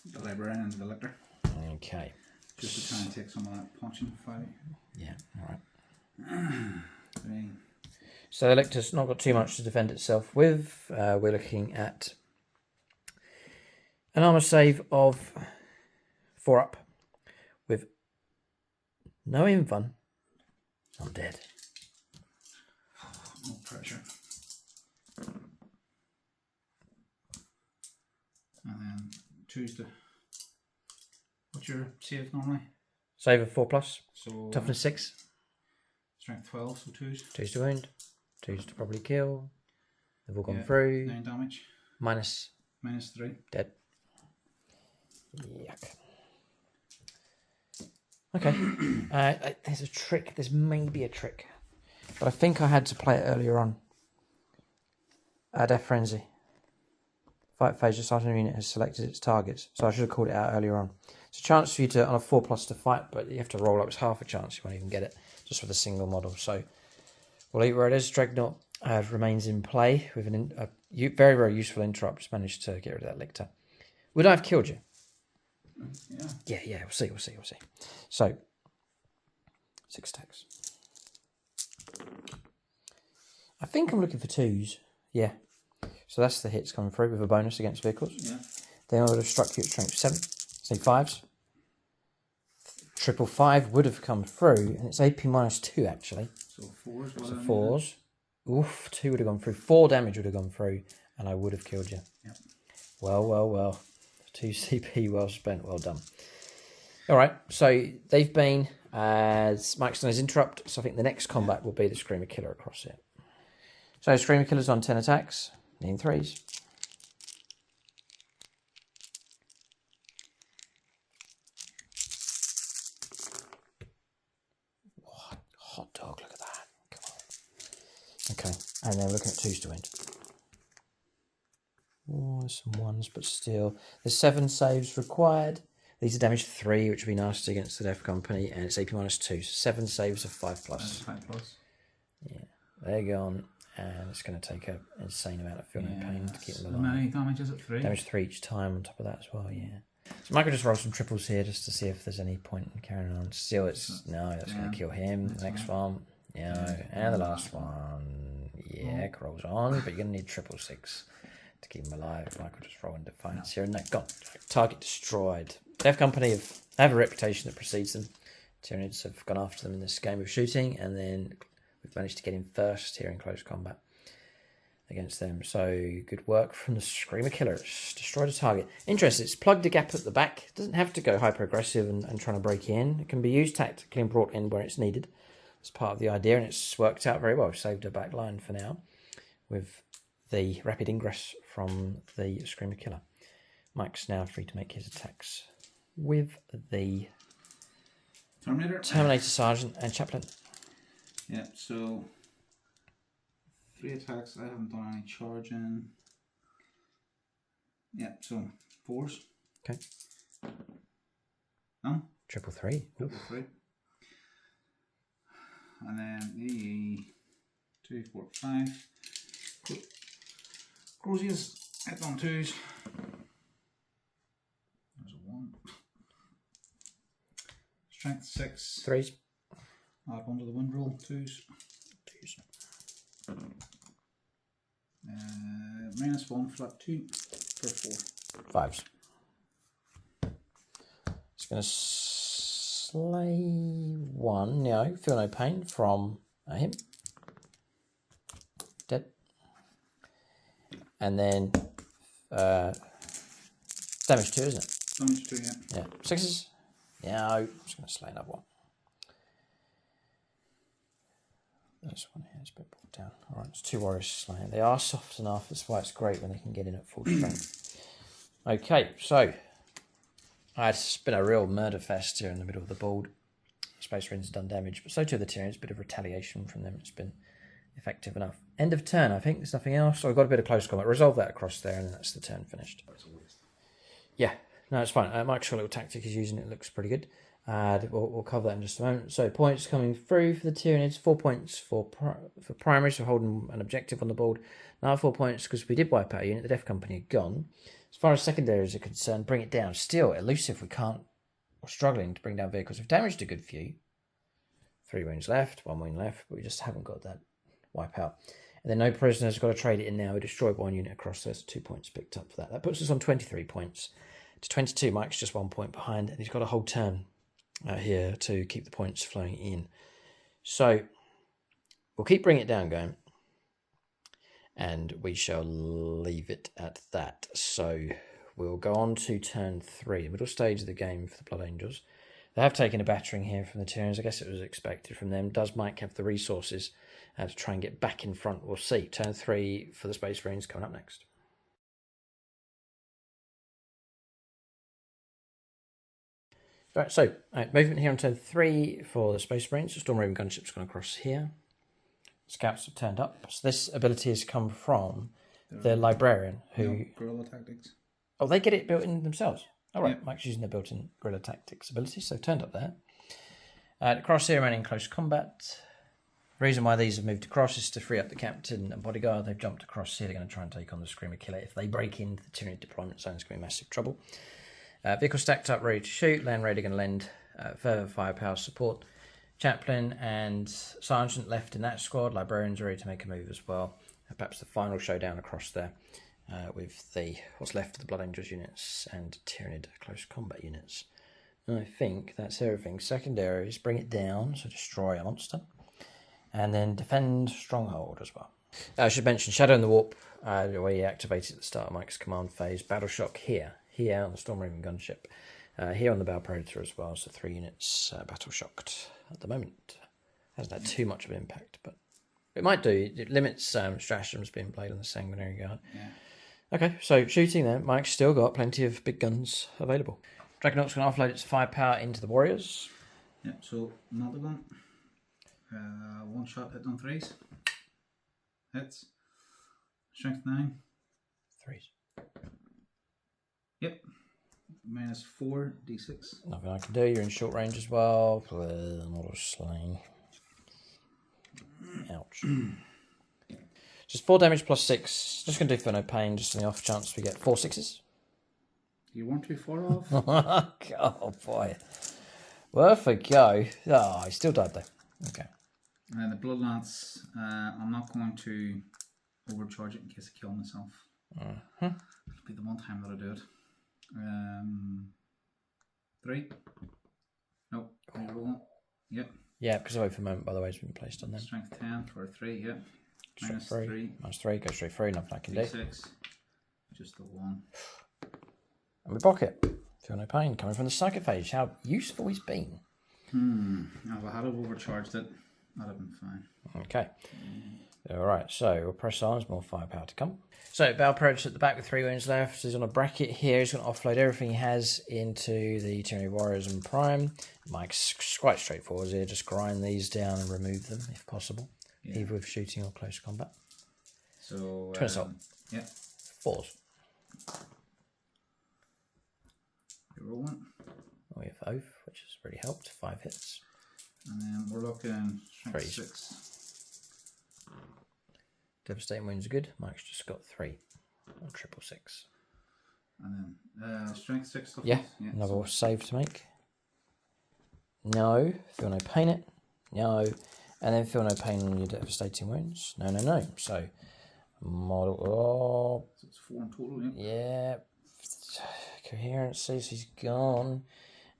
The Librarian and the Lictor. Okay. Just to try and take some of that punching fight. Yeah, alright. 3. So the Lictor's not got too much to defend itself with. We're looking at an armor save of 4 up with no invuln. I'm dead. No pressure. And then choose the... What's your save normally? Save of 4+. So Toughness 6. Strength 12, so 2s. 2s to wound. 2s to probably kill. They've all gone Yeah, through. 9 damage. Minus. -3. Dead. Yuck. Okay. There's a trick. There's maybe a trick. But I think I had to play it earlier on. Death Frenzy. Fight phase, the sergeant unit has selected its targets. So I should have called it out earlier on. It's a chance for you to, on a 4+ to fight, but you have to roll up. It's half a chance. You won't even get it. Just with a single model. So we'll leave it where it is. Dreadnought remains in play with a very, very useful interrupt. Just managed to get rid of that Lictor. Would I have killed you? Yeah. Yeah. We'll see. So 6 attacks. I think I'm looking for 2s. Yeah. So that's the hits coming through with a bonus against vehicles. Yeah. Then I would have struck you at strength 7. Say 5s. 555 would have come through, and it's AP -2 actually. So 4s. So 4s. Oof, 2 would have gone through. 4 damage would have gone through, and I would have killed you. Yep. Well. 2 CP well spent. Well done. All right, so they've been as Mike's done his interrupt. So I think the next combat will be the Screamer Killer across it. So Screamer Killer's on 10 attacks, in 3s. What hot dog! Look at that. Come on. Okay, and then we're looking at 2s to end. Oh, there's some 1s, but still. There's 7 saves required. These are damage 3, which would be nasty against the Death Company, and it's AP -2. So 7 saves of 5+. 5+. Yeah, they're gone, and it's going to take an insane amount of feeling and pain to keep them How alive. many damage is it? 3? Damage 3 each time on top of that as well, yeah. So Michael just roll some triples here just to see if there's any point in carrying on. Still, it's no, that's going to kill him. The next one, Yeah, and the last one. Yeah, rolls on, but you're going to need 666 to keep him alive. Michael just rolling defiance here, and that got target destroyed. Dev Company have a reputation that precedes them. Tyranids have gone after them in this game of shooting, and then we've managed to get in first here in close combat against them. So good work from the Screamer Killers. Destroyed a target. Interesting, it's plugged a gap at the back. It doesn't have to go hyper-aggressive and trying to break in. It can be used tactically and brought in where it's needed. It's part of the idea, and it's worked out very well. Saved a back line for now with the rapid ingress from the Screamer Killer. Mike's now free to make his attacks with the Terminator Sergeant and Chaplain. Yeah, so 3 attacks. I haven't done any charging. Yeah, so 4s. Okay. None. 333. 333. And then the 2, 4, 5. Croziers, hit on 2s. There's a 1. Strength 6. 3s. Add 1 to the wind roll, 2s. 2s. -1, flat 2 for 4. 5s. It's going to slay 1. No, feel no pain from him. Dead. And then damage 2, isn't it? Damage 2, yeah. Yeah. 6s. Yeah, I'm just going to slay another one. This one here is a bit brought down. Alright, it's 2 warriors slaying. They are soft enough, that's why it's great when they can get in at full strength. Okay, so it's been a real murder fest here in the middle of the board. Space Marines have done damage, but so too the Tyranids. A bit of retaliation from them. It's been effective enough. End of turn, I think. There's nothing else. So we've got a bit of close combat. Resolve that across there, and then that's the turn finished. Yeah, no, it's fine. Mike's little tactic he's using. It looks pretty good. We'll cover that in just a moment. So points coming through for the Tyranids. 4 points for primaries for holding an objective on the board. Now 4 points because we did wipe out a unit. The Death Company are gone. As far as secondaries are concerned, bring it down. Still elusive. We can't. We're struggling to bring down vehicles. We've damaged a good few. 3 wounds left. 1 wound left. But we just haven't got that wipe out. And then no prisoners. Got to trade it in now. We destroyed 1 unit across. So there's 2 points picked up for that. That puts us on 23 points to 22. Mike's just 1 point behind, and he's got a whole turn here to keep the points flowing in. So we'll keep bringing it down going, and we shall leave it at that. So we'll go on to turn 3, the middle stage of the game for the Blood Angels. They have taken a battering here from the Tyranids. I guess it was expected from them. Does Mike have the resources to try and get back in front? We'll see. Turn 3 for the Space Marines coming up next. Right, so movement here on turn 3 for the Space Marines. The Storm Raven gunship's gone across here. Scouts have turned up. So this ability has come from the Librarian, who guerrilla tactics. Oh, they get it built in themselves. All right, Yep. Mike's using their built-in guerrilla tactics ability, so turned up there. Across here, running close combat. The reason why these have moved across is to free up the captain and bodyguard. They've jumped across here. They're going to try and take on the Screamer Killer. If they break into the Tyranid deployment zone, it's going to be massive trouble. Vehicle stacked up, ready to shoot. Land Raider going to lend further firepower support. Chaplain and Sergeant left in that squad. Librarians are ready to make a move as well. Perhaps the final showdown across there with what's left of the Blood Angels units and Tyranid close combat units. And I think that's everything. Secondaries, bring it down, so destroy a monster. And then defend Stronghold as well. I should mention Shadow in the Warp, where you activated at the start of Mike's command phase. Battle Shock here on the Storm Raven gunship. Here on the Bow Predator as well, so 3 units battle shocked at the moment. Hasn't had too much of an impact, but it might do. It limits stratagems being played on the Sanguinary Guard. Yeah. Okay, so shooting there, Mike's still got plenty of big guns available. Dragonaut's going to offload its firepower into the Warriors. Yeah, so another one. 1 shot hit on 3s. Hits. Strength 9. 3s. Yep. -4 d6. Nothing I can do. You're in short range as well. Not a slaying. Ouch. Just 4 damage plus 6. Just going to do for no pain, just on the off chance we get 4 6s. You weren't too far off. Oh boy. Worth a go. Oh, he still died though. Okay. And the Blood Lance, I'm not going to overcharge it in case I kill myself. It'll be the one time that I do it. 3. Nope. Reroll. Yep. Yeah, because away for a moment, by the way, has been placed on them. Strength 10 for 3, yep. Straight through. 3. -3, go straight through, nothing I can do. 6. Just the 1. And we pocket. Feel no pain. Coming from the Psychophage. How useful he's been. If I had overcharged it, that'd have been fine. Okay. Alright, so we'll press on. There's more firepower to come. So, Battle Predator at the back with 3 wounds left. So he's on a bracket here. He's going to offload everything he has into the Tyranid Warriors and Prime. Mike's quite straightforward here. Just grind these down and remove them if possible. Yeah. Either with shooting or close combat. So, Twin assault. Yeah. 4s. You're rolling. We have Oath, which has really helped. 5 hits. And then we're looking strength 3s. 6. Devastating wounds are good. Mike's just got 3 on 666. And then strength 6. Yeah, another save to make. No. Feel no pain it. No. And then feel no pain on your devastating wounds. No, no, no. So, model. Oh. So it's 4 in total, yeah. Coherency, so he's gone.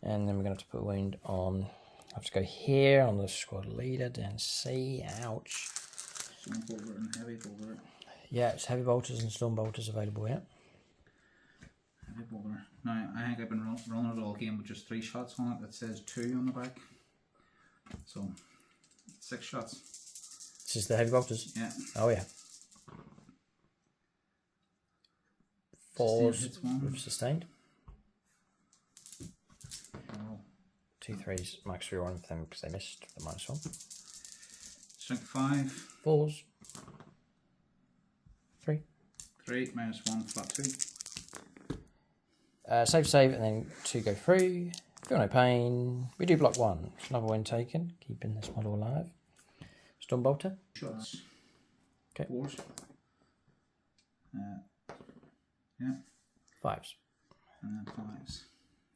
And then we're going to have to put a wound on. I have to go here on the squad leader, down C. Ouch. Storm bolter and heavy bolter. Yeah, it's heavy bolters and storm bolters available, yeah. Heavy bolter. Now, I think I've been running it all game with just 3 shots on it. It says 2 on the back. So, 6 shots. This is the heavy bolters? Yeah. Oh, yeah. 4s hits 1. with sustained. Oh. 2 3s. Mike's rerolling for them because they missed the -1. Strength 5. 4s. 3. 3, -1, flat 2. Save, and then 2 go through. Feel no pain. We do block 1. Another win taken, keeping this model alive. Storm bolter. Shots. Okay. 4s. Yeah. 5s. And then 5s.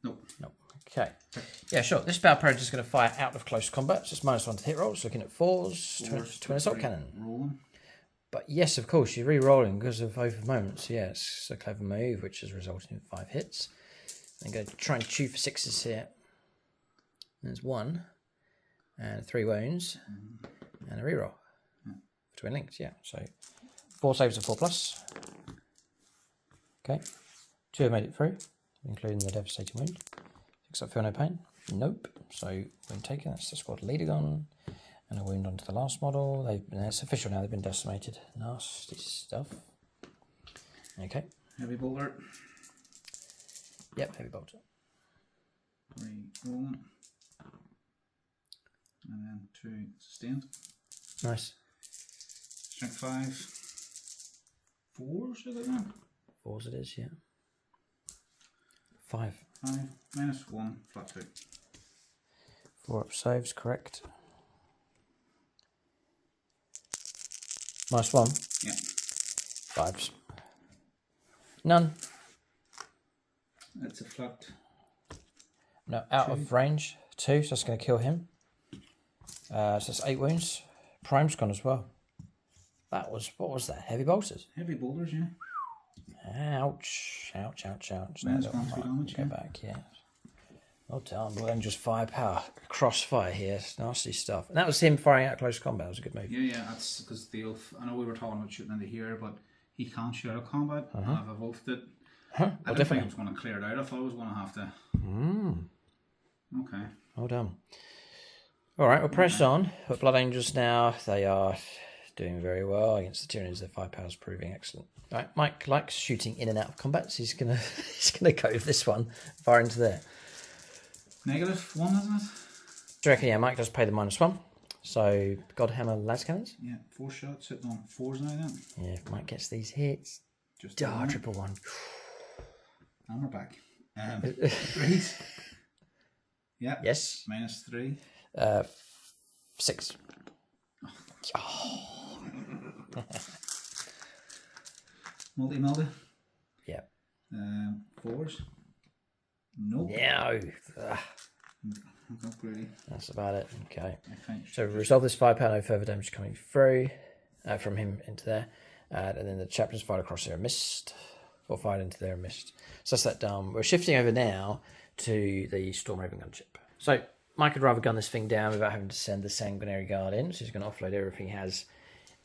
Nope. Nope. Okay. Yeah, sure. This Battle Predator is going to fire out of close combat, so it's -1 to hit rolls. Looking at 4s, twin assault cannon. Rolling. But yes, of course, you're re-rolling because of over moments. Yeah, it's a clever move, which has resulted in 5 hits. I'm going to try and chew for 6s here. There's 1, and 3 wounds, and a reroll. For twin links, yeah. So 4 saves of 4+. Okay. 2 have made it through, including the devastating wound. 6 up, feel no pain. Nope. So when taken, that's the squad leader gone. And a wound onto the last model. It's official now, they've been decimated. Nasty stuff. Okay. Heavy bolter. Yep, heavy bolter. 3 rolling. And then 2 sustained. Nice. Strength 5. 4s, is it then? 4s it is, yeah. 5. 5, -1, flat 2. 4 up saves, correct. -1. Yeah. 5s. None. It's a flat. No, out of range. 2, so that's going to kill him. So that's 8 wounds. Prime's gone as well. That was, what was that? Heavy bolters? Heavy bolters, yeah. Ouch. Ouch, ouch, ouch. -1 to damage, Go back, yeah. Well done, but then just firepower. Crossfire here. It's nasty stuff. And that was him firing out close combat. That was a good move. Yeah, that's because the oath. I know we were talking about shooting into here, but he can't shoot out of combat. And I've evolved it. I didn't think I was going to clear it out. I thought I was going to have to. Okay. Well done. All right, we'll press on. But Blood Angels now, they are doing very well against the Tyranids. Their firepower is proving excellent. All right, Mike likes shooting in and out of combat, so he's gonna go with this one, fire into there. -1, isn't it? Do you reckon? Yeah, Mike does pay the -1. So Godhammer las cannons. Yeah, 4 shots sitting on 4s now then. Yeah, if Mike gets these hits, Just triple 1. And we're back. 3s. Yeah. Yes. -3. 6. Multi. Yeah. 4s. Nope. No. Not really. That's about it. Okay. I think. So we resolve this firepower, no further damage coming through from him into there. And then the chaplains fired across there and missed. Or fired into there and missed. So that's that done. We're shifting over now to the Storm Raven gunship. So Mike would rather gun this thing down without having to send the Sanguinary Guard in. So he's going to offload everything he has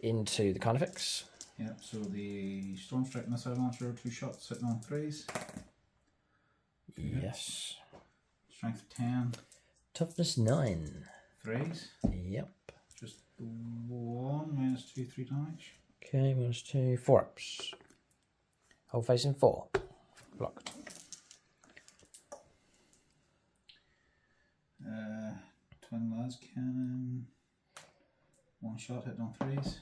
into the Carnifex. Yeah, so the Storm Strike missile launcher, 2 shots sitting on 3s. Yes. Strength 10. Toughness 9. 3s. Yep. Just 1 minus 2, 3 damage. Okay, minus 2. 4 ups. Hold facing 4. Blocked. Twin las cannon. 1 shot hitting on 3s.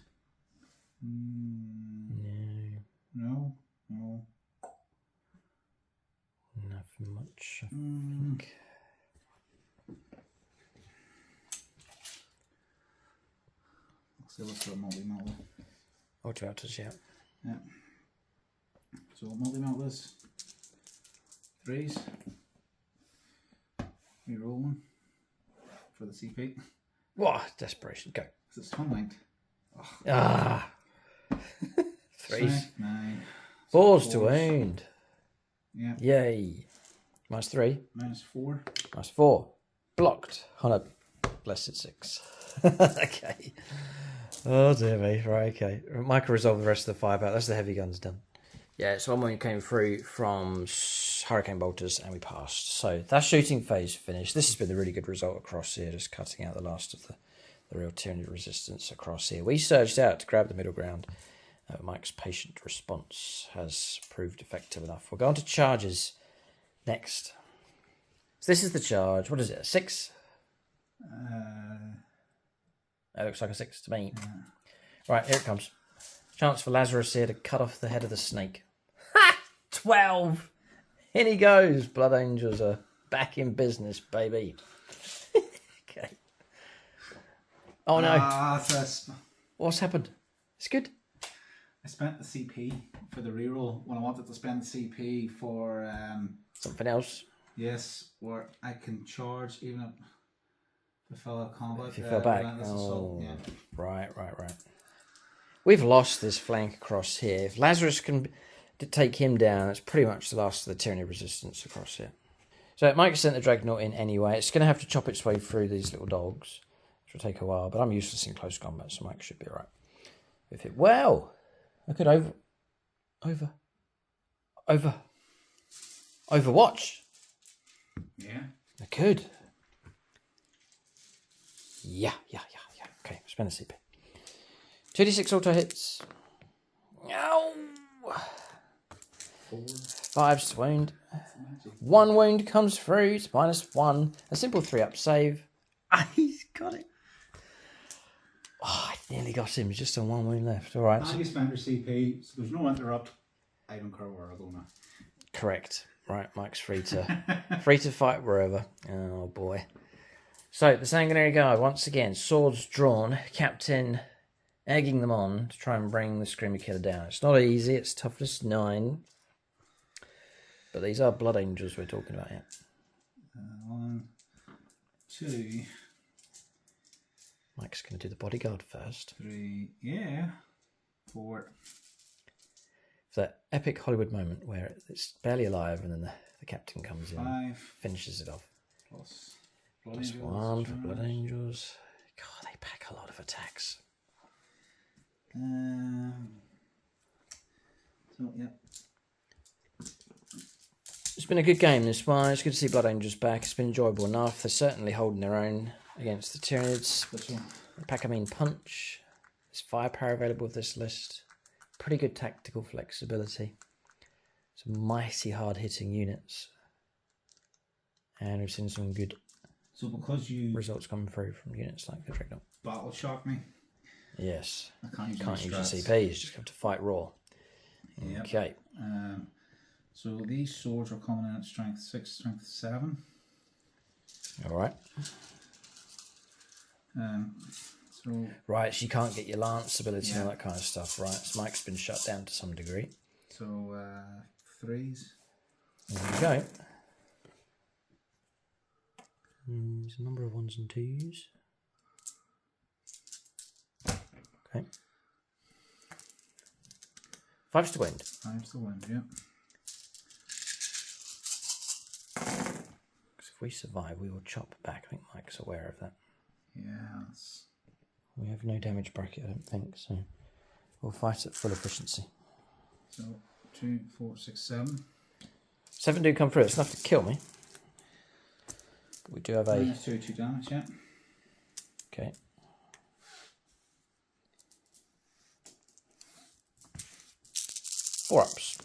No. Nothing much, I think. Let's do a multi-melt. Ultra-outers, yeah. Yeah. So multi-melt this. 3s. Rerolling for the CP. What? Desperation. Go. It's twin linked. Ah. 3s. 9. 4s to wound. Yeah. Yay. Minus 3. Minus 4. Minus 4. Blocked on a blessed 6. Okay. Oh dear me. Right, okay. Mike can resolve the rest of the firepower. That's the heavy guns done. Yeah, so one moment came through from Hurricane Bolters and we passed. So that shooting phase finished. This has been a really good result across here, just cutting out the last of the real Tyranid resistance across here. We surged out to grab the middle ground. Mike's patient response has proved effective enough. We'll go on to charges next. So this is the charge. What is it, a 6? That looks like a 6 to me. Yeah. Right, here it comes. Chance for Lazarus here to cut off the head of the snake. Ha! 12! In he goes. Blood Angels are back in business, baby. Okay. Oh no. What's happened? It's good. I spent the CP for the reroll when I wanted to spend the CP for Something else. yes, where I can charge even if I fell out of combat. If you fell back. Assault, yeah. Right. We've lost this flank across here. If Lazarus can take him down, it's pretty much the last of the Tyranny resistance across here. So Mike sent the Dreadnought in anyway. It's going to have to chop its way through these little dogs, which will take a while, but I'm useless in close combat, so Mike should be alright with it. Well, I could Overwatch. Yeah. I could. Yeah. Okay, spend a CP. 2d6 auto hits. Ow! 5's to wound. 1 wound comes through. It's -1. A simple 3-up save. Ah, he's got it. Oh, I nearly got him. He's just on 1 wound left. All right. And you spend your CP, so there's no interrupt. I don't care where I go now. Correct. Right, Mike's free to fight wherever. Oh boy. So the Sanguinary Guard once again, swords drawn, captain egging them on to try and bring the Screamer Killer down. It's not easy. It's toughness 9, but these are Blood Angels we're talking about here. 1, 2, Mike's going to do the bodyguard first. 3, yeah, 4. It's that epic Hollywood moment where it's barely alive and then the captain comes in, 5, finishes it off. plus Blood Plus Angels, 1 for Blood Angels. God, they pack a lot of attacks. So, yeah. It's been a good game this one. It's good to see Blood Angels back. It's been enjoyable enough. They're certainly holding their own against the Tyranids. This one. They pack a mean punch. There's firepower available with this list. Pretty good tactical flexibility. Some mighty hard-hitting units. And we've seen some good So because you results coming through from units like the Dreadnought. battle shock me, Yes. I can't use Can't use your strats. CP. You just have to fight raw. Yep. Okay. So these swords are coming in at strength 6, strength 7. All right. So Right, so you can't get your lance ability and all that kind of stuff, right? So Mike's been shut down to some degree. so 3s. There you go. There's a number of 1s and 2s. Okay. 5's to wound. 5's to wound, yeah. Because if we survive, we will chop back. I think Mike's aware of that. Yeah. We have no damage bracket, I don't think, so we'll fight at full efficiency. So 2, 4, 6, 7. 7 do come through. It's enough to kill me. But we do have a... -2, 2 damage, yeah. Okay. Four ups.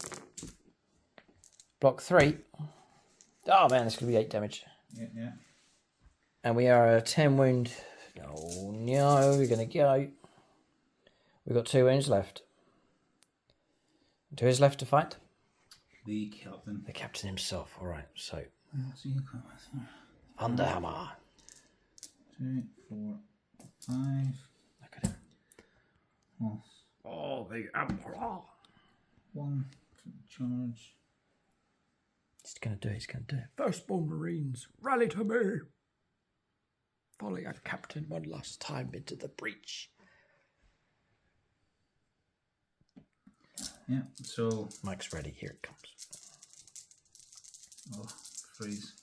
Block 3. Oh man, this could be 8 damage. Yeah. And we are a 10 wound. Oh no, we're going to go. We've got 2 wounds left. 2 is left to fight. The captain. The captain himself. Alright, so. What's he come with? Underhammer. 2, 4, 5. Look at him. Oh, the Emperor. 1 charge. He's going to do it, he's going to do it. Firstborn Marines, rally to me. Folly our captain one last time into the breach. Yeah, so... Mike's ready, here it comes. Oh, freeze.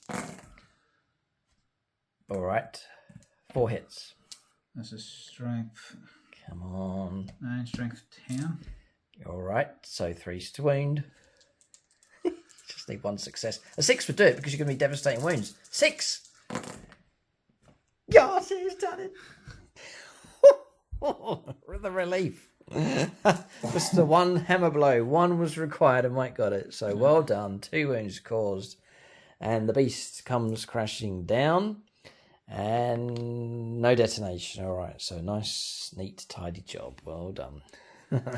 Alright, 4 hits. This is strength. Come on. 9, strength 10. Alright, so 3's to wound. Just need 1 success. A 6 would do it because you're going to be devastating wounds. 6! Yes, he's done it. The relief. Just the 1 hammer blow. 1 was required and Mike got it. So well done. 2 wounds caused. And the beast comes crashing down. And no detonation. Alright, so nice, neat, tidy job. Well done.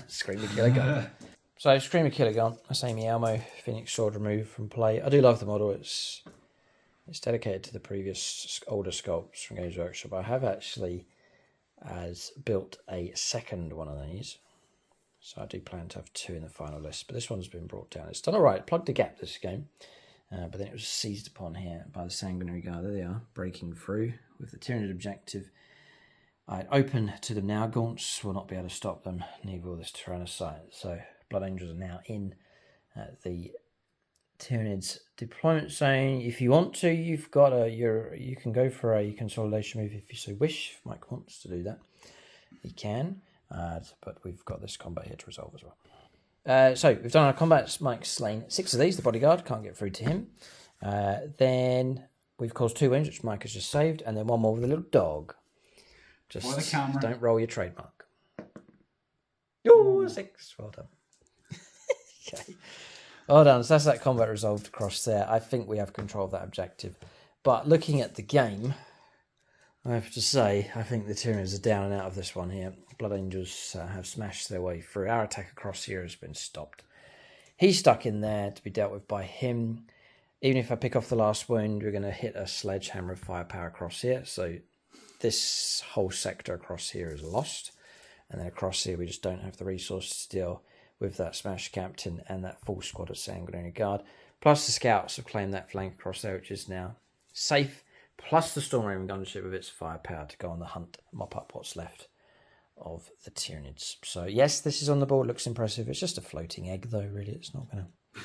Screamer Killer gun. So Screamer Killer gun. That's Amy Almo. Phoenix sword removed from play. I do love the model. It's dedicated to the previous older sculpts from Games Workshop. I have actually built a second one of these. So I do plan to have 2 in the final list. But this one's been brought down. It's done alright. Plugged a gap this game. But then it was seized upon here by the Sanguinary Guard. There they are, breaking through with the Tyranid objective. I'd open to them now. Gaunts will not be able to stop them, neither will this Tyrannocyte. So Blood Angels are now in the Tyranids deployment zone. If you want to, you've got you can go for a consolidation move if you so wish. If Mike wants to do that, he can. But we've got this combat here to resolve as well. So we've done our combat. Mike's slain 6 of these. The bodyguard can't get through to him. Then we've caused 2 wounds, which Mike has just saved, and then 1 more with a little dog. Just for the camera. Don't roll your trademark. Oh, 6. Well done. Okay. Well done. So that's that combat resolved across there. I think we have control of that objective. But looking at the game, I have to say, I think the Tyranids are down and out of this one here. Blood Angels have smashed their way through. Our attack across here has been stopped. He's stuck in there to be dealt with by him. Even if I pick off the last wound, we're going to hit a sledgehammer of firepower across here. So this whole sector across here is lost. And then across here, we just don't have the resources to deal with that smashed captain and that full squad of Sanguinary Guard. Plus the scouts have claimed that flank across there, which is now safe. Plus the Storm Raven gunship with its firepower to go on the hunt, mop up what's left of the Tyranids. So yes, this is on the board, looks impressive. It's just a floating egg though, really. It's not going to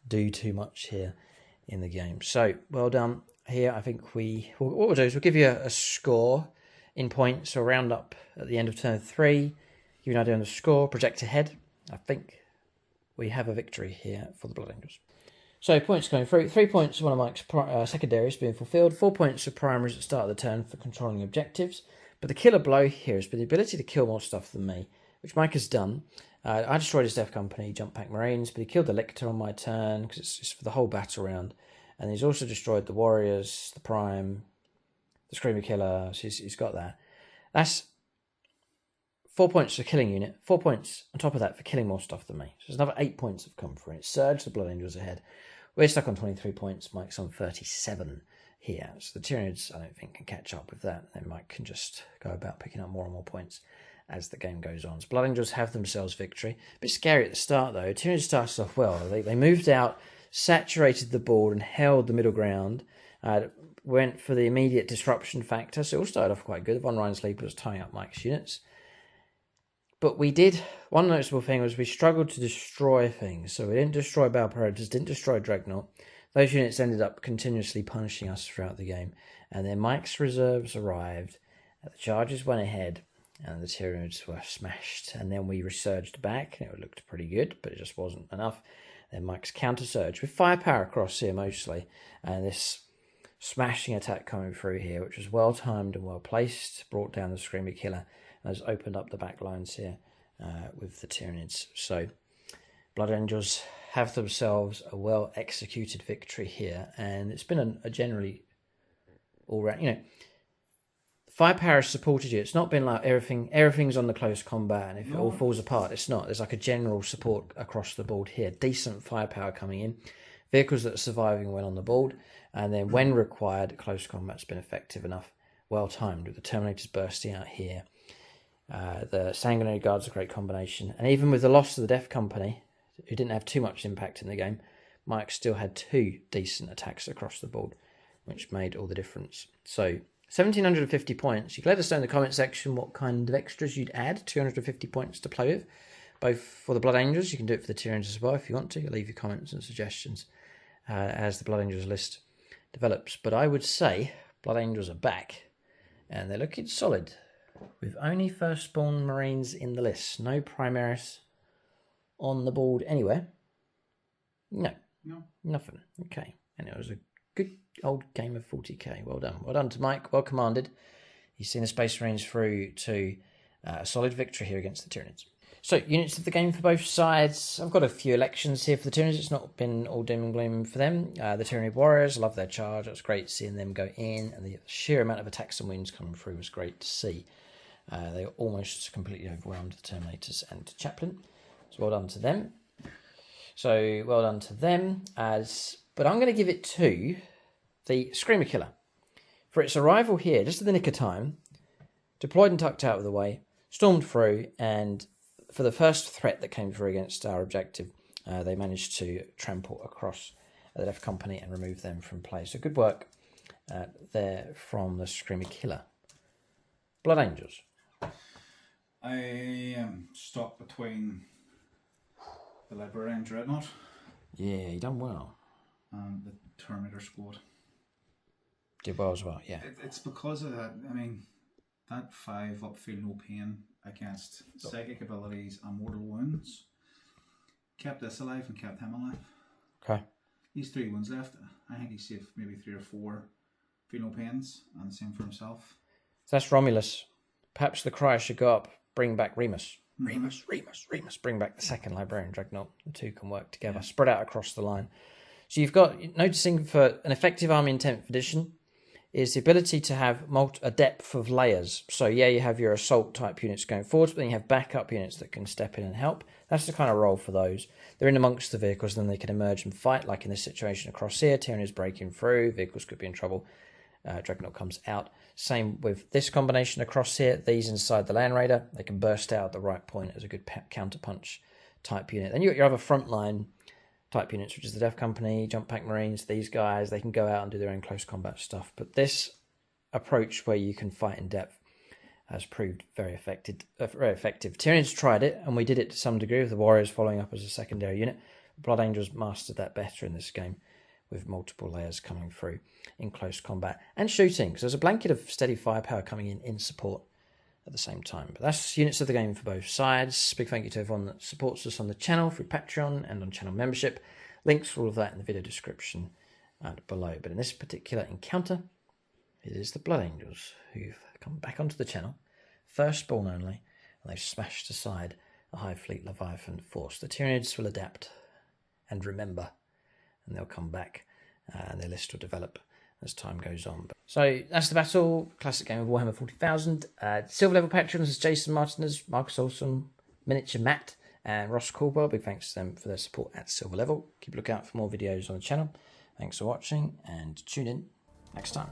do too much here in the game. So well done here. I think what we'll do is we'll give you a score in points. So round up at the end of turn 3, give you an idea on the score, project ahead. I think we have a victory here for the Blood Angels. So points going through. 3 points, one of Mike's secondaries being fulfilled. 4 points of primaries at the start of the turn for controlling objectives. But the killer blow here has been the ability to kill more stuff than me, which Mike has done. I destroyed his Death Company, Jump Pack Marines, but he killed the Lictor on my turn because it's for the whole battle round. And he's also destroyed the Warriors, the Prime, the Screamer Killer. So he's got that. That's 4 points for killing unit, 4 points on top of that for killing more stuff than me. So there's another 8 points have come through. It's surged the Blood Angels ahead. We're stuck on 23 points. Mike's on 37 here. So the Tyranids, I don't think, can catch up with that. Then Mike can just go about picking up more and more points as the game goes on. So Blood Angels have themselves victory. A bit scary at the start, though. Tyranids started off well. They moved out, saturated the board, and held the middle ground. went for the immediate disruption factor, so it all started off quite good. Von Reinsleeper was tying up Mike's units. But we did, one noticeable thing was we struggled to destroy things. So we didn't destroy Valparadis, didn't destroy Dreadnought. Those units ended up continuously punishing us throughout the game. And then Mike's reserves arrived, the charges went ahead, and the Tyranids were smashed. And then we resurged back, and it looked pretty good, but it just wasn't enough. Then Mike's counter-surge with firepower across here mostly, and this smashing attack coming through here, which was well-timed and well-placed, brought down the Screamer Killer, and has opened up the back lines here with the Tyranids. So Blood Angels have themselves a well-executed victory here, and it's been a generally all-round, you know, firepower has supported you. It's not been like everything's on the close combat, and if it all falls apart, it's not. There's like a general support across the board here. Decent firepower coming in. Vehicles that are surviving well on the board, and then when required, close combat's been effective enough, well-timed, with the Terminators bursting out here. The Sanguinary Guard's a great combination, and even with the loss of the Death Company, who didn't have too much impact in the game, Mike still had 2 decent attacks across the board, which made all the difference. So 1,750 points. You can let us know in the comment section what kind of extras you'd add. 250 points to play with, both for the Blood Angels. You can do it for the Tyranids as well if you want to. Leave your comments and suggestions as the Blood Angels list develops. But I would say Blood Angels are back, and they're looking solid, with only Firstborn Marines in the list. No Primaris on the board anywhere. No. Nothing. Okay. And it was a good old game of 40k. Well done. Well done to Mike. Well commanded. He's seen the Space Marines through to a solid victory here against the Tyranids. So, units of the game for both sides. I've got a few elections here for the Tyranids. It's not been all doom and gloom for them. The Tyranid Warriors, I love their charge. It was great seeing them go in, and the sheer amount of attacks and wounds coming through was great to see. They were almost completely overwhelmed the Terminators and Chaplain. So well done to them. But I'm going to give it to the Screamer Killer for its arrival here, just in the nick of time, deployed and tucked out of the way, stormed through, and for the first threat that came through against our objective, they managed to trample across the Death Company and remove them from play. So good work there from the Screamer Killer. Blood Angels. I am stuck between the Librarian Dreadnought. Yeah, you done well. And the Terminator squad. Did well as well, yeah. It's because of that. I mean, that 5 up feel no pain against psychic abilities and mortal wounds kept this alive and kept him alive. Okay. He's 3 wounds left. I think he's saved maybe 3 or 4 feel no pains, and the same for himself. So that's Romulus. Perhaps the cry should go up, bring back Remus. Remus. Bring back the second Librarian Dreadnought. The two can work together, spread out across the line. So you've got, noticing for an effective army in 10th edition, is the ability to have a depth of layers. So yeah, you have your assault type units going forwards, but then you have backup units that can step in and help. That's the kind of role for those. They're in amongst the vehicles, then they can emerge and fight, like in this situation across here. Tyranids breaking through, vehicles could be in trouble. Dreadnought comes out. Same with this combination across here. These inside the Land Raider, they can burst out at the right point as a good counter-punch type unit. Then you've got your other frontline type units, which is the Death Company, Jump Pack Marines. These guys, they can go out and do their own close combat stuff. But this approach where you can fight in depth has proved very effective. Tyranids tried it, and we did it to some degree with the Warriors following up as a secondary unit. Blood Angels mastered that better in this game, with multiple layers coming through in close combat and shooting. So there's a blanket of steady firepower coming in support at the same time. But that's units of the game for both sides. Big thank you to everyone that supports us on the channel through Patreon and on channel membership. Links for all of that in the video description below. But in this particular encounter, it is the Blood Angels who've come back onto the channel, Firstborn only, and they've smashed aside a High Fleet Leviathan force. The Tyranids will adapt and remember, and they'll come back, and their list will develop as time goes on. So that's the battle. Classic game of Warhammer 40,000. Silver level patrons is Jason Martinez, Marcus Olson, Miniature Matt, and Ross Caldwell. Big thanks to them for their support at silver level. Keep a lookout for more videos on the channel. Thanks for watching, and tune in next time.